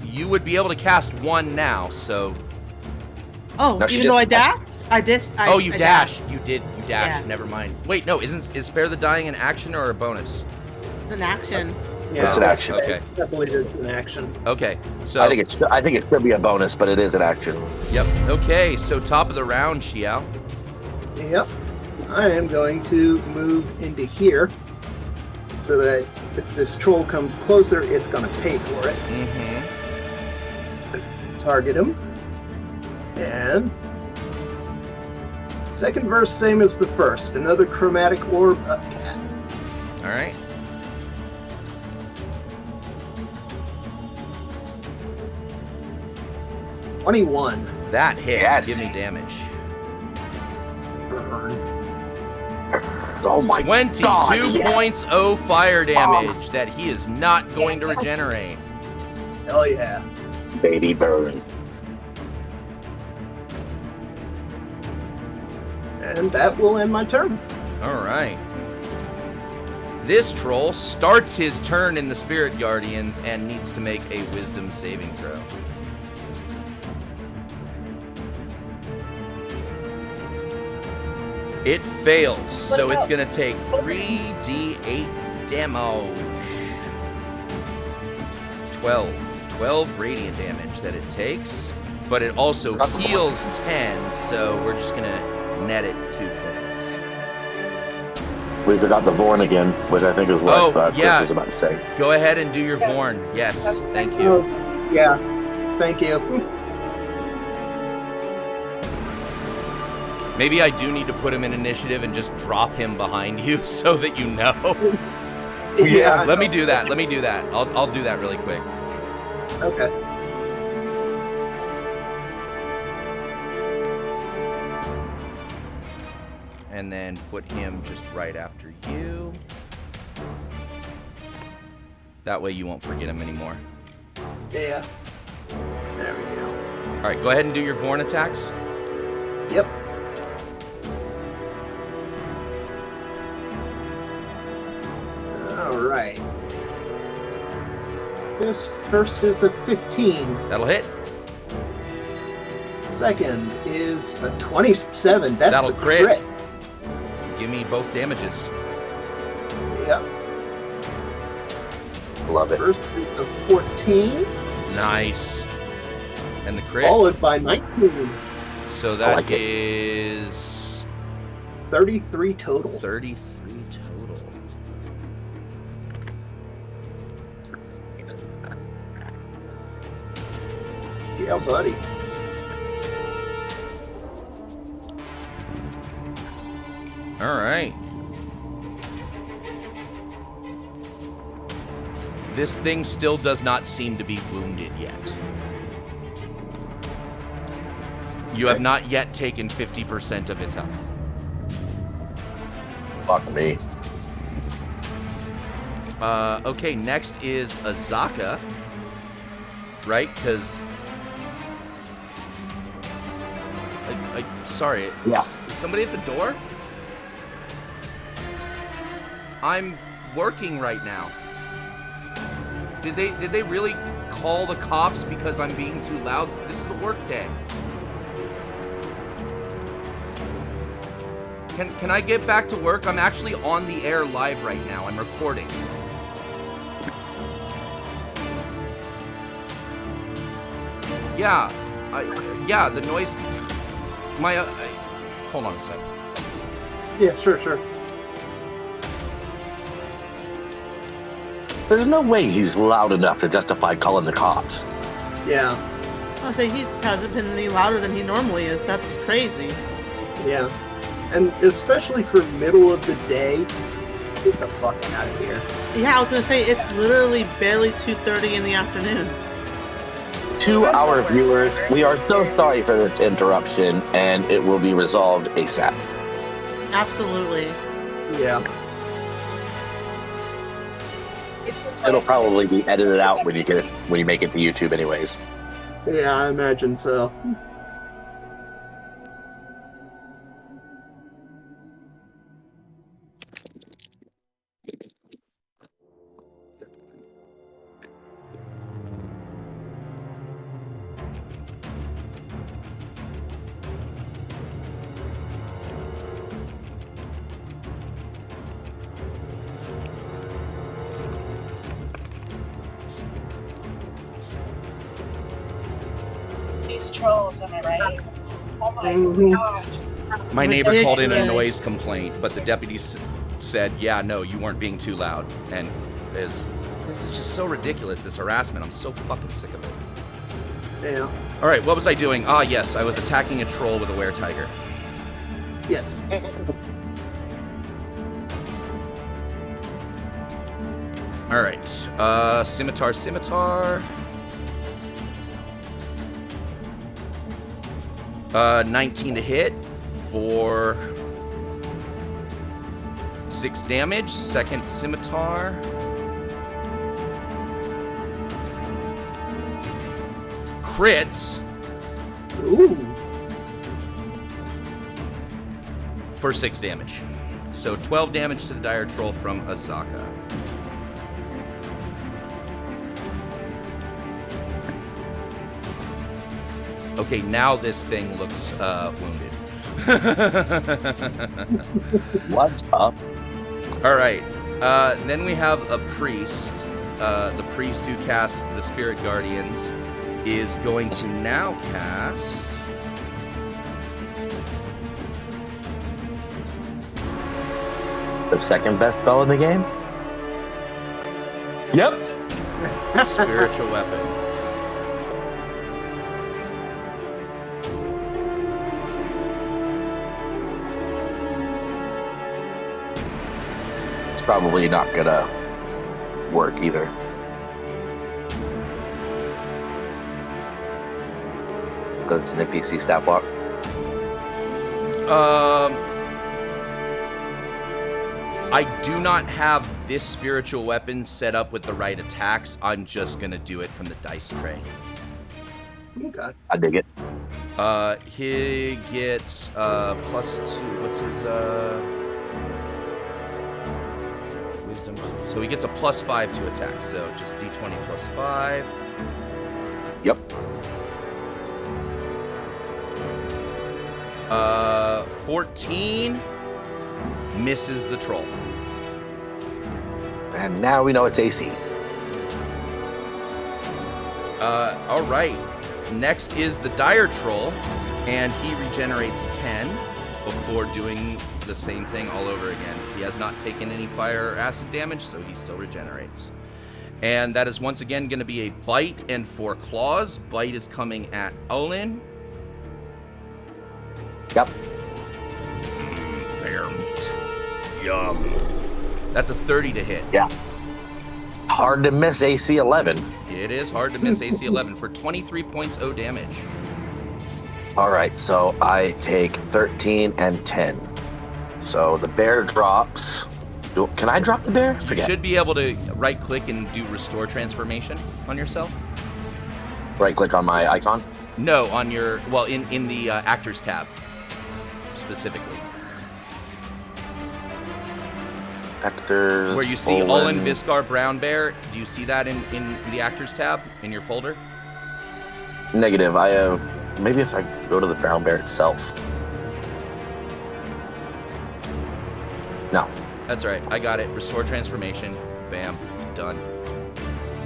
You would be able to cast 1 now, so... Oh, No, even though I dashed? I dashed. you dashed. You dashed. Yeah. Never mind. Wait, no, is Spare the Dying an action or a bonus? It's an action. Yeah, It's an action. Okay. I believe it's an action. Okay, so... I think it should be a bonus, but it is an action. Yep. Okay, so top of the round, Xiao. Yep. I am going to move into here so that if this troll comes closer, it's going to pay for it. Mm-hmm. Target him. And second verse, same as the first. Another chromatic orb upcat. All right. '21. That hits. Yes. Give me damage. Burn. Oh my 22 God, yes. points of fire damage that he is not going to regenerate. Hell yeah. Baby burn. And that will end my turn. All right. This troll starts his turn in the Spirit Guardians and needs to make a Wisdom saving throw. It fails, so it's going to take 3d8 damage. 12 radiant damage that it takes, but it also heals 10, so we're just going to net it 2 points. We forgot the Vorn again, which I think is what Chris was about to say. Go ahead and do your Vorn. Yes, thank you. Yeah. Thank you. Maybe I do need to put him in initiative and just drop him behind you so that you know. Yeah. Let me do that. I'll do that really quick. Okay. And and then put him just right after you. That way you won't forget him anymore. Yeah. There we go. All right, go ahead and do your Vorn attacks. Yep. All right. This first is a 15. That'll hit. Second is a 27. That's That'll a crit. Give me both damages. Yep. Love it. First is a 14, Nice. And the crit. followed by 19. So that like it. is 33 total. 33 total. Yeah, buddy. All right. This thing still does not seem to be wounded yet. You have not yet taken 50% of its health. Fuck me. Okay, next is Azaka. Right? Because... sorry. Yeah. Is somebody at the door? I'm working right now. Did they really call the cops because I'm being too loud? This is a work day. Can I get back to work? I'm actually on the air live right now. I'm recording. Yeah. Yeah, the noise... hold on a sec. Yeah, sure. There's no way he's loud enough to justify calling the cops. Yeah, I would say he hasn't been any louder than he normally is. That's crazy. yeah. And especially for middle of the day, get the fuck out of here. Yeah, I was gonna say it's literally barely 2:30 in the afternoon. To our viewers, we are so sorry for this interruption, and it will be resolved ASAP. Absolutely. Yeah. It'll probably be edited out when you make it to YouTube, anyways. Yeah, I imagine so. These trolls, am I right? Oh my Mhm. gosh. My neighbor called in a Ridiculous. noise complaint, but the deputy said, yeah, no, you weren't being too loud. And this is just so ridiculous, this harassment. I'm so fucking sick of it. Yeah. All right, what was I doing? Ah, yes, I was attacking a troll with a were-tiger. Yes. All right, scimitar. 19 to hit for 6 damage. Second scimitar. Crits Ooh. for 6 damage. So 12 damage to the dire troll from Azaka. Okay, now this thing looks wounded. What's up? All right. Then we have a priest. The priest who cast the Spirit Guardians is going to now cast... The second best spell in the game? Yep. Spiritual Weapon. It's probably not gonna work either. Because it's an NPC stat block. I do not have this spiritual weapon set up with the right attacks. I'm just gonna do it from the dice tray. Okay. I dig it. He gets +2. What's his wisdom? So he gets a +5 to attack. So just d20 +5. Yep. 14 misses the troll. And now we know it's AC. All right. Next is the dire troll, and he regenerates 10 before doing the same thing all over again. He has not taken any fire or acid damage, so he still regenerates. And that is once again going to be a bite and 4 claws. Bite is coming at Olin. Yep. Bear meat. Yum. That's a 30 to hit. Yeah. Hard to miss AC 11. It is hard to miss AC 11 for 23 points O damage. All right, so I take 13 and 10. So the bear drops. Can I drop the bear? You Forget. should be able to right-click and do Restore Transformation on yourself. Right click on my icon. No, on your, well, in the Actors tab, specifically. Actors. Where you see Olin Viscar Brown Bear. Do you see that in the Actors tab in your folder? Negative. I have. Maybe if I go to the brown bear itself. No. That's right. I got it. Restore Transformation. Bam. Done.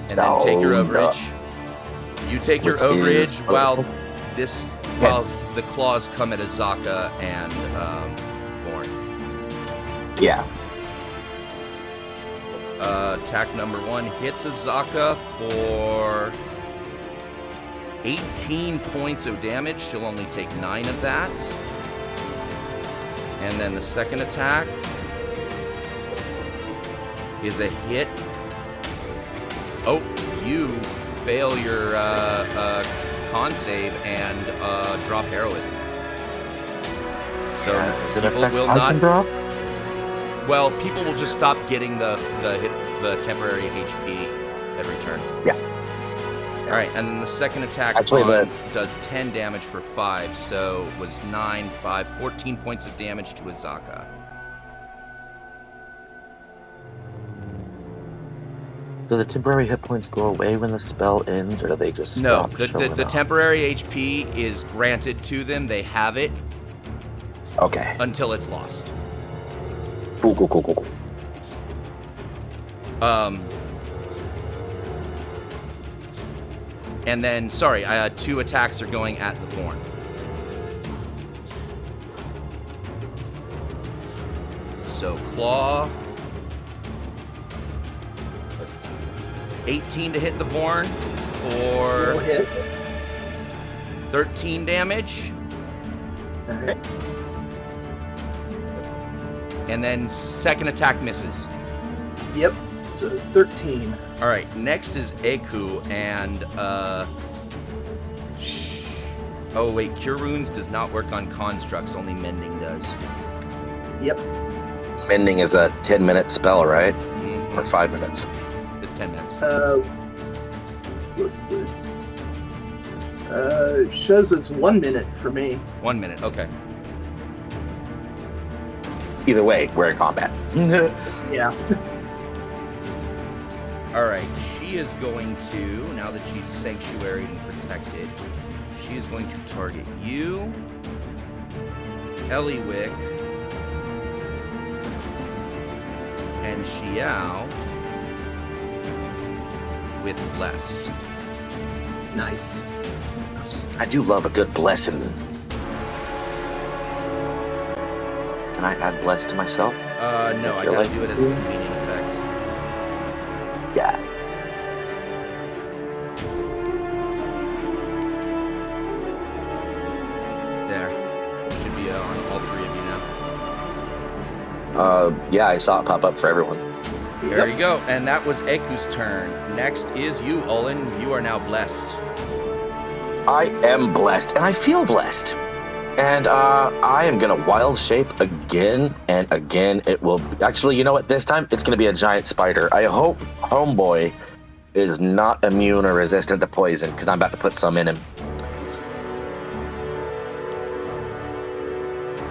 And then take your overage. You take your overage while the claws come at Azaka and Vorn. Yeah. Attack number 1 hits Azaka for 18 points of damage. She'll only take 9 of that. And then the second attack is a hit. Oh, you fail your con save and drop heroism. So Is it people effect will I not. can drop? Well, people will just stop getting the temporary HP every turn. Yeah. All right, and then the second attack does 10 damage for 5, so it was 9, 5, 14 points of damage to Azaka. Do the temporary hit points go away when the spell ends, or do they just No, stop the showing up? temporary HP is granted to them. They have it Okay. until it's lost. Cool. And then, sorry, 2 attacks are going at the Thorn. So, Claw. 18 to hit the Vorn for Roll hit. 13 damage. Alright. And then second attack misses. Yep. So 13. All right, next is Eku, and oh wait, Cure Wounds does not work on constructs, only Mending does. Yep. Mending is a 10-minute spell, right? Mhm. Or 5 minutes? It's 10 minutes. Let's see. Shows it's 1 minute for me. 1 minute, okay. Either way, we're in combat. Yeah. All right, she is going to, now that she's sanctuaried and protected, she is going to target you, Eliwick, and Xiao with Bless. Nice. I do love a good blessing. Can I add bless to myself? No, I gotta do it as a convenient effect. Yeah. There. Should be on all 3 of you now. Yeah, I saw it pop up for everyone. There you go. And that was Eku's turn. Next is you, Olin. You are now blessed. I am blessed, and I feel blessed. And I am gonna wild shape again, and again it will. Actually, you know what? This time it's gonna be a giant spider. I hope Homeboy is not immune or resistant to poison, because I'm about to put some in him.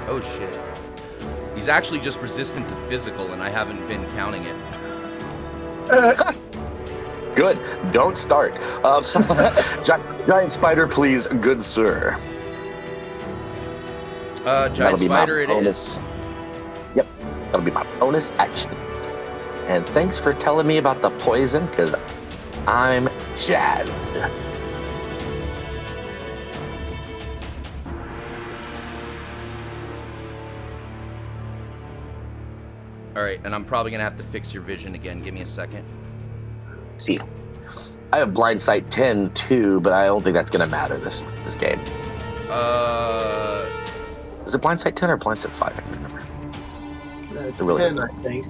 Oh shit. He's actually just resistant to physical, and I haven't been counting it. Good. Don't start. Giant spider, please, good sir. Giant spider it is. Yep, that'll be my bonus action. And thanks for telling me about the poison, because I'm jazzed. Alright, and I'm probably going to have to fix your vision again. Give me a second. See, I have blind sight 10 too, but I don't think that's going to matter this game. Is it blind sight 10 or blind sight 5? I can't remember. That's It really 10, is. I think.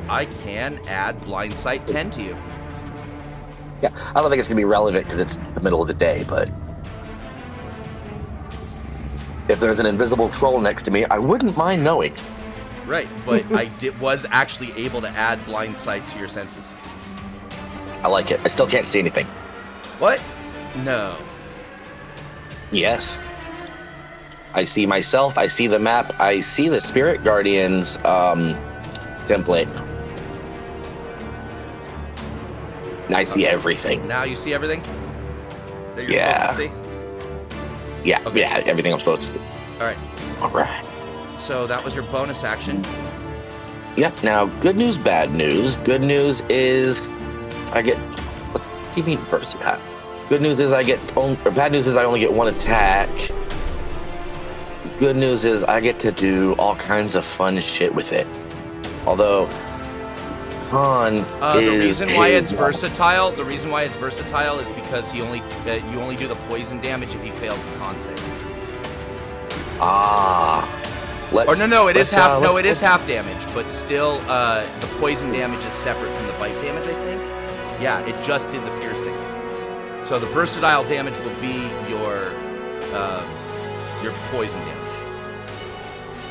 I can add blind sight 10 to you. Yeah, I don't think it's going to be relevant because it's the middle of the day, but if there's an invisible troll next to me, I wouldn't mind knowing. Right, but I was actually able to add blind sight to your senses. I like it. I still can't see anything. What? No. Yes. I see myself, I see the map, I see the Spirit Guardians template. And I see everything. Now you see everything that you're Yeah. supposed to see? Yeah, Okay. yeah, everything I'm supposed to see. Alright, Alright. so that was your bonus action. Yep, now good news, bad news. Good news is I get, what do you mean versatile? Good news is I get, or bad news is I only get one attack. Good news is I get to do all kinds of fun shit with it. Although, con The is reason why it's a- versatile, is because you only do the poison damage if he fails the con save. Let's, Or no, it is let's, half. No, let's- it is half damage, but still, the poison damage is separate from the bite damage. I think. Yeah, it just did the piercing. So the versatile damage will be your poison damage,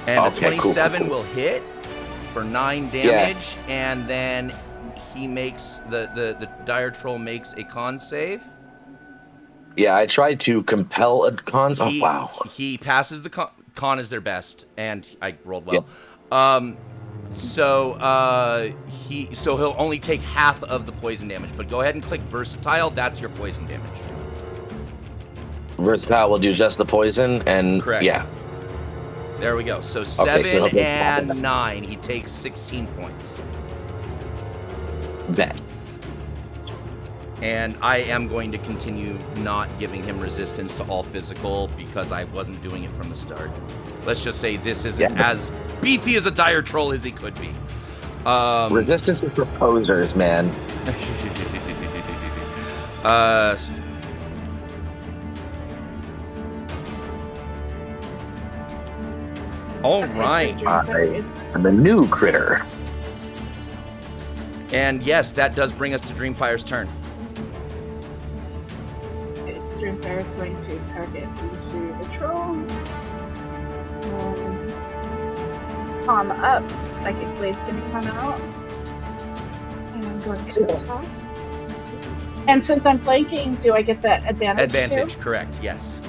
and the Okay, cool, 27 cool. will hit for 9 damage, and then he makes the dire troll makes a con save. Yeah, I tried to compel a con. Oh, He, wow. He passes the con. Con is their best, and I rolled well. So he'll only take half of the poison damage. But go ahead and click versatile. That's your poison damage. Versatile will do just the poison, and Correct. yeah. There we go. So so 7 he'll take and half of 9. He takes 16 points. Bet. And I am going to continue not giving him resistance to all physical because I wasn't doing it from the start. Let's just say this isn't as beefy as a dire troll as he could be. Resistance to proposers, man. All right. I'm a new critter. And yes, that does bring us to Dreamfire's turn. Dreamfire is going to target into the troll. Palm up. Psychic Blade's going to come out. And I'm going to attack. And since I'm flanking, do I get that advantage? Advantage, too? correct, yes.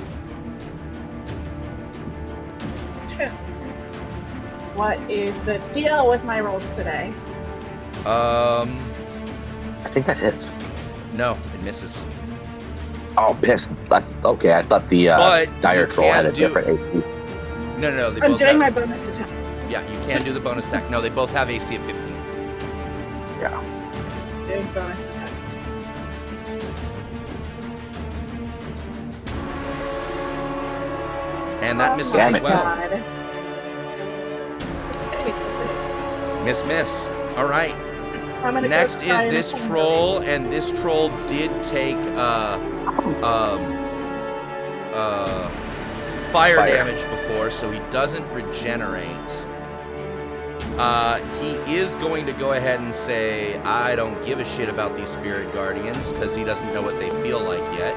What is the deal with my rolls today? I think that hits. No, it misses. Oh, pissed. Okay, I thought the But dire you troll had a can do- different AC. No, they I'm both doing have, my bonus attack. Yeah, you can do the bonus attack. No, they both have AC of 15. Yeah. Doing bonus attack. And that misses Damn as it. well. God. Miss. All right. I'm gonna Next go is try and this find troll, and this troll did take fire Fire. damage before, so he doesn't regenerate. He is going to go ahead and say, I don't give a shit about these spirit guardians, because he doesn't know what they feel like yet.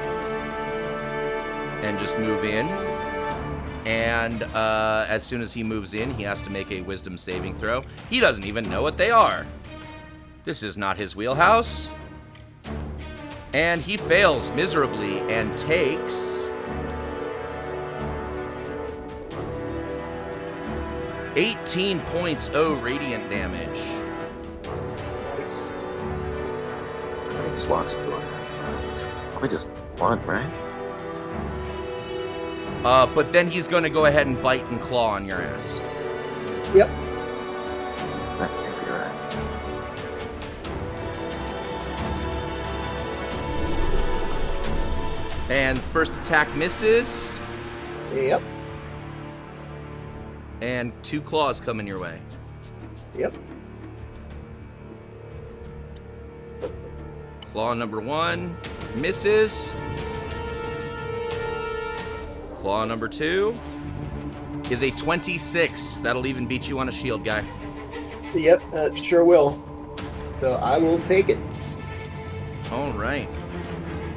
And just move in. And as soon as he moves in, he has to make a wisdom saving throw. He doesn't even know what they are. This is not his wheelhouse. And he fails miserably and takes 18 points of radiant damage. Nice. How many slots do I have left? Probably just one, right? But then he's going to go ahead and bite and claw on your ass. Yep. That can't be right. And first attack misses, Yep. and 2 claws coming your way. Yep. Claw number 1 misses. Claw number 2 is a 26. That'll even beat you on a shield, guy. Yep, that sure will. So I will take it. All right.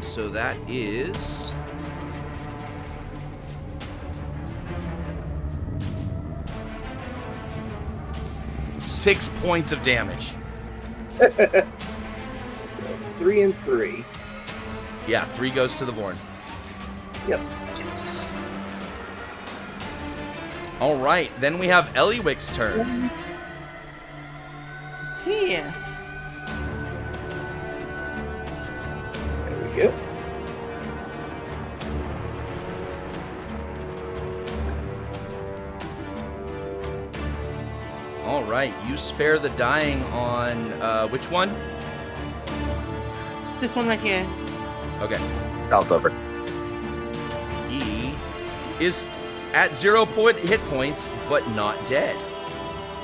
So that is... six points of damage. So 3 and 3. Yeah, 3 goes to the Vorn. Yep. Yes. All right, then we have Eliwick's turn. Yeah. There we go. All right, you spare the dying on which one? This one right here. Okay. South over. He is at 0 hit points, but not dead.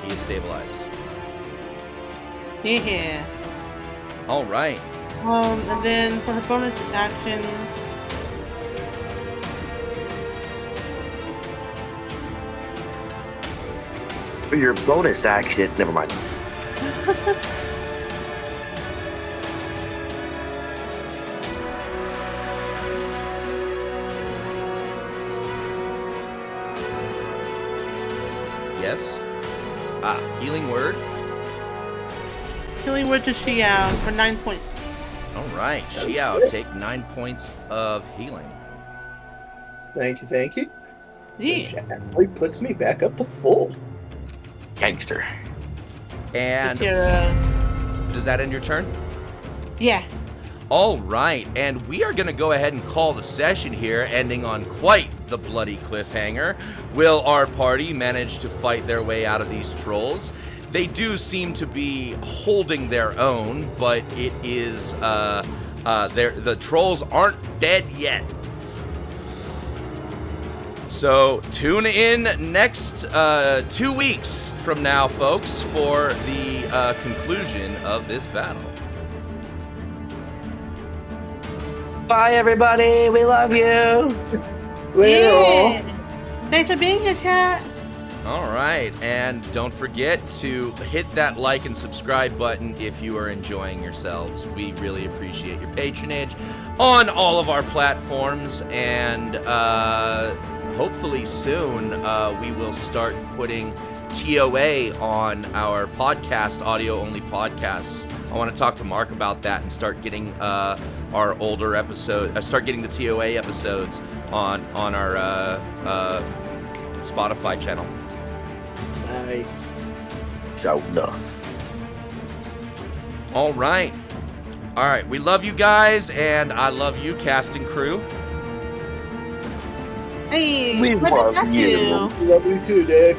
He is stabilized. Yeah. All right. And then for her bonus action, For your bonus action, never mind. Yes. Healing word. healing word to Xiao for 9 points. All right, Xiao, take 9 points of healing. Thank you, thank you. Yeah. Which actually puts me back up to full. Gangster. And Is your, does that end your turn? yeah. All right, and we are going to go ahead and call the session here, ending on quite the bloody cliffhanger. Will our party manage to fight their way out of these trolls? They do seem to be holding their own, but it is, the trolls aren't dead yet. So tune in next 2 weeks from now, folks, for the conclusion of this battle. Bye, everybody. We love you. Later, all. Yeah. Thanks for being here, chat. All right, and don't forget to hit that like and subscribe button if you are enjoying yourselves. We really appreciate your patronage on all of our platforms, and hopefully soon we will start putting ToA on our podcast, audio-only podcasts. I want to talk to Mark about that and start getting our older episode, start getting the ToA episodes on our Spotify channel. Nice. Shout enough. All right. All right, we love you guys, and I love you, cast and crew. Hey, We what love about you. you? Love you too, Dave.